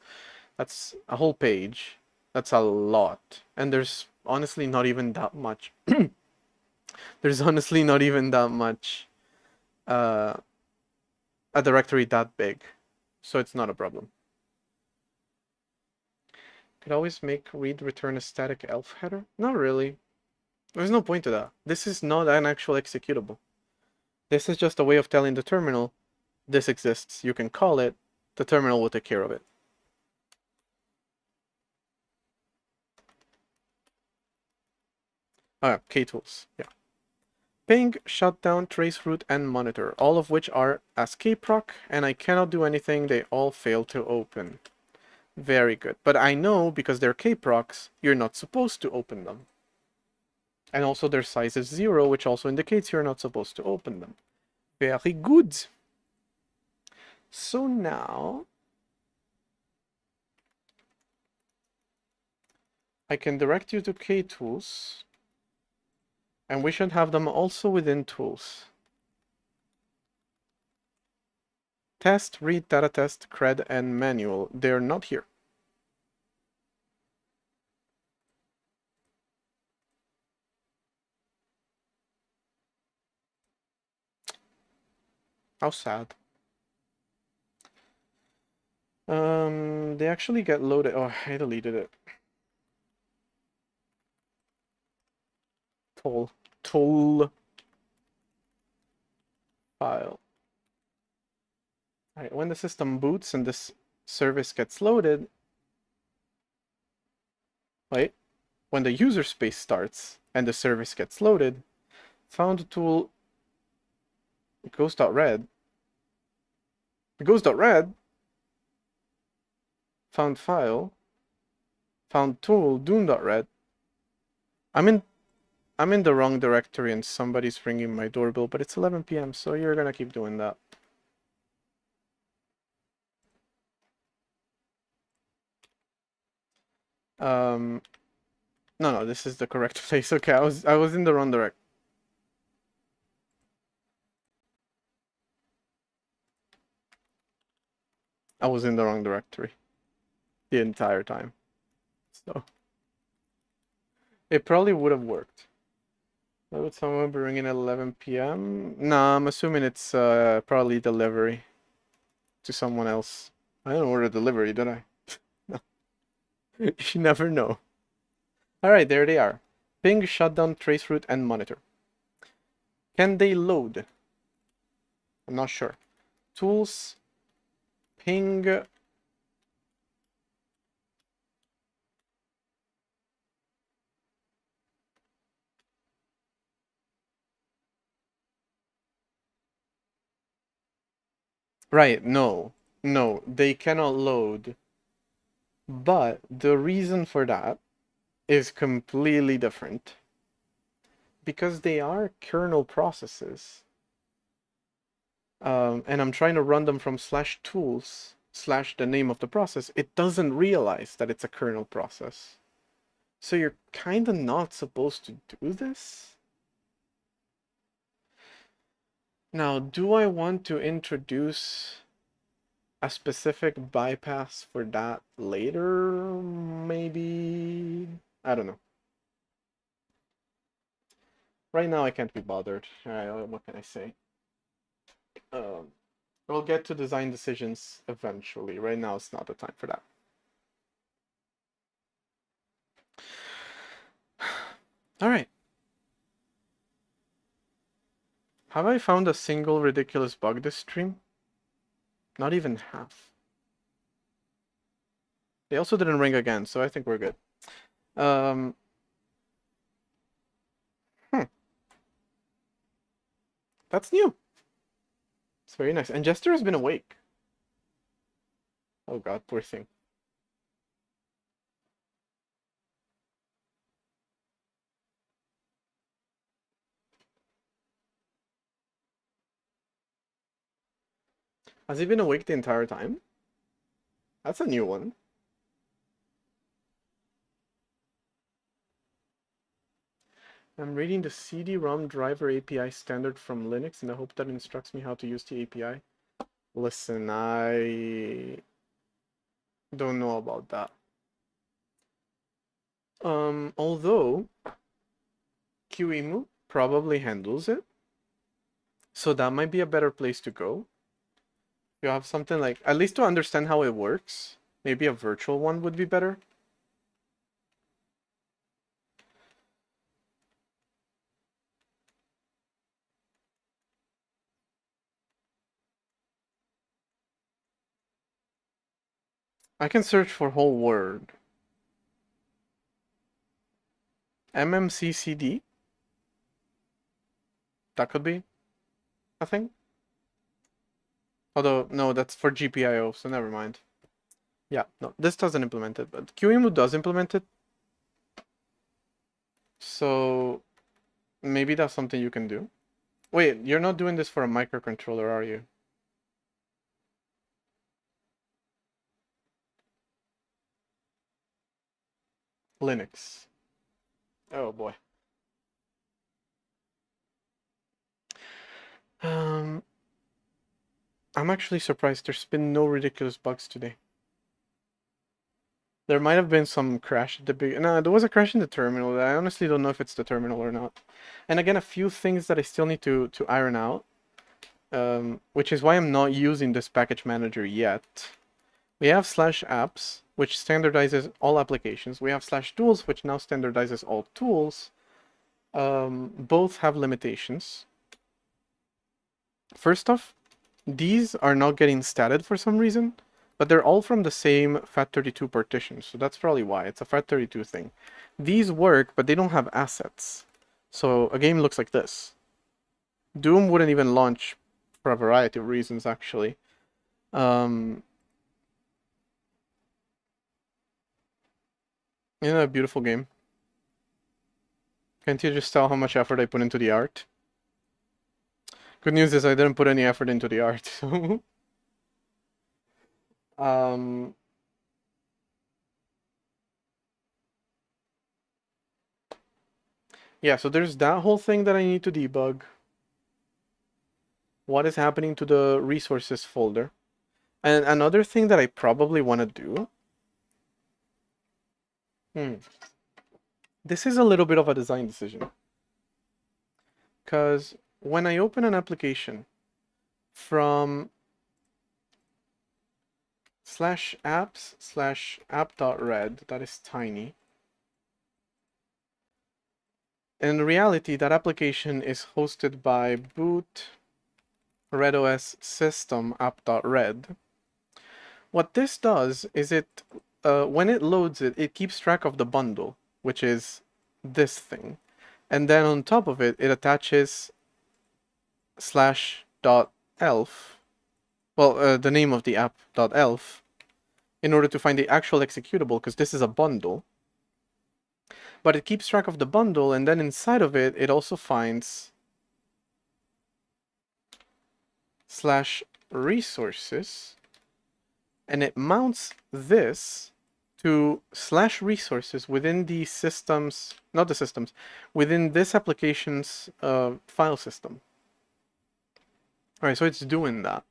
That's a whole page. That's a lot. And there's honestly not even that much. There's honestly not even that much a directory that big. So it's not a problem. Could always make read return a static elf header? Not really. There's no point to that. This is not an actual executable. This is just a way of telling the terminal, this exists, you can call it, the terminal will take care of it. K-tools, yeah. Ping, shutdown, traceroute, and monitor, all of which are as kproc, and I cannot do anything, they all fail to open. Very good. But I know, because they're kprocs, you're not supposed to open them. And also their size is 0, which also indicates you're not supposed to open them. Very good. So now I can direct you to K-tools, and we should have them also within tools. Test, read, data test, cred, and manual. They're not here. How sad. They actually get loaded. Oh, I deleted it. Tool file. All right, when the system boots and this service gets loaded, right? When the user space starts and the service gets loaded, found tool goes.red. Goes.red. Found file. Found tool doom.red. I'm in the wrong directory and somebody's ringing my doorbell, but it's 11 p.m., so you're gonna keep doing that. No, this is the correct place. Okay, I was in the wrong direct. I was in the wrong directory the entire time. So it probably would have worked. Why would someone be ringing at 11 p.m.? Nah, I'm assuming it's probably delivery to someone else. I didn't order delivery, did I? No. You never know. Alright, there they are. Ping, shutdown, traceroute, and monitor. Can they load? I'm not sure. Tools, ping. Right, no, they cannot load. But the reason for that is completely different. Because they are kernel processes. And I'm trying to run them from /tools / the name of the process, it doesn't realize that it's a kernel process. So you're kind of not supposed to do this. Now, do I want to introduce a specific bypass for that later? Maybe. I don't know. Right now, I can't be bothered. Alright, what can I say? We'll get to design decisions eventually. Right now, it's not the time for that. All right. Have I found a single ridiculous bug this stream? Not even half. They also didn't ring again, so I think we're good. Um, hmm. That's new. It's very nice. And Jester has been awake. Oh god, poor thing. Has he been awake the entire time? That's a new one. I'm reading the CD-ROM driver API standard from Linux in the hope that it instructs me how to use the API. Listen, I don't know about that. Although QEMU probably handles it, so that might be a better place to go. You have something like, at least to understand how it works, maybe a virtual one would be better. I can search for whole word. MMCCD? That could be a thing. Although, no, that's for GPIO, so never mind. Yeah, no, this doesn't implement it, but QEMU does implement it. So maybe that's something you can do. Wait, you're not doing this for a microcontroller, are you? Linux. Oh boy. I'm actually surprised there's been no ridiculous bugs today. There might have been some crash at the beginning. No, there was a crash in the terminal. I honestly don't know if it's the terminal or not. And again, a few things that I still need to iron out, which is why I'm not using this package manager yet. We have /apps, which standardizes all applications. We have /tools, which now standardizes all tools. Both have limitations. First off, these are not getting statted for some reason, but they're all from the same FAT32 partition, so that's probably why. It's a FAT32 thing. These work, but they don't have assets. So a game looks like this. Doom wouldn't even launch for a variety of reasons, actually. A beautiful game. Can't you just tell how much effort I put into the art? Good news is I didn't put any effort into the art, so... Yeah, so there's that whole thing that I need to debug. What is happening to the resources folder? And another thing that I probably want to do... This is a little bit of a design decision. Because when I open an application from /apps/app.red, that is tiny. In reality, that application is hosted by boot redOS system app.red. What this does is it, when it loads it, it keeps track of the bundle, which is this thing. And then on top of it, it attaches /.elf, well, the name of the app.elf, in order to find the actual executable, because this is a bundle. But it keeps track of the bundle, and then inside of it, it also finds /resources, and it mounts this to /resources within the systems, not the systems, within this application's file system. All right, so it's doing that.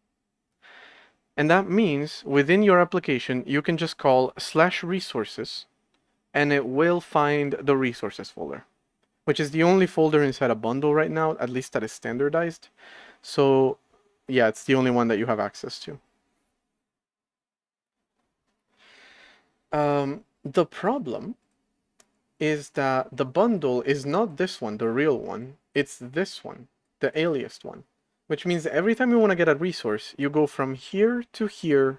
And that means within your application, you can just call /resources, and it will find the resources folder, which is the only folder inside a bundle right now, at least that is standardized. So yeah, it's the only one that you have access to. The problem is that the bundle is not this one, the real one. It's this one. the aliased one, which means every time you want to get a resource, you go from here to here.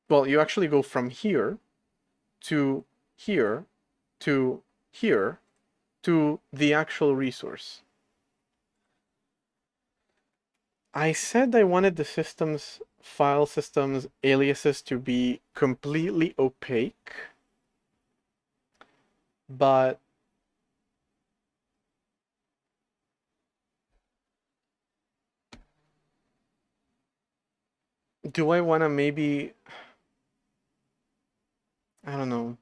Well, you actually go from here to here to here to the actual resource. I said I wanted the file systems aliases to be completely opaque, but do I want to maybe, I don't know.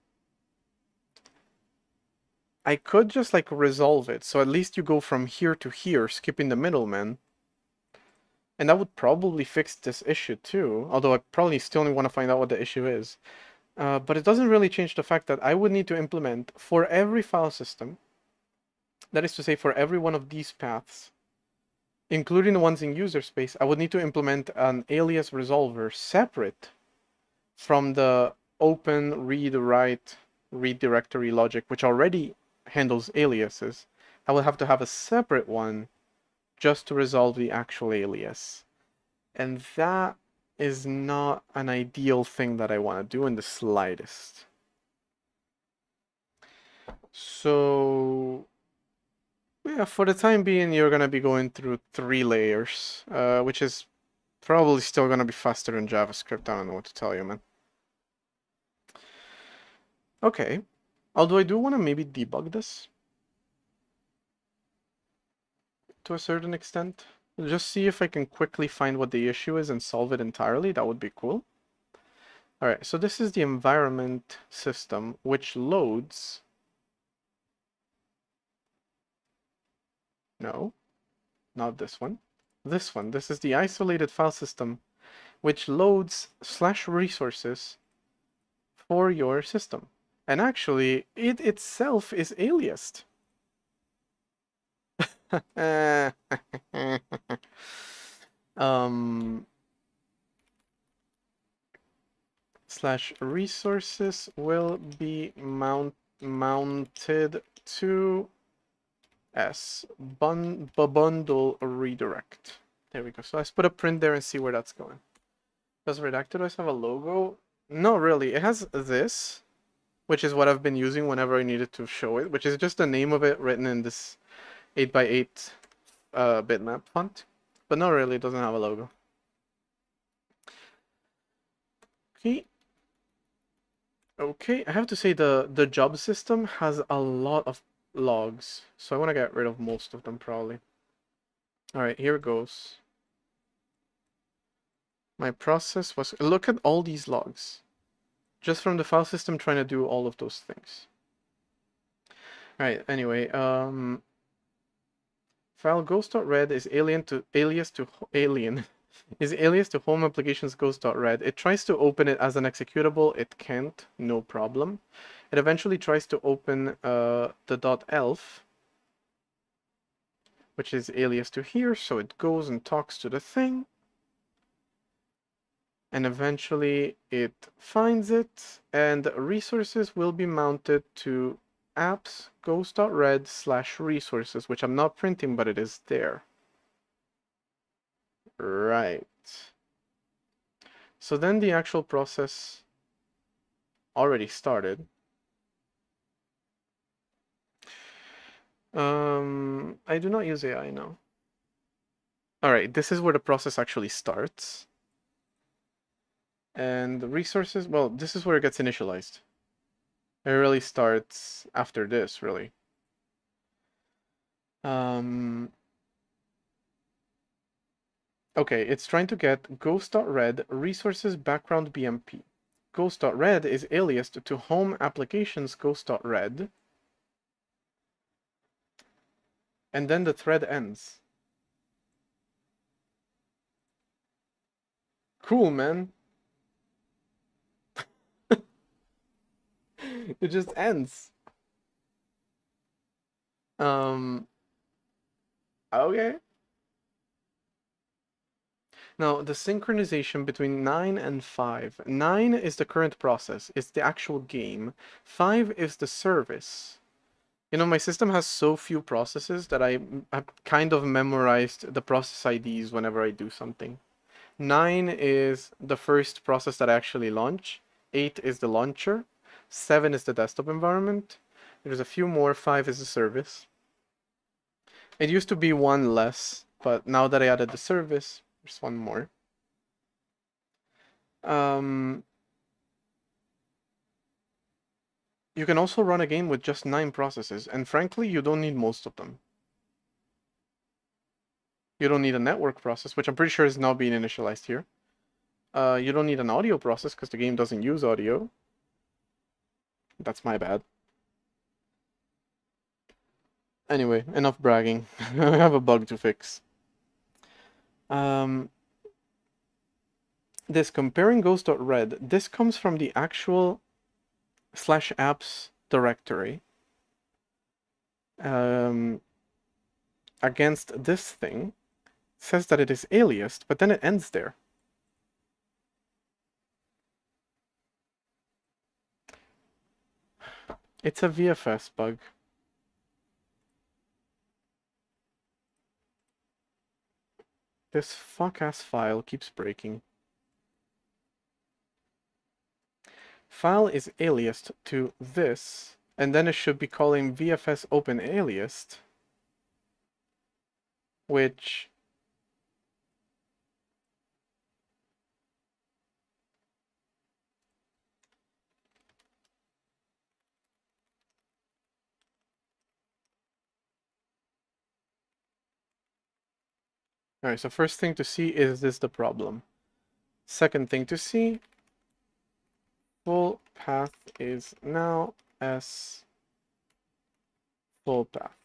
I could just like resolve it, so at least you go from here to here, skipping the middleman. And that would probably fix this issue too, although I probably still want to find out what the issue is. But it doesn't really change the fact that I would need to implement for every file system, that is to say for every one of these paths, including the ones in user space, I would need to implement an alias resolver separate from the open read write read directory logic, which already handles aliases. I will have to have a separate one just to resolve the actual alias. And that is not an ideal thing that I want to do in the slightest. So yeah, for the time being, you're going to be going through 3 layers, which is probably still going to be faster than JavaScript. I don't know what to tell you, man. Okay. Although I do want to maybe debug this to a certain extent. Just see if I can quickly find what the issue is and solve it entirely. That would be cool. All right, so this is the environment system, which loads... No, not this one. This one. This is the isolated file system, which loads /resources for your system. And actually, it itself is aliased. /resources will be mounted to bundle redirect. There we go. So let's put a print there and see where that's going. Does RedactedOS have a logo? No, really. It has this, which is what I've been using whenever I needed to show it, which is just the name of it written in this 8x8 bitmap font. But no, really, it doesn't have a logo. Okay. Okay, I have to say the job system has a lot of logs, so I want to get rid of most of them probably. All right, here it goes. My process was, look at all these logs, just from the file system trying to do all of those things. All right, anyway, file ghost.red is alias to home applications ghost.red. It tries to open it as an executable. It can't, no problem. It eventually tries to open the .elf, which is alias to here, so it goes and talks to the thing. And eventually it finds it, and resources will be mounted to apps ghost.red /resources, which I'm not printing, but it is there. Right. So then the actual process already started. I do not use AI now. All right, this is where the process actually starts. And the resources, well, this is where it gets initialized. It really starts after this, really. Okay, it's trying to get ghost.red resources background BMP. Ghost.red is aliased to home applications ghost.red. And then the thread ends. Cool, man. It just ends. Okay. Now, the synchronization between 9 and 5. 9 is the current process. It's the actual game. 5 is the service. You know, my system has so few processes that I've kind of memorized the process IDs whenever I do something. 9 is the first process that I actually launch. 8 is the launcher. 7 is the desktop environment. There's a few more. 5 is the service. It used to be one less, but now that I added the service, there's one more. You can also run a game with just 9 processes, and frankly, you don't need most of them. You don't need a network process, which I'm pretty sure is now being initialized here. You don't need an audio process because the game doesn't use audio. That's my bad. Anyway, enough bragging. I have a bug to fix. This comparing ghost.red, this comes from the actual /apps directory against this thing. Says that it is aliased, but then it ends there. It's a VFS bug. This fuck-ass file keeps breaking. File is aliased to this, and then it should be calling VFS open aliased, which alright, so first thing to see, is this the problem? Second thing to see, full path is now s full path.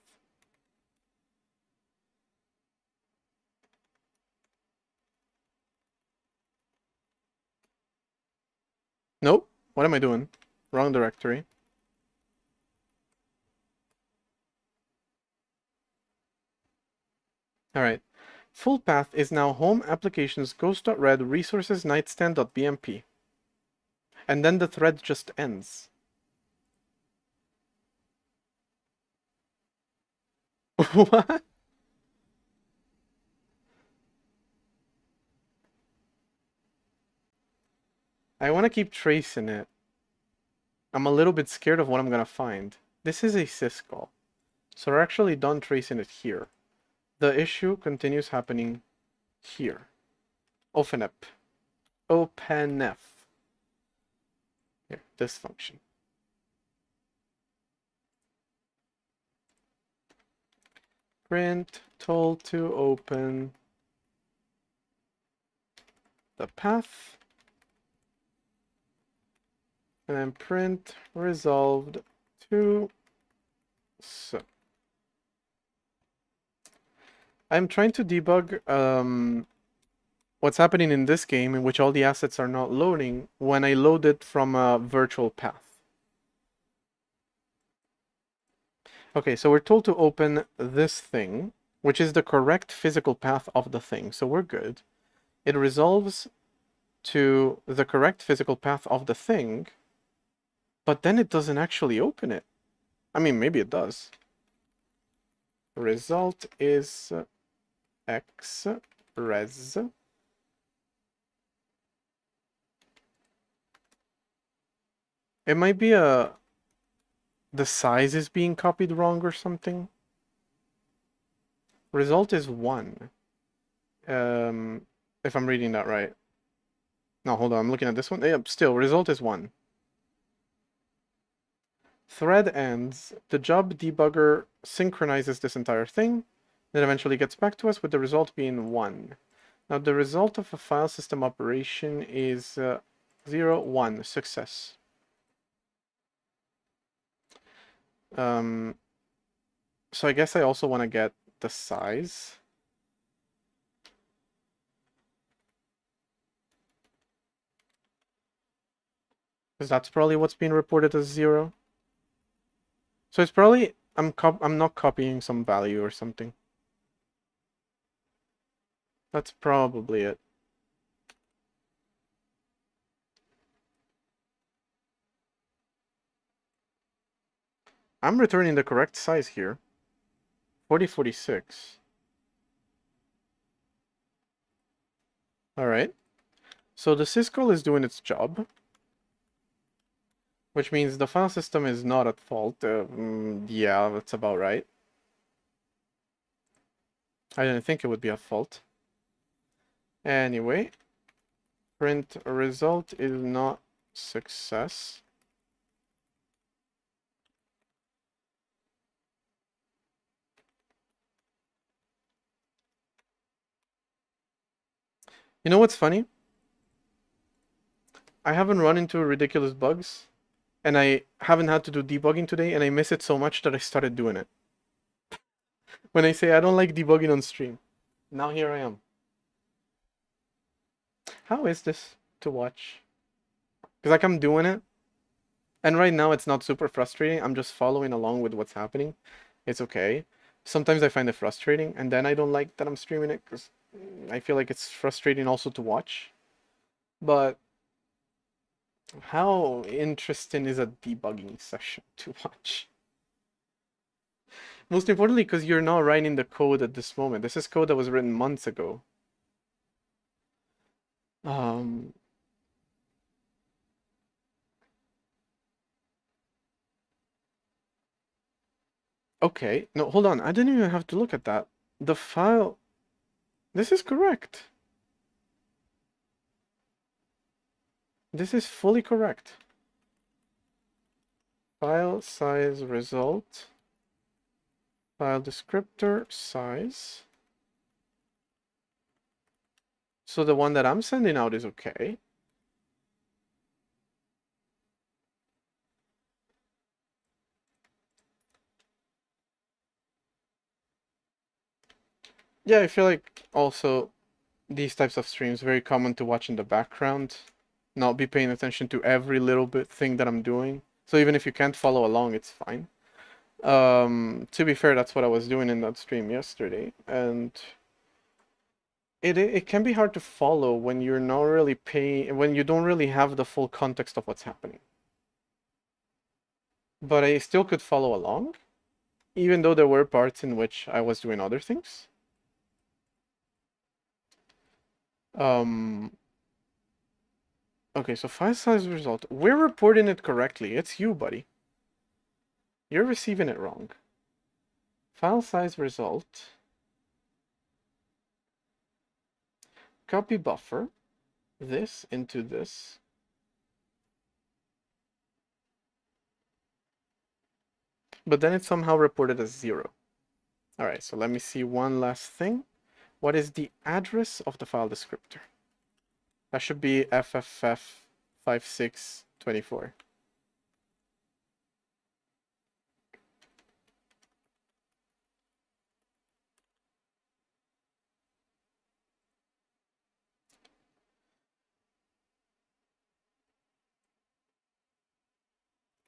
Nope, what am I doing? Wrong directory. Alright, full path is now home applications ghost.red resources nightstand.bmp. And then the thread just ends. What? I want to keep tracing it. I'm a little bit scared of what I'm going to find. This is a syscall. So we're actually done tracing it here. The issue continues happening here. Openf. Openf. Here, this function. Print told to open the path. And then print resolved to so. I'm trying to debug what's happening in this game in which all the assets are not loading when I load it from a virtual path. Okay, so we're told to open this thing, which is the correct physical path of the thing, so we're good. It resolves to the correct physical path of the thing, but then it doesn't actually open it. I mean, maybe it does. Result is x res. It might be the size is being copied wrong or something. Result is 1. If I'm reading that right. No, hold on, I'm looking at this one. Yep, still, result is 1. Thread ends. The job debugger synchronizes this entire thing. Then eventually gets back to us with the result being 1. Now the result of a file system operation is 0, 1, success. So I guess I also want to get the size. Because that's probably what's being reported as 0. So it's probably, I'm not copying some value or something. That's probably it. I'm returning the correct size here. 4046. Alright. So the syscall is doing its job, which means the file system is not at fault. Yeah, that's about right. I didn't think it would be at fault. Anyway, print result is not success. You know what's funny? I haven't run into ridiculous bugs, and I haven't had to do debugging today, and I miss it so much that I started doing it. When I say I don't like debugging on stream, now here I am. How is this to watch? Because like I'm doing it, and right now it's not super frustrating. I'm just following along with what's happening. It's okay. Sometimes I find it frustrating, and then I don't like that I'm streaming it because I feel like it's frustrating also to watch. But how interesting is a debugging session to watch? Most importantly, because you're not writing the code at this moment. This is code that was written months ago. Um, okay. No, hold on. I didn't even have to look at that. The file. This is correct. This is fully correct. File size result. File descriptor size. So the one that I'm sending out is okay. Yeah, I feel like also these types of streams very common to watch in the background, not be paying attention to every little bit thing that I'm doing. So even if you can't follow along, it's fine. To be fair, that's what I was doing in that stream yesterday, and it can be hard to follow when you're not really paying, when you don't really have the full context of what's happening. But I still could follow along, even though there were parts in which I was doing other things. Um, okay, so file size result. We're reporting it correctly. It's you, buddy. You're receiving it wrong. File size result. Copy buffer. This into this. But then it's somehow reported as 0. All right, so let me see one last thing. What is the address of the file descriptor? That should be FFF5624.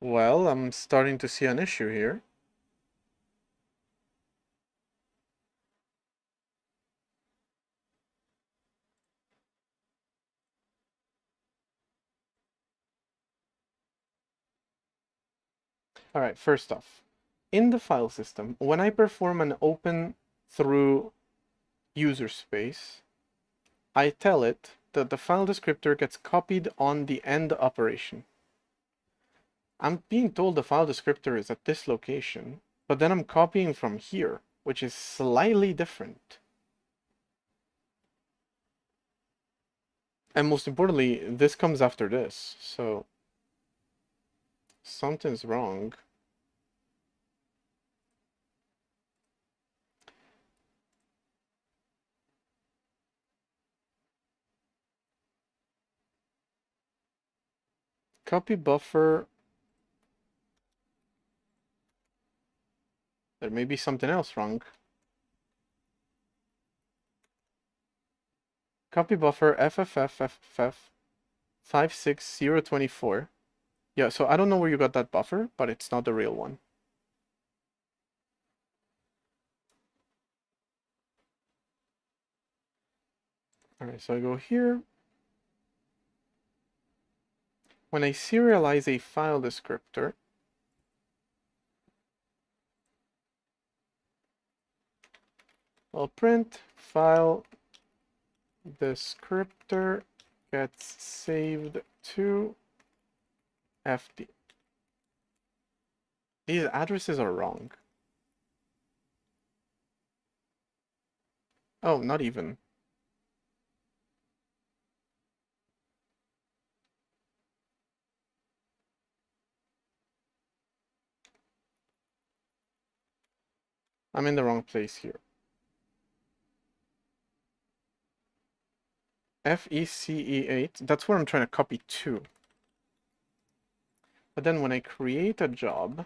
Well, I'm starting to see an issue here. All right, first off, in the file system, when I perform an open through user space, I tell it that the file descriptor gets copied on the end operation. I'm being told the file descriptor is at this location, but then I'm copying from here, which is slightly different. And most importantly, this comes after this, so something's wrong. Copy buffer. There may be something else wrong. Copy buffer FFFFF56024. Yeah, so I don't know where you got that buffer, but it's not the real one. All right, so I go here. When I serialize a file descriptor, I'll print file descriptor gets saved to FD. These addresses are wrong. Oh, not even. I'm in the wrong place here. FECE8, that's where I'm trying to copy to. But then when I create a job,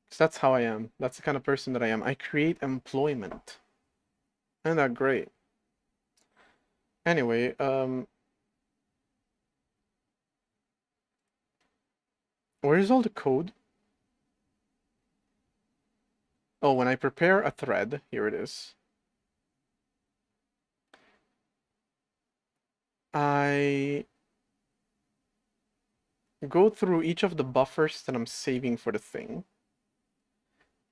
because that's how I am, that's the kind of person that I am, I create employment. Isn't that great? Anyway, where's all the code? Oh, when I prepare a thread, here it is. I go through each of the buffers that I'm saving for the thing.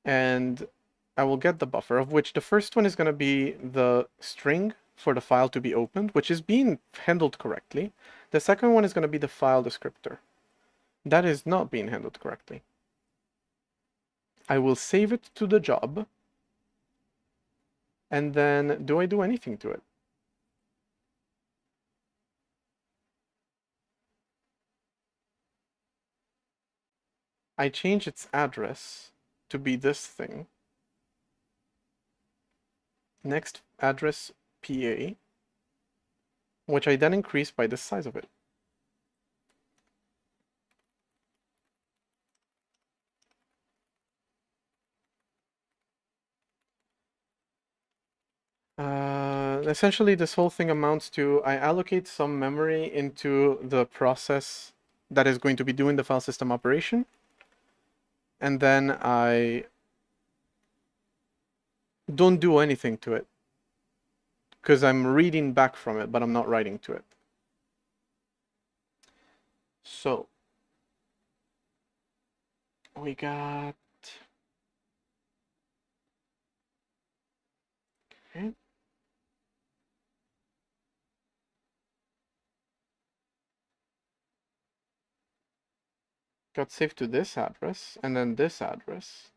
And I will get the buffer, of which the first one is going to be the string for the file to be opened, which is being handled correctly. The second one is going to be the file descriptor. That is not being handled correctly. I will save it to the job. And then, do I do anything to it? I change its address to be this thing. Next address PA, which I then increase by the size of it. Essentially, this whole thing amounts to I allocate some memory into the process that is going to be doing the file system operation, and then I don't do anything to it because I'm reading back from it, but I'm not writing to it. So we got okay. Got saved to this address and then this address.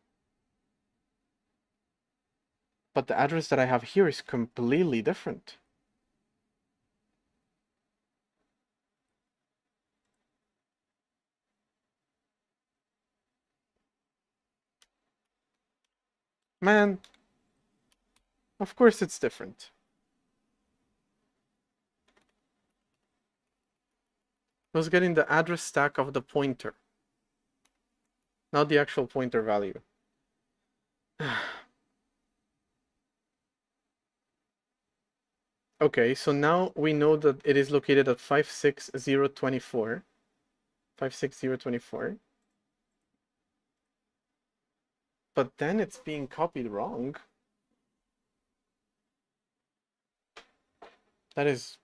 But the address that I have here is completely different. Man, of course it's different. I was getting the address stack of the pointer, not the actual pointer value. Okay, so now we know that it is located at 56024. 56024. But then it's being copied wrong. That is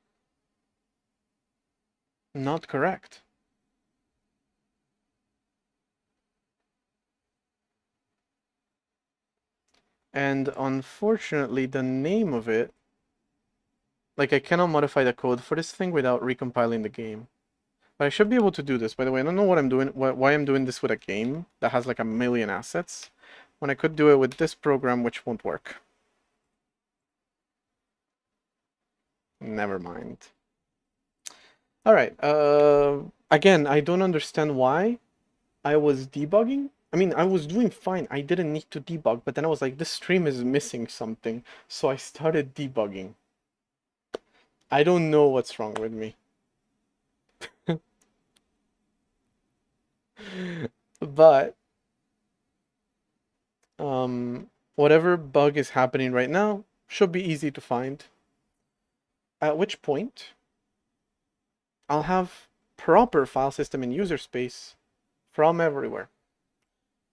not correct. And unfortunately, the name of it, like I cannot modify the code for this thing without recompiling the game. But I should be able to do this. By the way, I don't know what I'm doing, why I'm doing this with a game that has like a million assets, when I could do it with this program, which won't work. Never mind. All right. Again, I don't understand why I was debugging. I mean, I was doing fine. I didn't need to debug, but then I was like, this stream is missing something. So I started debugging. I don't know what's wrong with me. But whatever bug is happening right now should be easy to find. At which point, I'll have proper file system and user space from everywhere.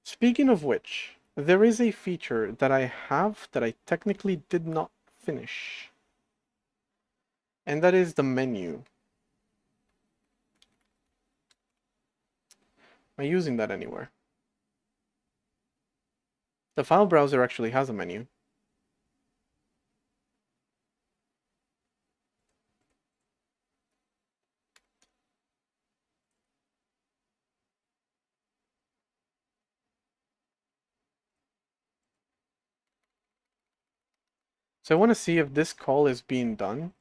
Speaking of which, there is a feature that I have that I technically did not finish. And that is the menu. Am I using that anywhere? The file browser actually has a menu. So I want to see if this call is being done.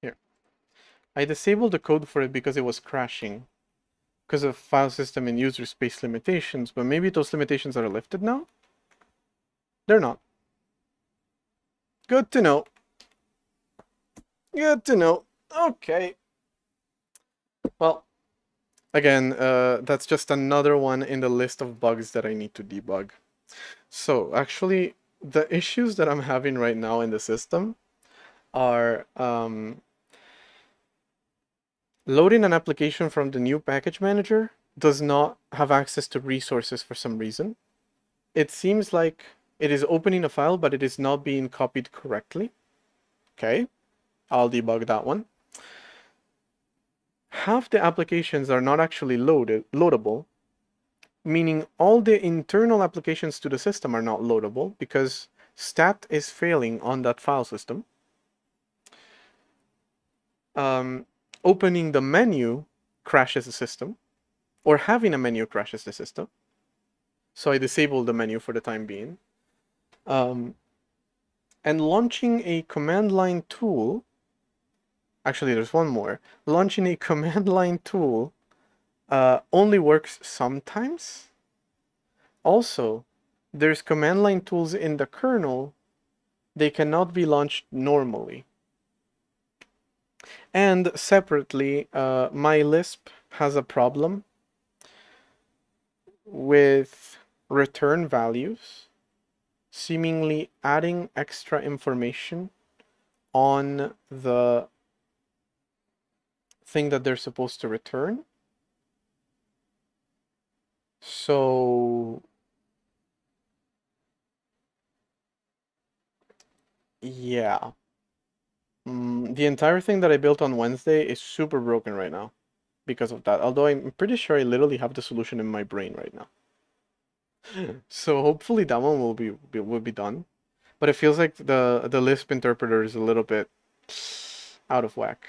Here. I disabled the code for it because it was crashing because of file system and user space limitations, but maybe those limitations are lifted now? They're not. Good to know. Good to know. Okay. Well, again, that's just another one in the list of bugs that I need to debug. So, actually, the issues that I'm having right now in the system are loading an application from the new package manager does not have access to resources for some reason. It seems like it is opening a file, but it is not being copied correctly. Okay, I'll debug that one. Half the applications are not actually loadable, meaning all the internal applications to the system are not loadable because stat is failing on that file system. Opening the menu crashes the system, or having a menu crashes the system. So I disabled the menu for the time being. And launching a command line tool, actually there's one more. Launching a command line tool only works sometimes. Also, there's command line tools in the kernel. They cannot be launched normally. And separately, my Lisp has a problem with return values seemingly adding extra information on the thing that they're supposed to return. So yeah, the entire thing that I built on Wednesday is super broken right now because of that. Although I'm pretty sure I literally have the solution in my brain right now. So hopefully that one will be done. But it feels like the Lisp interpreter is a little bit out of whack.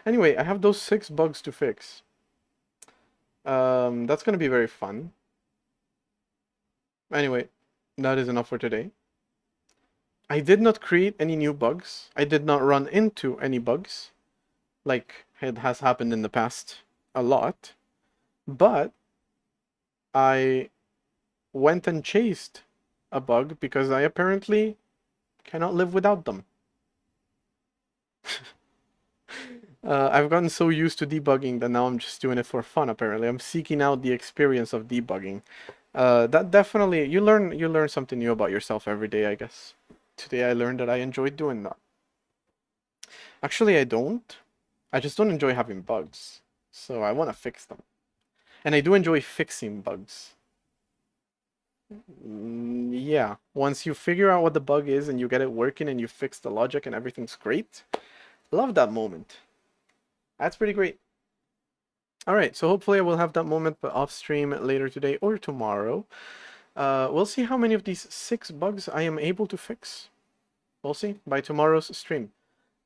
Anyway, I have those 6 bugs to fix. That's gonna be very fun. Anyway, that is enough for today. I did not create any new bugs. I did not run into any bugs, like it has happened in the past a lot. But I went and chased a bug because I apparently cannot live without them. I've gotten so used to debugging that now I'm just doing it for fun, apparently. I'm seeking out the experience of debugging. That definitely, you learn something new about yourself every day, I guess. Today I learned that I enjoyed doing that. Actually, I don't. I just don't enjoy having bugs. So I want to fix them. And I do enjoy fixing bugs. Yeah, once you figure out what the bug is and you get it working and you fix the logic and everything's great, love that moment. That's pretty great. All right, so hopefully I will have that moment but off stream later today or tomorrow. We'll see how many of these 6 bugs I am able to fix. We'll see by tomorrow's stream.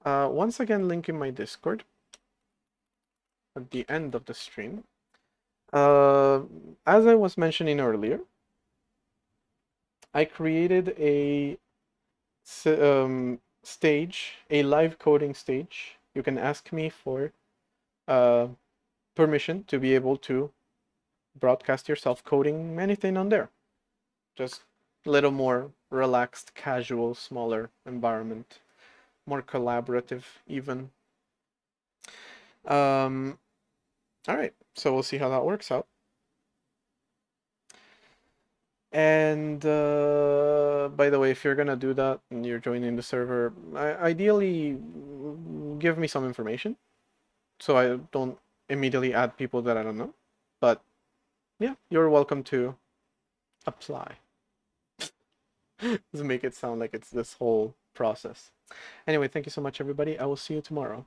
Once again, link in my Discord at the end of the stream. As I was mentioning earlier, I created a stage, a live coding stage. You can ask me for permission to be able to broadcast yourself coding anything on there. Just a little more relaxed, casual, smaller environment, more collaborative even. All right, so we'll see how that works out. And by the way, if you're gonna do that and you're joining the server, ideally give me some information so I don't immediately add people that I don't know. But yeah, you're welcome to apply. Doesn't make it sound like it's this whole process. Anyway, thank you so much, everybody. I will see you tomorrow.